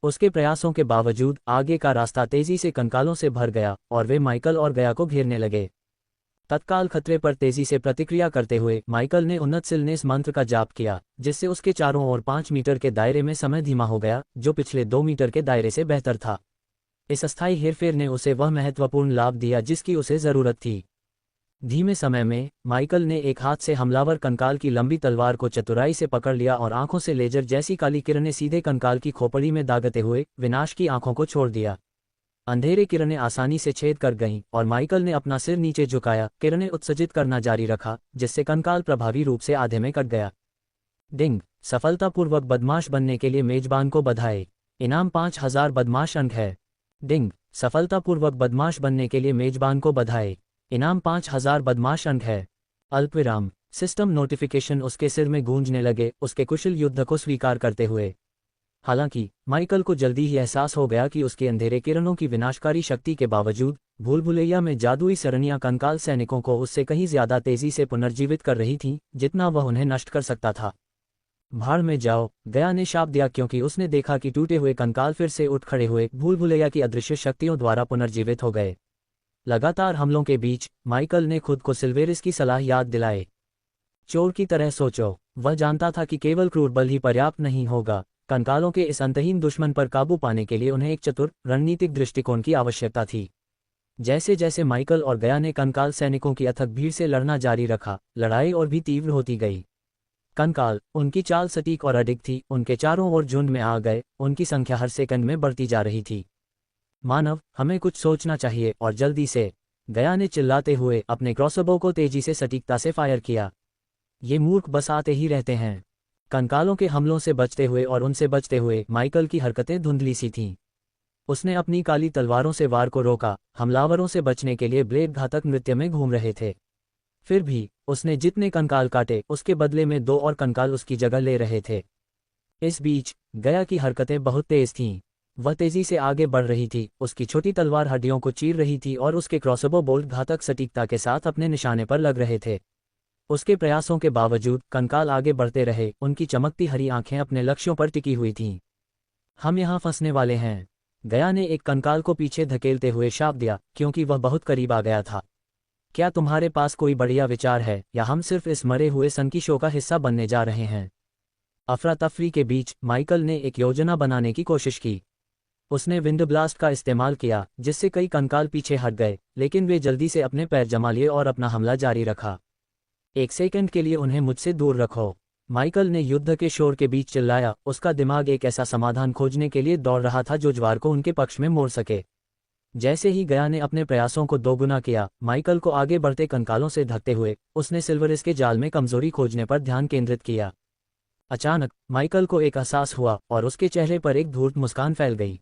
[SPEAKER 1] उसके प्रयासों के बावजूद आगे का रास्ता तेजी से कंकालों से भर गया और वे माइकल और गया को घेरने लगे। तत्काल खतरे पर तेजी से प्रतिक्रिया करते हुए माइकल ने उन्नत सिलनेस मंत्र का जाप किया, जिससे उसके चारों ओर 5 मीटर के दायरे में समय धीमा हो गया, जो पिछले 2 मीटर के दायरे से बेहतर था। इस अस्थायी हेरफेर ने उसे वह महत्वपूर्ण लाभ दिया जिसकी उसे जरूरत थी। धीमे समय में माइकल ने एक हाथ से हमलावर कंकाल की लंबी तलवार को चतुराई से पकड़ लिया और आंखों से लेजर जैसी काली किरणें सीधे कंकाल की खोपड़ी में दागते हुए विनाश की आंखों को छोड़ दिया। अंधेरे किरणें आसानी से छेद कर गईं और माइकल ने अपना सिर नीचे झुकाया, किरणें उत्सर्जित करना जारी रखा, जिससे कंकाल प्रभावी रूप से आधे में कट गया। डिंग, सफलतापूर्वक बदमाश बनने के लिए मेजबान को बधाई। इनाम 5000 बदमाश अंक है। डिंग, सफलतापूर्वक बदमाश बनने के लिए मेजबान को बधाई। इनाम 5000 बदमाश अंक है। अल्पविराम, सिस्टम नोटिफिकेशन उसके सिर में गूंजने लगे, उसके कुशल युद्ध को स्वीकार करते हुए। हालांकि माइकल को जल्दी ही एहसास हो गया कि उसके अंधेरे किरणों की विनाशकारी शक्ति के बावजूद भूल भुलैया में जादुई सरणियां कंकाल सैनिकों को उससे कहीं ज्यादा तेजी से पुनर्जीवित कर रही थीं, जितना वह उन्हें नष्ट कर सकता था। भाड़ में जाओ, गया ने शाप दिया, क्योंकि उसने देखा कि टूटे हुए कंकाल फिर से उठ खड़े हुए भूल भुलैया की अदृश्य शक्तियों द्वारा पुनर्जीवित हो गए। लगातार हमलों के बीच माइकल ने खुद को सिल्वेरिस की सलाह याद दिलाए। चोर की तरह सोचो। वह जानता था कि केवल क्रूर बल ही पर्याप्त नहीं होगा। कंकालों के इस अंतहीन दुश्मन पर काबू पाने के लिए उन्हें एक चतुर रणनीतिक दृष्टिकोण की आवश्यकता थी। जैसे जैसे माइकल और गया ने कंकाल सैनिकों की अथक भीड़ से लड़ना जारी रखा, लड़ाई और भी तीव्र होती गई। कंकाल, उनकी चाल सटीक और अडिग थी, उनके चारों ओर झुंड में आ गए, उनकी संख्या हर सेकंड में बढ़ती जा रही थी। मानव, हमें कुछ सोचना चाहिए और जल्दी से, गया ने चिल्लाते हुए अपने क्रॉसबो को तेजी से सटीकता से फायर किया। ये मूर्ख बस आते ही रहते हैं। कंकालों के हमलों से बचते हुए और उनसे बचते हुए माइकल की हरकतें धुंधली सी थीं। उसने अपनी काली तलवारों से वार को रोका, हमलावरों से बचने के लिए ब्लेड घातक नृत्य में घूम रहे थे। फिर भी उसने जितने कंकाल काटे, उसके बदले में 2 और कंकाल उसकी जगह ले रहे थे। इस बीच गया की हरकतें बहुत तेज थीं। वह तेजी से आगे बढ़ रही थी, उसकी छोटी तलवार हड्डियों को चीर रही थी और उसके क्रॉसबो बोल्ट घातक सटीकता के साथ अपने निशाने पर लग रहे थे। उसके प्रयासों के बावजूद कंकाल आगे बढ़ते रहे, उनकी चमकती हरी आंखें अपने लक्ष्यों पर टिकी हुई थीं। हम यहाँ फंसने वाले हैं, गया ने एक कंकाल को पीछे धकेलते हुए शाप दिया, क्योंकि वह बहुत करीब आ गया था। क्या तुम्हारे पास कोई बढ़िया विचार है, या हम सिर्फ इस मरे हुए सन की शो का हिस्सा बनने जा रहे हैं? अफरा तफरी के बीच माइकल ने एक योजना बनाने की कोशिश की। उसने विंड ब्लास्ट का इस्तेमाल किया, जिससे कई कंकाल पीछे हट गए, लेकिन वे जल्दी से अपने पैर जमा लिए और अपना हमला जारी रखा। 1 सेकंड के लिए उन्हें मुझसे दूर रखो, माइकल ने युद्ध के शोर के बीच चिल्लाया। उसका दिमाग एक ऐसा समाधान खोजने के लिए दौड़ रहा था जो ज्वार को उनके पक्ष में मोड़ सके। जैसे ही गया ने अपने प्रयासों को दोगुना किया, माइकल को आगे बढ़ते कंकालों से धकते हुए उसने सिल्वरिस के जाल में कमजोरी खोजने पर ध्यान केंद्रित किया। अचानक माइकल को एक एहसास हुआ और उसके चेहरे पर एक धूर्त मुस्कान फैल गई।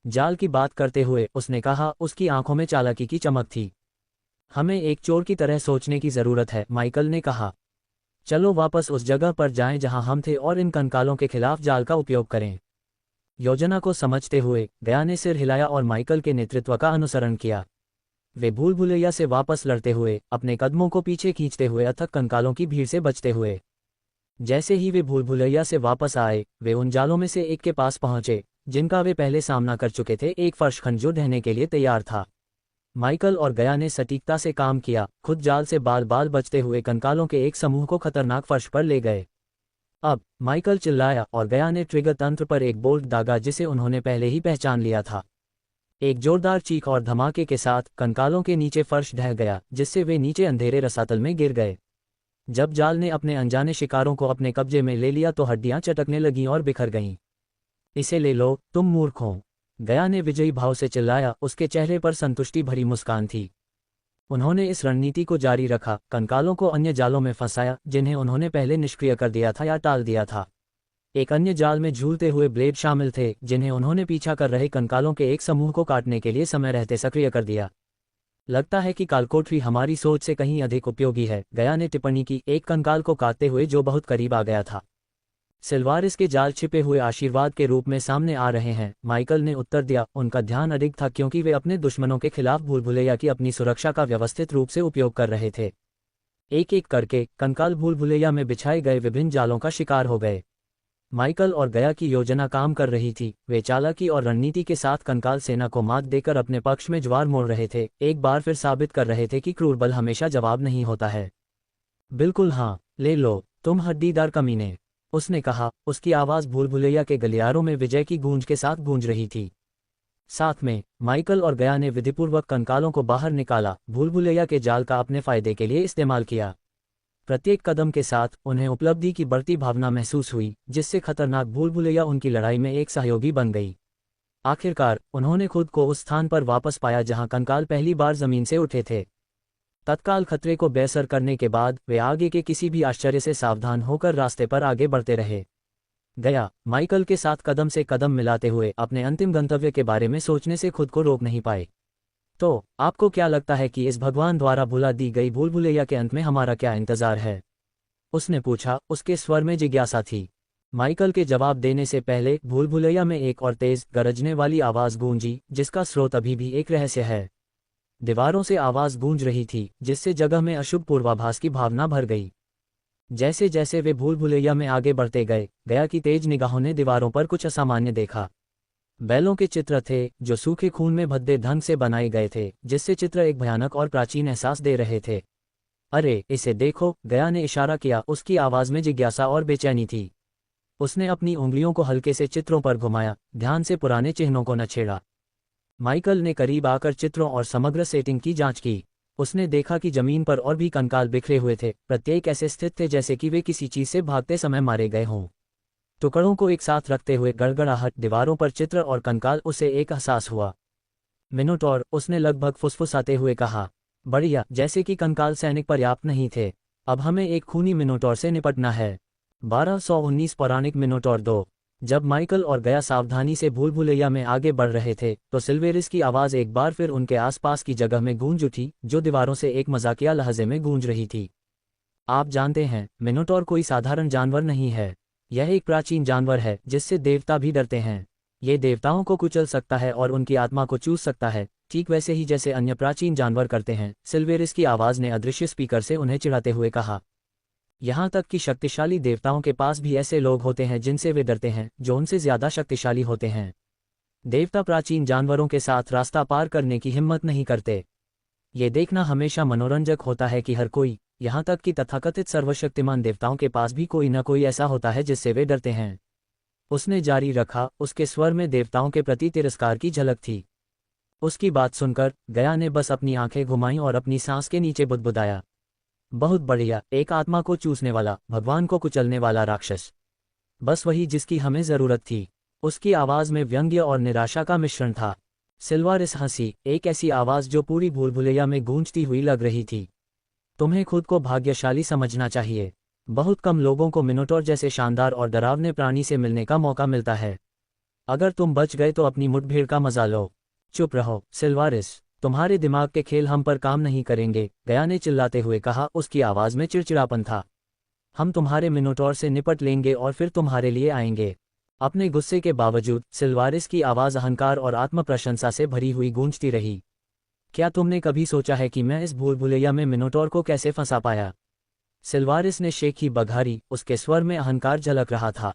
[SPEAKER 1] जाल की बात करते हुए उसने कहा, उसकी आंखों में चालाकी की चमक थी। हमें एक चोर की तरह सोचने की जरूरत है, माइकल ने कहा। चलो वापस उस जगह पर जाएं जहां हम थे और इन कंकालों के खिलाफ जाल का उपयोग करें। योजना को समझते हुए गया ने सिर हिलाया और माइकल के नेतृत्व का अनुसरण किया। वे भूल भुलैया से वापस लड़ते हुए, अपने कदमों को पीछे खींचते हुए अथक कंकालों की भीड़ से बचते हुए। जैसे ही वे भूल भुलैया से वापस आए, वे उन जालों में से एक के पास पहुंचे जिनका वे पहले सामना कर चुके थे, एक फर्शखंड जो ढहने के लिए तैयार था। माइकल और गया ने सटीकता से काम किया, खुद जाल से बाल बाल बचते हुए कंकालों के एक समूह को खतरनाक फर्श पर ले गए। अब माइकल चिल्लाया और गया ने ट्रिगर तंत्र पर एक बोल्ट दागा जिसे उन्होंने पहले ही पहचान लिया था। एक जोरदार चीख और धमाके के साथ कंकालों के नीचे फर्श ढह गया, जिससे वे नीचे अंधेरे रसातल में गिर गए। जब जाल ने अपने अनजाने शिकारों को अपने कब्जे में ले लिया तो हड्डियां चटकने लगीं और बिखर गईं। इसे ले लो, तुम मूर्ख हो, गया ने विजयी भाव से चिल्लाया, उसके चेहरे पर संतुष्टि भरी मुस्कान थी। उन्होंने इस रणनीति को जारी रखा, कंकालों को अन्य जालों में फंसाया जिन्हें उन्होंने पहले निष्क्रिय कर दिया था या टाल दिया था। एक अन्य जाल में झूलते हुए ब्लेड शामिल थे जिन्हें उन्होंने पीछा कर रहे कंकालों के एक समूह को काटने के लिए समय रहते सक्रिय कर दिया। लगता है कि कालकोठरी हमारी सोच से कहीं अधिक उपयोगी है, गया ने टिप्पणी की, एक कंकाल को काटते हुए जो बहुत करीब आ गया था। सिल्वारिस के जाल छिपे हुए आशीर्वाद के रूप में सामने आ रहे हैं, माइकल ने उत्तर दिया। उनका ध्यान अडिग था क्योंकि वे अपने दुश्मनों के खिलाफ भूल भुलैया की अपनी सुरक्षा का व्यवस्थित रूप से उपयोग कर रहे थे। एक एक करके कंकाल भूल भुलैया में बिछाए गए विभिन्न जालों का शिकार हो गए। माइकल और गया की योजना काम कर रही थी। वे चालाकी और रणनीति के साथ कंकाल सेना को मात देकर अपने पक्ष में ज्वार मोड़ रहे थे, एक बार फिर साबित कर रहे थे कि क्रूर बल हमेशा जवाब नहीं होता है। बिल्कुल हाँ, ले लो तुम हड्डीदार कमीने, उसने कहा। उसकी आवाज़ भूल भुलैया के गलियारों में विजय की गूंज के साथ गूंज रही थी। साथ में माइकल और गया ने विधिपूर्वक कंकालों को बाहर निकाला, भूल भुलैया के जाल का अपने फायदे के लिए इस्तेमाल किया। प्रत्येक कदम के साथ उन्हें उपलब्धि की बढ़ती भावना महसूस हुई, जिससे खतरनाक भूल भुलैया उनकी लड़ाई में एक सहयोगी बन गई। आखिरकार उन्होंने खुद को उस स्थान पर वापस पाया जहां कंकाल पहली बार जमीन से उठे थे। तत्काल खतरे को बेअसर करने के बाद वे आगे के किसी भी आश्चर्य से सावधान होकर रास्ते पर आगे बढ़ते रहे। गया माइकल के साथ कदम से कदम मिलाते हुए अपने अंतिम गंतव्य के बारे में सोचने से खुद को रोक नहीं पाए। तो आपको क्या लगता है कि इस भगवान द्वारा भुला दी गई भूल भुलैया के अंत में हमारा क्या इंतजार है? उसने पूछा, उसके स्वर में जिज्ञासा थी। माइकल के जवाब देने से पहले भूल भुलैया में एक और तेज गरजने वाली आवाज गूंजी, जिसका स्रोत अभी भी एक रहस्य है। दीवारों से आवाज गूंज रही थी, जिससे जगह में अशुभ पूर्वाभास की भावना भर गई। जैसे जैसे वे भूल भुलैया में आगे बढ़ते गए, गया की तेज निगाहों ने दीवारों पर कुछ असामान्य देखा। बैलों के चित्र थे, जो सूखे खून में भद्दे ढंग से बनाए गए थे, जिससे चित्र एक भयानक और प्राचीन एहसास दे रहे थे। अरे इसे देखो, गया ने इशारा किया। उसकी आवाज में जिज्ञासा और बेचैनी थी। उसने अपनी उंगलियों को हल्के से चित्रों पर घुमाया, ध्यान से पुराने चिन्हों को न छेड़ा। माइकल ने करीब आकर चित्रों और समग्र सेटिंग की जांच की। उसने देखा कि जमीन पर और भी कंकाल बिखरे हुए थे, प्रत्येक ऐसे स्थित थे जैसे कि वे किसी चीज से भागते समय मारे गए हों। टुकड़ों को एक साथ रखते हुए गड़गड़ाहट, दीवारों पर चित्र और कंकाल, उसे एक एहसास हुआ। मिनोटॉर, उसने लगभग फुसफुसाते हुए कहा। बढ़िया, जैसे कि कंकाल सैनिक पर्याप्त नहीं थे, अब हमें एक खूनी मिनोटॉर से निपटना है। 1219 पौराणिक मिनोटॉर 2। जब माइकल और गया सावधानी से भूल भुलैया में आगे बढ़ रहे थे, तो सिल्वेरिस की आवाज़ एक बार फिर उनके आसपास की जगह में गूंज उठी, जो दीवारों से एक मजाकिया लहजे में गूंज रही थी। आप जानते हैं, मिनोटॉर कोई साधारण जानवर नहीं है। यह एक प्राचीन जानवर है जिससे देवता भी डरते हैं। ये देवताओं को कुचल सकता है और उनकी आत्मा को चूस सकता है, ठीक वैसे ही जैसे अन्य प्राचीन जानवर करते हैं। सिल्वेरिस की आवाज़ ने अदृश्य स्पीकर से उन्हें चिढ़ाते हुए कहा। यहाँ तक कि शक्तिशाली देवताओं के पास भी ऐसे लोग होते हैं जिनसे वे डरते हैं, जो उनसे ज्यादा शक्तिशाली होते हैं। देवता प्राचीन जानवरों के साथ रास्ता पार करने की हिम्मत नहीं करते। ये देखना हमेशा मनोरंजक होता है कि हर कोई, यहाँ तक कि तथाकथित सर्वशक्तिमान देवताओं के पास भी कोई न कोई ऐसा होता है जिससे वे डरते हैं। उसने जारी रखा, उसके स्वर में देवताओं के प्रति तिरस्कार की झलक थी। उसकी बात सुनकर गया ने बस अपनी आंखें घुमाईं और अपनी सांस के नीचे बुदबुदाया। बहुत बढ़िया, एक आत्मा को चूसने वाला, भगवान को कुचलने वाला राक्षस, बस वही जिसकी हमें जरूरत थी। उसकी आवाज में व्यंग्य और निराशा का मिश्रण था। सिल्वारिस हंसी, एक ऐसी आवाज जो पूरी भूल भुलैया में गूंजती हुई लग रही थी। तुम्हें खुद को भाग्यशाली समझना चाहिए। बहुत कम लोगों को मिनोटॉर जैसे शानदार और डरावने प्राणी से मिलने का मौका मिलता है। अगर तुम बच गए तो अपनी मुठभेड़ का मजा लो। चुप रहो सिल्वारिस, तुम्हारे दिमाग के खेल हम पर काम नहीं करेंगे, गया ने चिल्लाते हुए कहा। उसकी आवाज में चिड़चिड़ापन था। हम तुम्हारे मिनोटॉर से निपट लेंगे और फिर तुम्हारे लिए आएंगे। अपने गुस्से के बावजूद सिल्वारिस की आवाज अहंकार और आत्मप्रशंसा से भरी हुई गूंजती रही। क्या तुमने कभी सोचा है कि मैं इस भूल भुलैया में मिनोटॉर को कैसे फंसा पाया? सिल्वारिस ने शेखी बघारी, उसके स्वर में अहंकार झलक रहा था।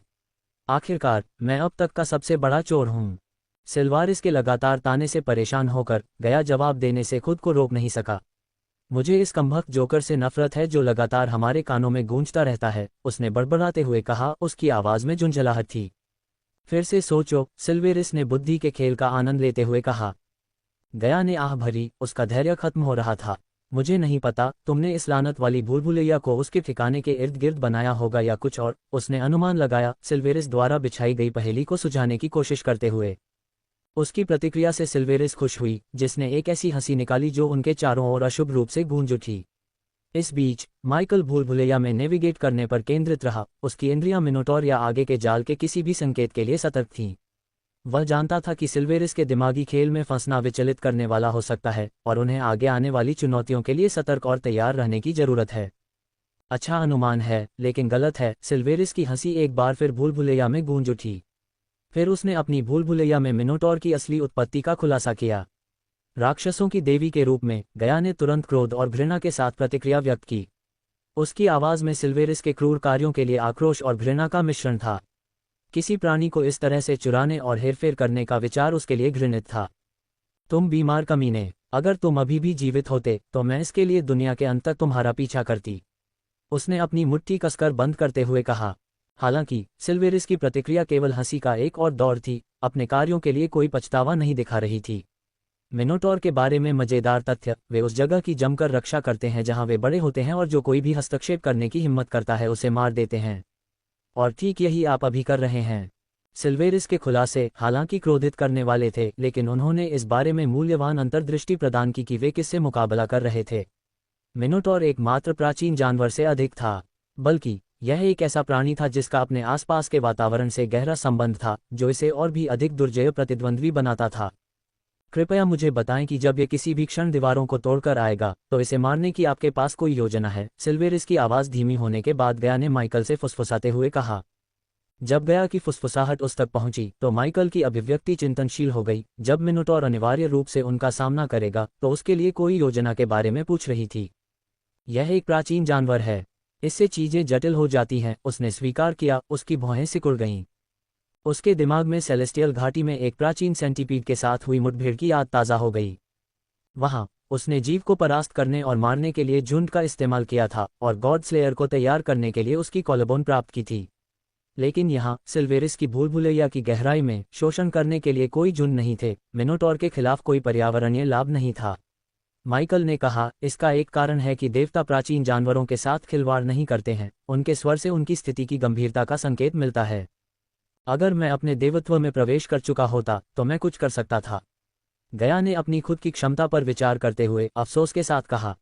[SPEAKER 1] आखिरकार मैं अब तक का सबसे बड़ा चोर हूं। सिल्वारिस के लगातार ताने से परेशान होकर गया जवाब देने से खुद को रोक नहीं सका। मुझे इस कमबख्त जोकर से नफरत है जो लगातार हमारे कानों में गूंजता रहता है, उसने बड़बड़ाते हुए कहा। उसकी आवाज में झुंझलाहट थी। फिर से सोचो, सिल्वेरिस ने बुद्धि के खेल का आनंद लेते हुए कहा। गया ने आह भरी, उसका धैर्य खत्म हो रहा था। मुझे नहीं पता, तुमने इस लानत वाली भूल भुलैया को उसके ठिकाने के इर्द गिर्द बनाया होगा या कुछ और, उसने अनुमान लगाया, सिल्वेरिस द्वारा बिछाई गई पहेली को सुझाने की कोशिश करते हुए। उसकी प्रतिक्रिया से सिल्वेरिस खुश हुई, जिसने एक ऐसी हंसी निकाली जो उनके चारों ओर अशुभ रूप से गूंज उठी। इस बीच माइकल भूल भुलैया में नेविगेट करने पर केंद्रित रहा। उसकी इंद्रियां मिनोटॉर या आगे के जाल के किसी भी संकेत के लिए सतर्क थीं। वह जानता था कि सिल्वेरिस के दिमागी खेल में फंसना विचलित करने वाला हो सकता है और उन्हें आगे आने वाली चुनौतियों के लिए सतर्क और तैयार रहने की जरूरत है। अच्छा अनुमान है, लेकिन गलत है। सिल्वेरिस की हंसी एक बार फिर भूल भुलैया में गूंज उठी। फिर उसने अपनी भूल भुलैया में मिनोटॉर की असली उत्पत्ति का खुलासा किया। राक्षसों की देवी के रूप में। गया ने तुरंत क्रोध और घृणा के साथ प्रतिक्रिया व्यक्त की। उसकी आवाज़ में सिल्वेरिस के क्रूर कार्यों के लिए आक्रोश और घृणा का मिश्रण था। किसी प्राणी को इस तरह से चुराने और हेरफेर करने का विचार उसके लिए घृणित था। तुम बीमार कमीने, अगर तुम अभी भी जीवित होते तो मैं इसके लिए दुनिया के अंत तक तुम्हारा पीछा करती। उसने अपनी मुट्ठी कसकर बंद करते हुए कहा। हालांकि सिल्वेरिस की प्रतिक्रिया केवल हंसी का एक और दौर थी, अपने कार्यों के लिए कोई पछतावा नहीं दिखा रही थी। मिनोटॉर के बारे में मजेदार तथ्य, वे उस जगह की जमकर रक्षा करते हैं जहां वे बड़े होते हैं और जो कोई भी हस्तक्षेप करने की हिम्मत करता है उसे मार देते हैं। और ठीक यही आप अभी कर रहे हैं। सिल्वेरिस के खुलासे हालांकि क्रोधित करने वाले थे, लेकिन उन्होंने इस बारे में मूल्यवान अंतर्दृष्टि प्रदान की कि वे किससे मुकाबला कर रहे थे। मिनोटॉर एक मात्र प्राचीन जानवर से अधिक था, बल्कि यह एक ऐसा प्राणी था जिसका अपने आसपास के वातावरण से गहरा संबंध था, जो इसे और भी अधिक दुर्जय प्रतिद्वंद्वी बनाता था। कृपया मुझे बताएं कि जब ये किसी भी क्षण दीवारों को तोड़कर आएगा तो इसे मारने की आपके पास कोई योजना है? सिल्वेरिस की आवाज़ धीमी होने के बाद गया ने माइकल से फुसफुसाते हुए कहा। जब गया की फुसफुसाहट उस तक पहुंची तो माइकल की अभिव्यक्ति चिंतनशील हो गई। जब मिनोटॉर अनिवार्य रूप से उनका सामना करेगा तो उसके लिए कोई योजना के बारे में पूछ रही थी। यह एक प्राचीन जानवर है, इससे चीजें जटिल हो जाती हैं, उसने स्वीकार किया। उसकी भौहें सिकुड़ गईं। उसके दिमाग में सेलेस्टियल घाटी में एक प्राचीन सेंटीपीड के साथ हुई मुठभेड़ की याद ताज़ा हो गई। वहां उसने जीव को परास्त करने और मारने के लिए झुंड का इस्तेमाल किया था और गॉड स्लेयर को तैयार करने के लिए उसकी कॉलबोन प्राप्त की थी। लेकिन यहाँ सिल्वेरिस की भूल भुलैया की गहराई में शोषण करने के लिए कोई झुंड नहीं थे, मिनोटॉर के खिलाफ कोई पर्यावरणीय लाभ नहीं था। माइकल ने कहा, इसका एक कारण है कि देवता प्राचीन जानवरों के साथ खिलवाड़ नहीं करते हैं। उनके स्वर से उनकी स्थिति की गंभीरता का संकेत मिलता है। अगर मैं अपने देवत्व में प्रवेश कर चुका होता तो मैं कुछ कर सकता था। गया ने अपनी खुद की क्षमता पर विचार करते हुए अफसोस के साथ कहा।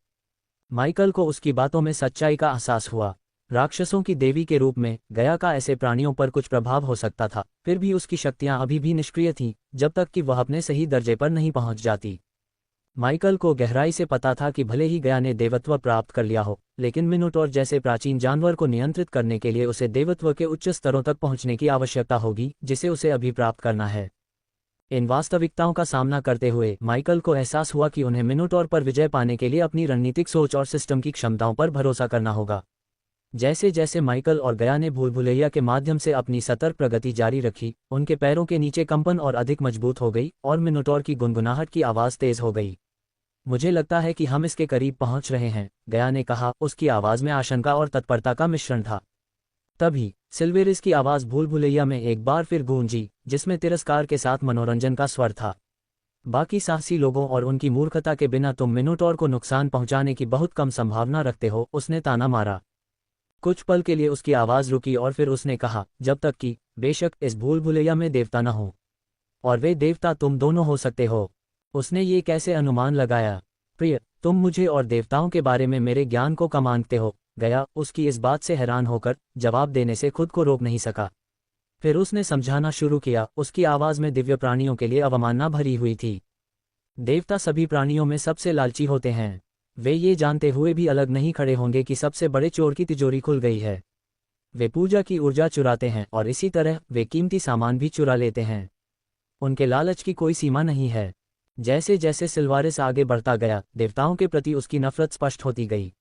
[SPEAKER 1] माइकल को उसकी बातों में सच्चाई का एहसास हुआ। राक्षसों की देवी के रूप में गया का ऐसे प्राणियों पर कुछ प्रभाव हो सकता था, फिर भी उसकी शक्तियां अभी भी निष्क्रिय थीं, जब तक कि वह अपने सही दर्जे पर नहीं पहुंच जाती। माइकल को गहराई से पता था कि भले ही गया ने देवत्व प्राप्त कर लिया हो, लेकिन मिनोटॉर जैसे प्राचीन जानवर को नियंत्रित करने के लिए उसे देवत्व के उच्च स्तरों तक पहुंचने की आवश्यकता होगी, जिसे उसे अभी प्राप्त करना है। इन वास्तविकताओं का सामना करते हुए माइकल को एहसास हुआ कि उन्हें मिनोटॉर पर विजय पाने के लिए अपनी रणनीतिक सोच और सिस्टम की क्षमताओं पर भरोसा करना होगा। जैसे जैसे माइकल और गया ने भूल भुलैया के माध्यम से अपनी सतर्क प्रगति जारी रखी, उनके पैरों के नीचे कंपन और अधिक मजबूत हो गई और मिनोटॉर की गुनगुनाहट की आवाज़ तेज हो गई। मुझे लगता है कि हम इसके करीब पहुंच रहे हैं, गया ने कहा। उसकी आवाज़ में आशंका और तत्परता का मिश्रण था। तभी सिल्वेरिस की आवाज़ भूल भुलैया में एक बार फिर गूंजी, जिसमें तिरस्कार के साथ मनोरंजन का स्वर था। बाकी साहसी लोगों और उनकी मूर्खता के बिना तुम मिनोटॉर को नुकसान पहुंचाने की बहुत कम संभावना रखते हो, उसने ताना मारा। कुछ पल के लिए उसकी आवाज़ रुकी और फिर उसने कहा, जब तक कि बेशक इस भूल भुलैया में देवता न हो, और वे देवता तुम दोनों हो सकते हो। उसने ये कैसे अनुमान लगाया? प्रिय, तुम मुझे और देवताओं के बारे में मेरे ज्ञान को कम आंकते हो। गया उसकी इस बात से हैरान होकर जवाब देने से खुद को रोक नहीं सका। फिर उसने समझाना शुरू किया। उसकी आवाज़ में दिव्य प्राणियों के लिए अवमानना भरी हुई थी। देवता सभी प्राणियों में सबसे लालची होते हैं। वे ये जानते हुए भी अलग नहीं खड़े होंगे कि सबसे बड़े चोर की तिजोरी खुल गई है। वे पूजा की ऊर्जा चुराते हैं और इसी तरह वे कीमती सामान भी चुरा लेते हैं। उनके लालच की कोई सीमा नहीं है। जैसे जैसे सिल्वारिस आगे बढ़ता गया, देवताओं के प्रति उसकी नफरत स्पष्ट होती गई।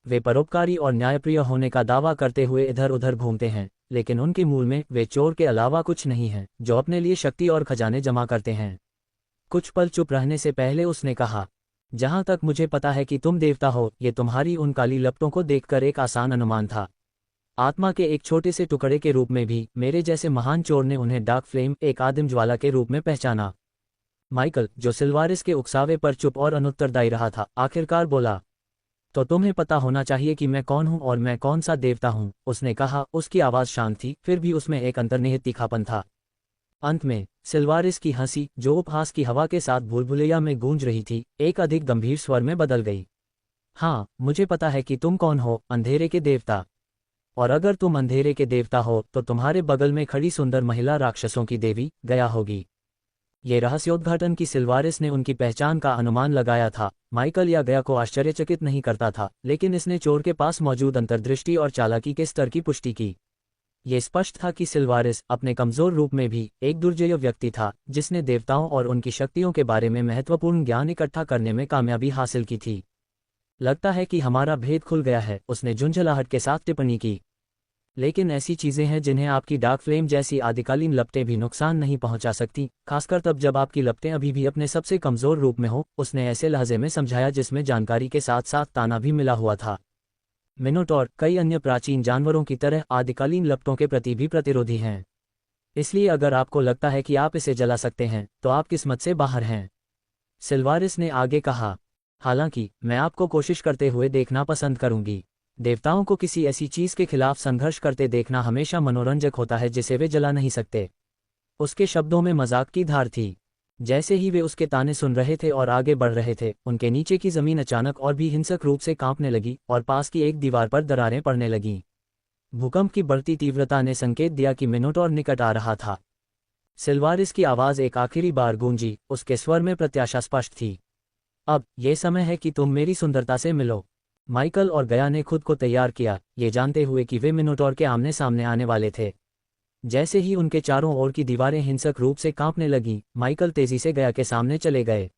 [SPEAKER 1] वे परोपकारी और न्यायप्रिय होने का दावा करते हुए इधर उधर घूमते हैं, लेकिन उनके मूल में वे चोर के अलावा कुछ नहीं हैं, जो अपने लिए शक्ति और खजाने जमा करते हैं। कुछ पल चुप रहने से पहले उसने कहा, जहां तक मुझे पता है कि तुम देवता हो, ये तुम्हारी उन काली लपटों को देखकर एक आसान अनुमान था। आत्मा के एक छोटे से टुकड़े के रूप में भी मेरे जैसे महान चोर ने उन्हें डार्क फ्लेम, एक आदिम ज्वाला के रूप में पहचाना। माइकल, जो सिल्वारिस के उकसावे पर चुप और अनुत्तरदायी रहा था, आखिरकार बोला, तो तुम्हें पता होना चाहिए कि मैं कौन हूं और मैं कौन सा देवता हूं, उसने कहा। उसकी आवाज़ शांत थी, फिर भी उसमें एक अंतर्निहित तीखापन था। अंत में सिल्वारिस की हंसी, जो उपहास की हवा के साथ भूल भुलैया में गूंज रही थी, एक अधिक गंभीर स्वर में बदल गई। हाँ, मुझे पता है कि तुम कौन हो, अंधेरे के देवता। और अगर तुम अंधेरे के देवता हो तो तुम्हारे बगल में खड़ी सुंदर महिला राक्षसों की देवी गया होगी। ये रहस्योद्घाटन की सिल्वारिस ने उनकी पहचान का अनुमान लगाया था। माइकल या गया को आश्चर्यचकित नहीं करता था, लेकिन इसने चोर के पास मौजूद अंतर्दृष्टि और चालाकी के स्तर की पुष्टि की। ये स्पष्ट था कि सिल्वारिस अपने कमजोर रूप में भी एक दुर्जय व्यक्ति था, जिसने देवताओं और उनकी शक्तियों के बारे में महत्वपूर्ण ज्ञान इकट्ठा करने में कामयाबी हासिल की थी। लगता है कि हमारा भेद खुल गया है, उसने झुंझलाहट के साथ टिप्पणी की। लेकिन ऐसी चीजें हैं जिन्हें आपकी डार्क फ्लेम जैसी आदिकालीन लपटें भी नुकसान नहीं पहुंचा सकती, खासकर तब जब आपकी लपटें अभी भी अपने सबसे कमजोर रूप में हो, उसने ऐसे लहजे में समझाया जिसमें जानकारी के साथ साथ ताना भी मिला हुआ था। मिनोटॉर कई अन्य प्राचीन जानवरों की तरह आदिकालीन लपटों के प्रति भी प्रतिरोधी हैं। इसलिए अगर आपको लगता है कि आप इसे जला सकते हैं तो आप किस्मत से बाहर हैं। सिल्वारिस ने आगे कहा, हालांकि मैं आपको कोशिश करते हुए देखना पसंद करूंगी। देवताओं को किसी ऐसी चीज के खिलाफ संघर्ष करते देखना हमेशा मनोरंजक होता है जिसे वे जला नहीं सकते। उसके शब्दों में मजाक की धार थी। जैसे ही वे उसके ताने सुन रहे थे और आगे बढ़ रहे थे, उनके नीचे की जमीन अचानक और भी हिंसक रूप से कांपने लगी और पास की एक दीवार पर दरारें पड़ने लगीं। भूकंप की बढ़ती तीव्रता ने संकेत दिया कि मिनोटॉर निकट आ रहा था। सिल्वारिस की आवाज एक आखिरी बार गूंजी, उसके स्वर में प्रत्याशा स्पष्ट थी। अब ये समय है कि तुम मेरी सुंदरता से मिलो। माइकल और गया ने खुद को तैयार किया, ये जानते हुए कि वे मिनोटॉर के आमने सामने आने वाले थे। जैसे ही उनके चारों ओर की दीवारें हिंसक रूप से कांपने लगीं, माइकल तेजी से गया के सामने चले गए।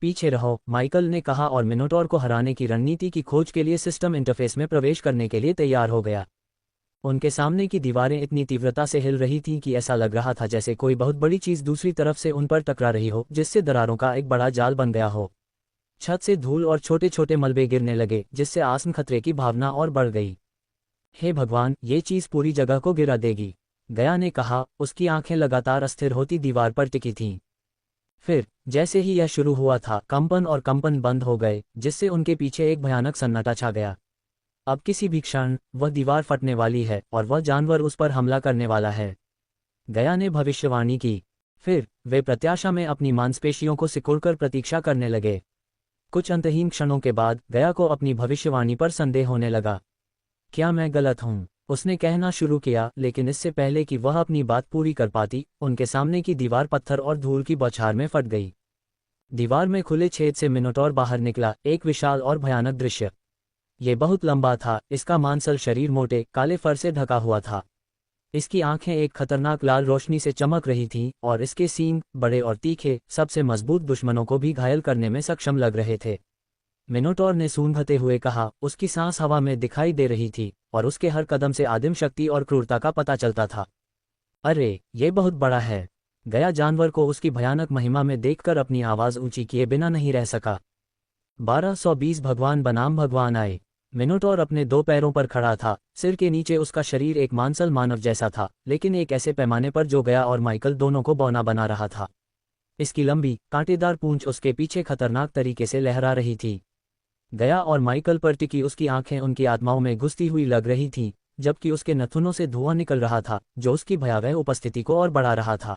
[SPEAKER 1] पीछे रहो, माइकल ने कहा और मिनोटॉर को हराने की रणनीति की खोज के लिए सिस्टम इंटरफेस में प्रवेश करने के लिए तैयार हो गया। उनके सामने की दीवारें इतनी तीव्रता से हिल रही थीं कि ऐसा लग रहा था जैसे कोई बहुत बड़ी चीज दूसरी तरफ से उन पर टकरा रही हो, जिससे दरारों का एक बड़ा जाल बन गया हो। छत से धूल और छोटे छोटे मलबे गिरने लगे, जिससे आसन्न खतरे की भावना और बढ़ गई। हे भगवान, ये चीज पूरी जगह को गिरा देगी, गया ने कहा। उसकी आंखें लगातार अस्थिर होती दीवार पर टिकी थीं। फिर जैसे ही यह शुरू हुआ था, कंपन बंद हो गए, जिससे उनके पीछे एक भयानक सन्नाटा छा गया। अब किसी भी क्षण वह दीवार फटने वाली है और वह जानवर उस पर हमला करने वाला है, गया ने भविष्यवाणी की। फिर वे प्रत्याशा में अपनी मांसपेशियों को सिकुड़कर प्रतीक्षा करने लगे। कुछ अंतहीन क्षणों के बाद गया को अपनी भविष्यवाणी पर संदेह होने लगा। क्या मैं गलत हूं? उसने कहना शुरू किया, लेकिन इससे पहले कि वह अपनी बात पूरी कर पाती, उनके सामने की दीवार पत्थर और धूल की बौछार में फट गई। दीवार में खुले छेद से मिनोटॉर बाहर निकला, एक विशाल और भयानक दृश्य। ये बहुत लंबा था, इसका मांसल शरीर मोटे काले फर से ढका हुआ था। इसकी आंखें एक खतरनाक लाल रोशनी से चमक रही थीं और इसके सींग, बड़े और तीखे, सबसे मजबूत दुश्मनों को भी घायल करने में सक्षम लग रहे थे। मिनोटॉर ने सूंघते हुए कहा, उसकी सांस हवा में दिखाई दे रही थी और उसके हर कदम से आदिम शक्ति और क्रूरता का पता चलता था। अरे, ये बहुत बड़ा है, गया जानवर को उसकी भयानक महिमा में देखकर अपनी आवाज ऊंची किए बिना नहीं रह सका। 1220 भगवान बनाम भगवान आए। मिनोटॉर अपने दो पैरों पर खड़ा था, सिर के नीचे उसका शरीर एक मांसल मानव जैसा था, लेकिन एक ऐसे पैमाने पर जो गया और माइकल दोनों को बौना बना रहा था। इसकी लंबी, कांटेदार पूंछ उसके पीछे खतरनाक तरीके से लहरा रही थी। गया और माइकल पर टिकी उसकी आंखें उनकी आत्माओं में घुसती हुई लग रही थीं, जबकि उसके नथुनों से धुआं निकल रहा था, जो उसकी भयावह उपस्थिति को और बढ़ा रहा था।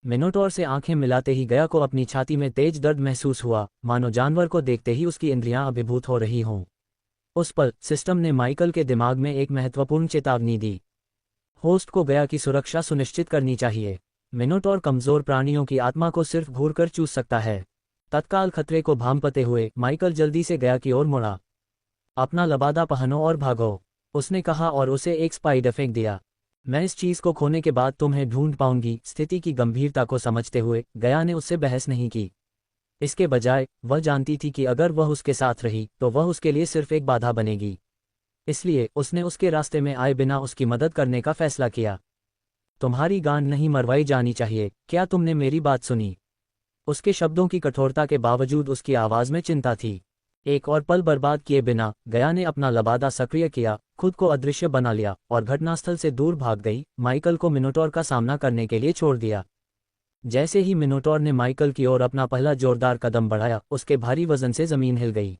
[SPEAKER 1] मिनोटॉर से आंखें मिलाते ही गया को अपनी छाती में तेज दर्द महसूस हुआ, मानो जानवर को देखते ही उसकी इंद्रियां अभिभूत हो रही हों। उस पल सिस्टम ने माइकल के दिमाग में एक महत्वपूर्ण चेतावनी दी। होस्ट को गया की सुरक्षा सुनिश्चित करनी चाहिए। मिनोटॉर कमजोर प्राणियों की आत्मा को सिर्फ घूरकर चूस सकता है। तत्काल खतरे को भांपते हुए माइकल जल्दी से गया की ओर मुड़ा। अपना लबादा पहनो और भागो, उसने कहा और उसे एक स्पाइडर फेंक दिया। मैं इस चीज को खोने के बाद तुम्हें ढूंढ पाऊंगी। स्थिति की गंभीरता को समझते हुए गया ने उससे बहस नहीं की। इसके बजाय वह जानती थी कि अगर वह उसके साथ रही तो वह उसके लिए सिर्फ एक बाधा बनेगी। इसलिए उसने उसके रास्ते में आए बिना उसकी मदद करने का फैसला किया। तुम्हारी गांड नहीं मरवाई जानी चाहिए, क्या तुमने मेरी बात सुनी? उसके शब्दों की कठोरता के बावजूद उसकी आवाज में चिंता थी। एक और पल बर्बाद किए बिना गया ने अपना लबादा सक्रिय किया, खुद को अदृश्य बना लिया और घटनास्थल से दूर भाग गई, माइकल को मिनोटॉर का सामना करने के लिए छोड़ दिया। जैसे ही मिनोटॉर ने माइकल की ओर अपना पहला जोरदार कदम बढ़ाया, उसके भारी वजन से जमीन हिल गई।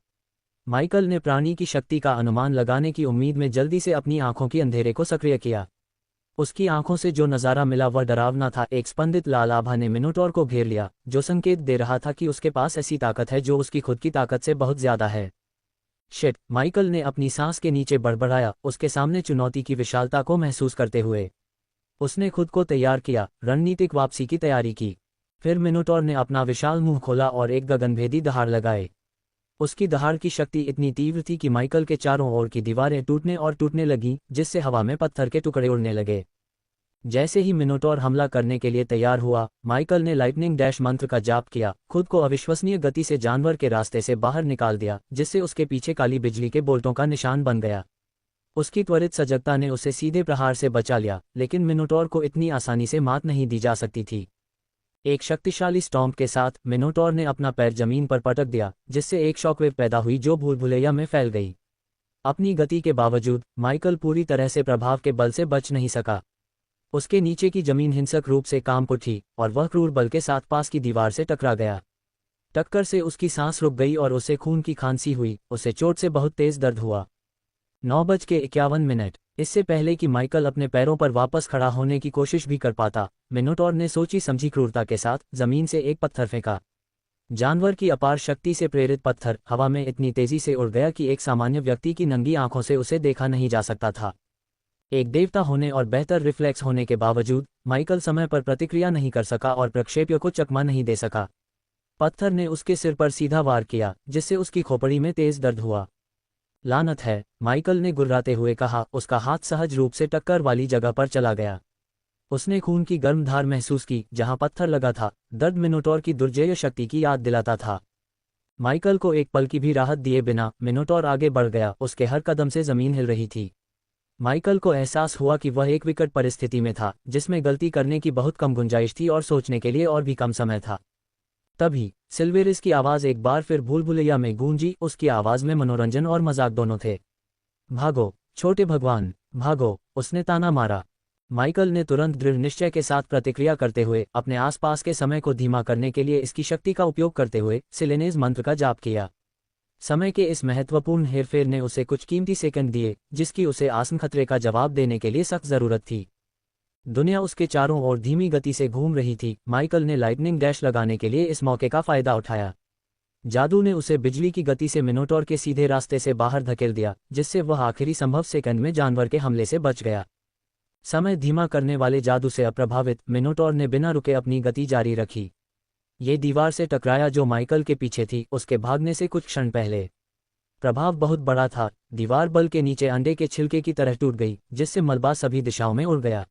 [SPEAKER 1] माइकल ने प्राणी की शक्ति का अनुमान लगाने की उम्मीद में जल्दी से अपनी आंखों की अंधेरे को सक्रिय किया। उसकी आंखों से जो नज़ारा मिला वह डरावना था। एक स्पंदित लाल आभा ने मिनोटॉर को घेर लिया, जो संकेत दे रहा था कि उसके पास ऐसी ताकत है जो उसकी खुद की ताकत से बहुत ज्यादा है। शिट, माइकल ने अपनी सांस के नीचे बड़बड़ाया, उसके सामने चुनौती की विशालता को महसूस करते हुए। उसने खुद को तैयार किया, रणनीतिक वापसी की तैयारी की। फिर मिनोटॉर ने अपना विशाल मुंह खोला और एक गगनभेदी दहाड़ लगाए। उसकी दहाड़ की शक्ति इतनी तीव्र थी कि माइकल के चारों ओर की दीवारें टूटने और टूटने लगीं, जिससे हवा में पत्थर के टुकड़े उड़ने लगे। जैसे ही मिनोटॉर हमला करने के लिए तैयार हुआ, माइकल ने लाइटनिंग डैश मंत्र का जाप किया, खुद को अविश्वसनीय गति से जानवर के रास्ते से बाहर निकाल दिया, जिससे उसके पीछे काली बिजली के बोल्टों का निशान बन गया। उसकी त्वरित सजगता ने उसे सीधे प्रहार से बचा लिया, लेकिन मिनोटॉर को इतनी आसानी से मात नहीं दी जा सकती थी। एक शक्तिशाली स्टॉम्प के साथ मिनोटॉर ने अपना पैर जमीन पर पटक दिया, जिससे एक शॉकवेव पैदा हुई जो भूल भुलैया में फैल गई। अपनी गति के बावजूद माइकल पूरी तरह से प्रभाव के बल से बच नहीं सका। उसके नीचे की जमीन हिंसक रूप से कांप उठी और वह क्रूर बल के साथ पास की दीवार से टकरा गया। टक्कर से उसकी सांस रुक गई और उसे खून की खांसी हुई। उसे चोट से बहुत तेज दर्द हुआ। 9:51। इससे पहले कि माइकल अपने पैरों पर वापस खड़ा होने की कोशिश भी कर पाता, मिनोटॉर ने सोची समझी क्रूरता के साथ जमीन से एक पत्थर फेंका। जानवर की अपार शक्ति से प्रेरित पत्थर हवा में इतनी तेजी से उड़ गया कि एक सामान्य व्यक्ति की नंगी आंखों से उसे देखा नहीं जा सकता था। एक देवता होने और बेहतर रिफ्लेक्स होने के बावजूद माइकल समय पर प्रतिक्रिया नहीं कर सका और प्रक्षेप्य को चकमा नहीं दे सका। पत्थर ने उसके सिर पर सीधा वार किया, जिससे उसकी खोपड़ी में तेज दर्द हुआ। लानत है, माइकल ने गुर्राते हुए कहा। उसका हाथ सहज रूप से टक्कर वाली जगह पर चला गया। उसने खून की गर्म धार महसूस की जहां पत्थर लगा था। दर्द मिनोटॉर की दुर्जेय शक्ति की याद दिलाता था। माइकल को एक पल की भी राहत दिए बिना मिनोटॉर आगे बढ़ गया। उसके हर कदम से जमीन हिल रही थी। माइकल को एहसास हुआ कि वह एक विकट परिस्थिति में था, जिसमें गलती करने की बहुत कम गुंजाइश थी और सोचने के लिए और भी कम समय था। तभी सिल्वेरिस की आवाज़ एक बार फिर भूल भुलैया में गूंजी। उसकी आवाज़ में मनोरंजन और मजाक दोनों थे। भागो छोटे भगवान, भागो, उसने ताना मारा। माइकल ने तुरंत दृढ़ निश्चय के साथ प्रतिक्रिया करते हुए अपने आसपास के समय को धीमा करने के लिए इसकी शक्ति का उपयोग करते हुए सिलेनेज मंत्र का जाप किया। समय के इस महत्वपूर्ण हेरफेर ने उसे कुछ कीमती सेकंड दिए, जिसकी उसे आसन्न खतरे का जवाब देने के लिए सख्त जरूरत थी। दुनिया उसके चारों ओर धीमी गति से घूम रही थी। माइकल ने लाइटनिंग डैश लगाने के लिए इस मौके का फायदा उठाया। जादू ने उसे बिजली की गति से मिनोटॉर के सीधे रास्ते से बाहर धकेल दिया, जिससे वह आखिरी संभव सेकंड में जानवर के हमले से बच गया। समय धीमा करने वाले जादू से अप्रभावित मिनोटॉर ने बिना रुके अपनी गति जारी रखी। ये दीवार से टकराया जो माइकल के पीछे थी, उसके भागने से कुछ क्षण पहले। प्रभाव बहुत बड़ा था। दीवार बल के नीचे अंडे के छिलके की तरह टूट गई, जिससे मलबा सभी दिशाओं में उड़ गया।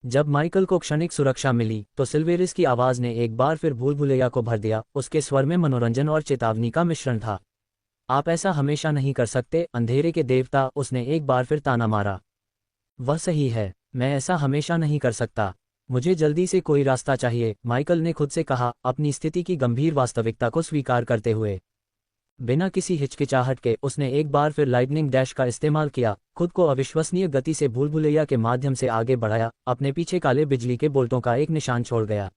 [SPEAKER 1] जब माइकल को क्षणिक सुरक्षा मिली तो सिल्वेरिस की आवाज ने एक बार फिर भूल भुलैया को भर दिया। उसके स्वर में मनोरंजन और चेतावनी का मिश्रण था। आप ऐसा हमेशा नहीं कर सकते, अंधेरे के देवता, उसने एक बार फिर ताना मारा। वह सही है, मैं ऐसा हमेशा नहीं कर सकता। मुझे जल्दी से कोई रास्ता चाहिए, माइकल ने खुद से कहा, अपनी स्थिति की गंभीर वास्तविकता को स्वीकार करते हुए। बिना किसी हिचकिचाहट के उसने एक बार फिर लाइटनिंग डैश का इस्तेमाल किया, खुद को अविश्वसनीय गति से भूल भुलैया के माध्यम से आगे बढ़ाया, अपने पीछे काले बिजली के बोल्टों का एक निशान छोड़ गया।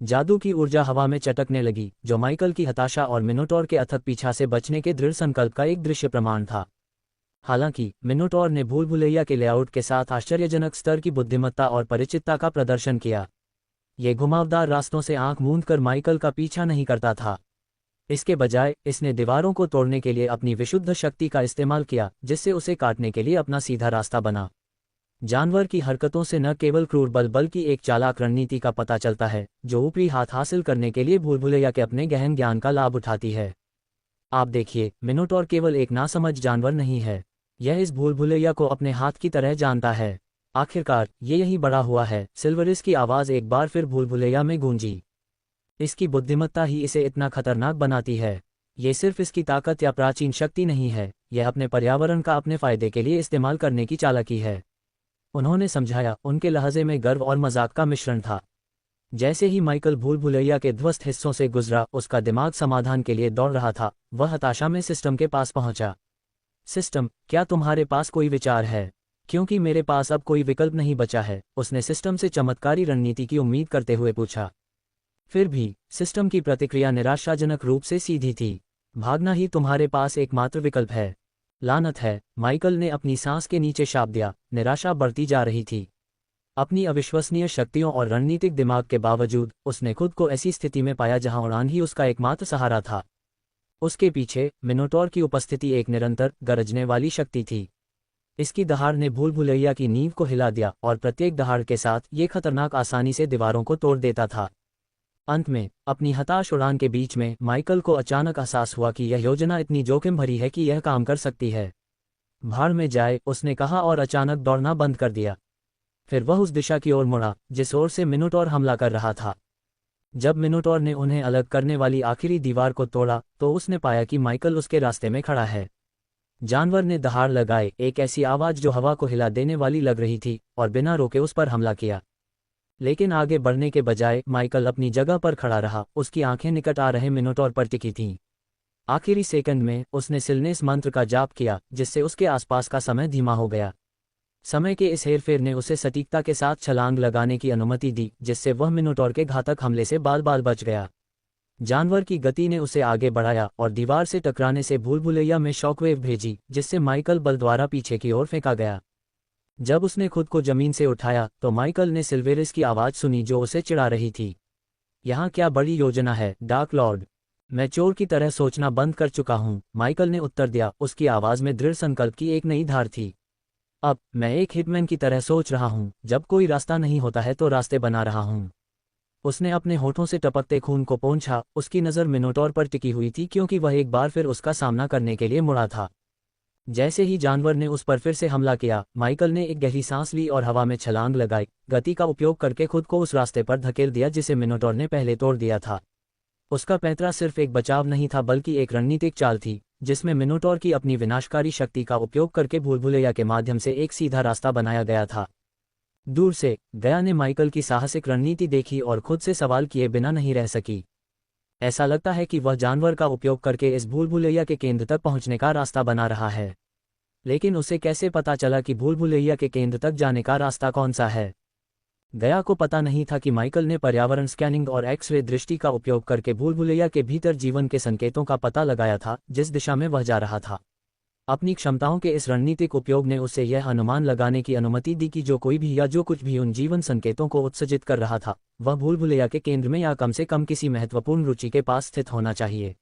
[SPEAKER 1] जादू की ऊर्जा हवा में चटकने लगी, जो माइकल की हताशा और मिनोटॉर के अथक पीछा से बचने के दृढ़ संकल्प का एक दृश्य प्रमाण था। हालांकि मिनोटॉर ने भूल भुलैया के लेआउट के साथ आश्चर्यजनक स्तर की बुद्धिमत्ता और परिचितता का प्रदर्शन किया। ये घुमावदार रास्तों से आंख मूंदकर माइकल का पीछा नहीं करता था। इसके बजाय इसने दीवारों को तोड़ने के लिए अपनी विशुद्ध शक्ति का इस्तेमाल किया, जिससे उसे काटने के लिए अपना सीधा रास्ता बना। जानवर की हरकतों से न केवल क्रूर बल बल्कि एक चालाक रणनीति का पता चलता है, जो ऊपरी हाथ हासिल करने के लिए भूल भुलैया के अपने गहन ज्ञान का लाभ उठाती है। आप देखिए, मिनोटॉर केवल एक नासमझ जानवर नहीं है, यह इस भूल भुलैया को अपने हाथ की तरह जानता है। आखिरकार ये यही बड़ा हुआ है। सिल्वेरिस की आवाज़ एक बार फिर भूल भुलैया में गूंजी। इसकी बुद्धिमत्ता ही इसे इतना खतरनाक बनाती है। ये सिर्फ इसकी ताकत या प्राचीन शक्ति नहीं है, यह अपने पर्यावरण का अपने फायदे के लिए इस्तेमाल करने की चालाकी है। उन्होंने समझाया। उनके लहजे में गर्व और मजाक का मिश्रण था। जैसे ही माइकल भूल भुलैया के ध्वस्त हिस्सों से गुजरा, उसका दिमाग समाधान के लिए दौड़ रहा था। वह हताशा में सिस्टम के पास पहुंचा। सिस्टम, क्या तुम्हारे पास कोई विचार है? क्योंकि मेरे पास अब कोई विकल्प नहीं बचा है, उसने सिस्टम से चमत्कारी रणनीति की उम्मीद करते हुए पूछा। फिर भी सिस्टम की प्रतिक्रिया निराशाजनक रूप से सीधी थी। भागना ही तुम्हारे पास एकमात्र विकल्प है। लानत है, माइकल ने अपनी सांस के नीचे शाप दिया। निराशा बढ़ती जा रही थी। अपनी अविश्वसनीय शक्तियों और रणनीतिक दिमाग के बावजूद उसने खुद को ऐसी स्थिति में पाया जहां उड़ान ही उसका एकमात्र सहारा था। उसके पीछे मिनोटॉर की उपस्थिति एक निरंतर गरजने वाली शक्ति थी। इसकी दहाड़ ने भूल भुलैया की नींव को हिला दिया और प्रत्येक दहाड़ के साथ ये खतरनाक आसानी से दीवारों को तोड़ देता था। अंत में अपनी हताश उड़ान के बीच में माइकल को अचानक एहसास हुआ कि यह योजना इतनी जोखिम भरी है कि यह काम कर सकती है। भाड़ में जाए, उसने कहा और अचानक दौड़ना बंद कर दिया। फिर वह उस दिशा की ओर मुड़ा जिस ओर से मिनोटॉर हमला कर रहा था। जब मिनोटॉर ने उन्हें अलग करने वाली आखिरी दीवार को तोड़ा तो उसने पाया कि माइकल उसके रास्ते में खड़ा है। जानवर ने दहाड़ लगाए, एक ऐसी आवाज़ जो हवा को हिला देने वाली लग रही थी, और बिना रोके उस पर हमला किया। लेकिन आगे बढ़ने के बजाय माइकल अपनी जगह पर खड़ा रहा, उसकी आंखें निकट आ रहे मिनोटॉर पर टिकी थीं। आखिरी सेकंड में उसने सिलनेस मंत्र का जाप किया जिससे उसके आसपास का समय धीमा हो गया। समय के इस हेरफेर ने उसे सटीकता के साथ छलांग लगाने की अनुमति दी जिससे वह मिनोटॉर के घातक हमले से बाल बाल बच गया। जानवर की गति ने उसे आगे बढ़ाया और दीवार से टकराने से भूलभुलैया में शॉकवेव भेजी जिससे माइकल बल द्वारा पीछे की ओर फेंका गया। जब उसने खुद को जमीन से उठाया तो माइकल ने सिल्वेरिस की आवाज़ सुनी जो उसे चिढ़ा रही थी। यहाँ क्या बड़ी योजना है डार्क लॉर्ड? मैं चोर की तरह सोचना बंद कर चुका हूँ, माइकल ने उत्तर दिया। उसकी आवाज़ में दृढ़ संकल्प की एक नई धार थी। अब मैं एक हिटमैन की तरह सोच रहा हूँ, जब कोई रास्ता नहीं होता है तो रास्ते बना रहा हूँ। उसने अपने होठों से टपकते खून को पोंछा। उसकी नज़र मिनोटॉर पर टिकी हुई थी क्योंकि वह एक बार फिर उसका सामना करने के लिए मुड़ा था। जैसे ही जानवर ने उस पर फिर से हमला किया, माइकल ने एक गहरी सांस ली और हवा में छलांग लगाई, गति का उपयोग करके खुद को उस रास्ते पर धकेल दिया जिसे मिनोटॉर ने पहले तोड़ दिया था। उसका पैंतरा सिर्फ एक बचाव नहीं था बल्कि एक रणनीतिक चाल थी जिसमें मिनोटॉर की अपनी विनाशकारी शक्ति का उपयोग करके भूलभुलैया के माध्यम से एक सीधा रास्ता बनाया गया था। दूर से गया ने माइकल की साहसिक रणनीति देखी और खुद से सवाल किए बिना नहीं रह सकी। ऐसा लगता है कि वह जानवर का उपयोग करके इस भूलभुलैया के केंद्र तक पहुंचने का रास्ता बना रहा है। लेकिन उसे कैसे पता चला कि भूलभुलैया के केंद्र तक जाने का रास्ता कौन सा है? गया को पता नहीं था कि माइकल ने पर्यावरण स्कैनिंग और एक्स-रे दृष्टि का उपयोग करके भूलभुलैया के भीतर जीवन के संकेतों का पता लगाया था जिस दिशा में वह जा रहा था। अपनी क्षमताओं के इस रणनीतिक उपयोग ने उसे यह अनुमान लगाने की अनुमति दी कि जो कोई भी या जो कुछ भी उन जीवन संकेतों को उत्सर्जित कर रहा था वह भूलभुलैया के केंद्र में या कम से कम किसी महत्वपूर्ण रुचि के पास स्थित होना चाहिए।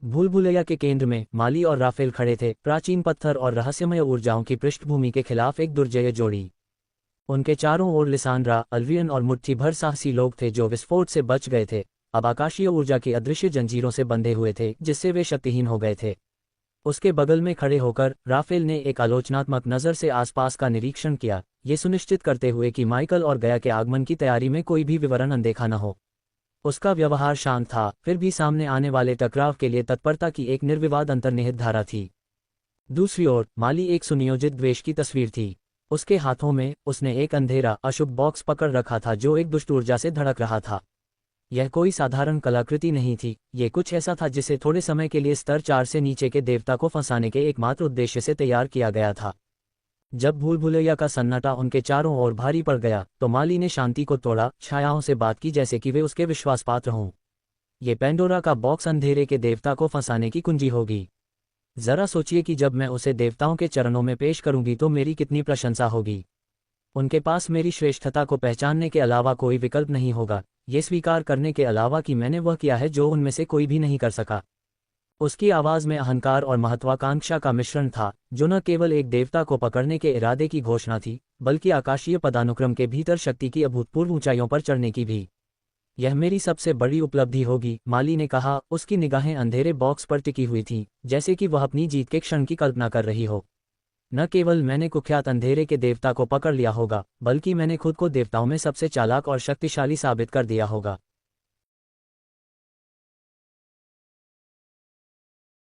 [SPEAKER 1] भूलभुलैया के केंद्र में माली और राफेल खड़े थे, प्राचीन पत्थर और रहस्यमय ऊर्जाओं की पृष्ठभूमि के खिलाफ एक दुर्जय जोड़ी। उनके चारों ओर लिसांड्रा, अल्वियन और मुट्ठी भर साहसी लोग थे जो विस्फोट से बच गए थे, अब आकाशीय ऊर्जा की अदृश्य जंजीरों से बंधे हुए थे जिससे वे शक्तिहीन हो गए थे। उसके बगल में खड़े होकर राफेल ने एक आलोचनात्मक नज़र से आसपास का निरीक्षण किया, ये सुनिश्चित करते हुए कि माइकल और गया के आगमन की तैयारी में कोई भी विवरण अनदेखा न हो। उसका व्यवहार शांत था, फिर भी सामने आने वाले टकराव के लिए तत्परता की एक निर्विवाद अंतर्निहित धारा थी। दूसरी ओर माली एक सुनियोजित द्वेष की तस्वीर थी। उसके हाथों में उसने एक अंधेरा अशुभ बॉक्स पकड़ रखा था जो एक दुष्ट ऊर्जा से धड़क रहा था। यह कोई साधारण कलाकृति नहीं थी, ये कुछ ऐसा था जिसे थोड़े समय के लिए स्तर 4 से नीचे के देवता को फंसाने के एकमात्र उद्देश्य से तैयार किया गया था। जब भूलभुलैया का सन्नाटा उनके चारों ओर भारी पड़ गया तो माली ने शांति को तोड़ा, छायाओं से बात की जैसे कि वे उसके विश्वासपात्र हों। ये पेंडोरा का बॉक्स अंधेरे के देवता को फंसाने की कुंजी होगी। जरा सोचिए कि जब मैं उसे देवताओं के चरणों में पेश करूंगी तो मेरी कितनी प्रशंसा होगी। उनके पास मेरी श्रेष्ठता को पहचानने के अलावा कोई विकल्प नहीं होगा, ये स्वीकार करने के अलावा कि मैंने वह किया है जो उनमें से कोई भी नहीं कर सका। उसकी आवाज़ में अहंकार और महत्वाकांक्षा का मिश्रण था जो न केवल एक देवता को पकड़ने के इरादे की घोषणा थी बल्कि आकाशीय पदानुक्रम के भीतर शक्ति की अभूतपूर्व ऊंचाइयों पर चढ़ने की भी। यह मेरी सबसे बड़ी उपलब्धि होगी, माली ने कहा। उसकी निगाहें अंधेरे बॉक्स पर टिकी हुई थीं जैसे कि वह अपनी जीत के क्षण की कल्पना कर रही हो। न केवल मैंने कुख्यात अंधेरे के देवता को पकड़ लिया होगा बल्कि मैंने खुद को देवताओं में सबसे चालाक और शक्तिशाली साबित कर दिया होगा।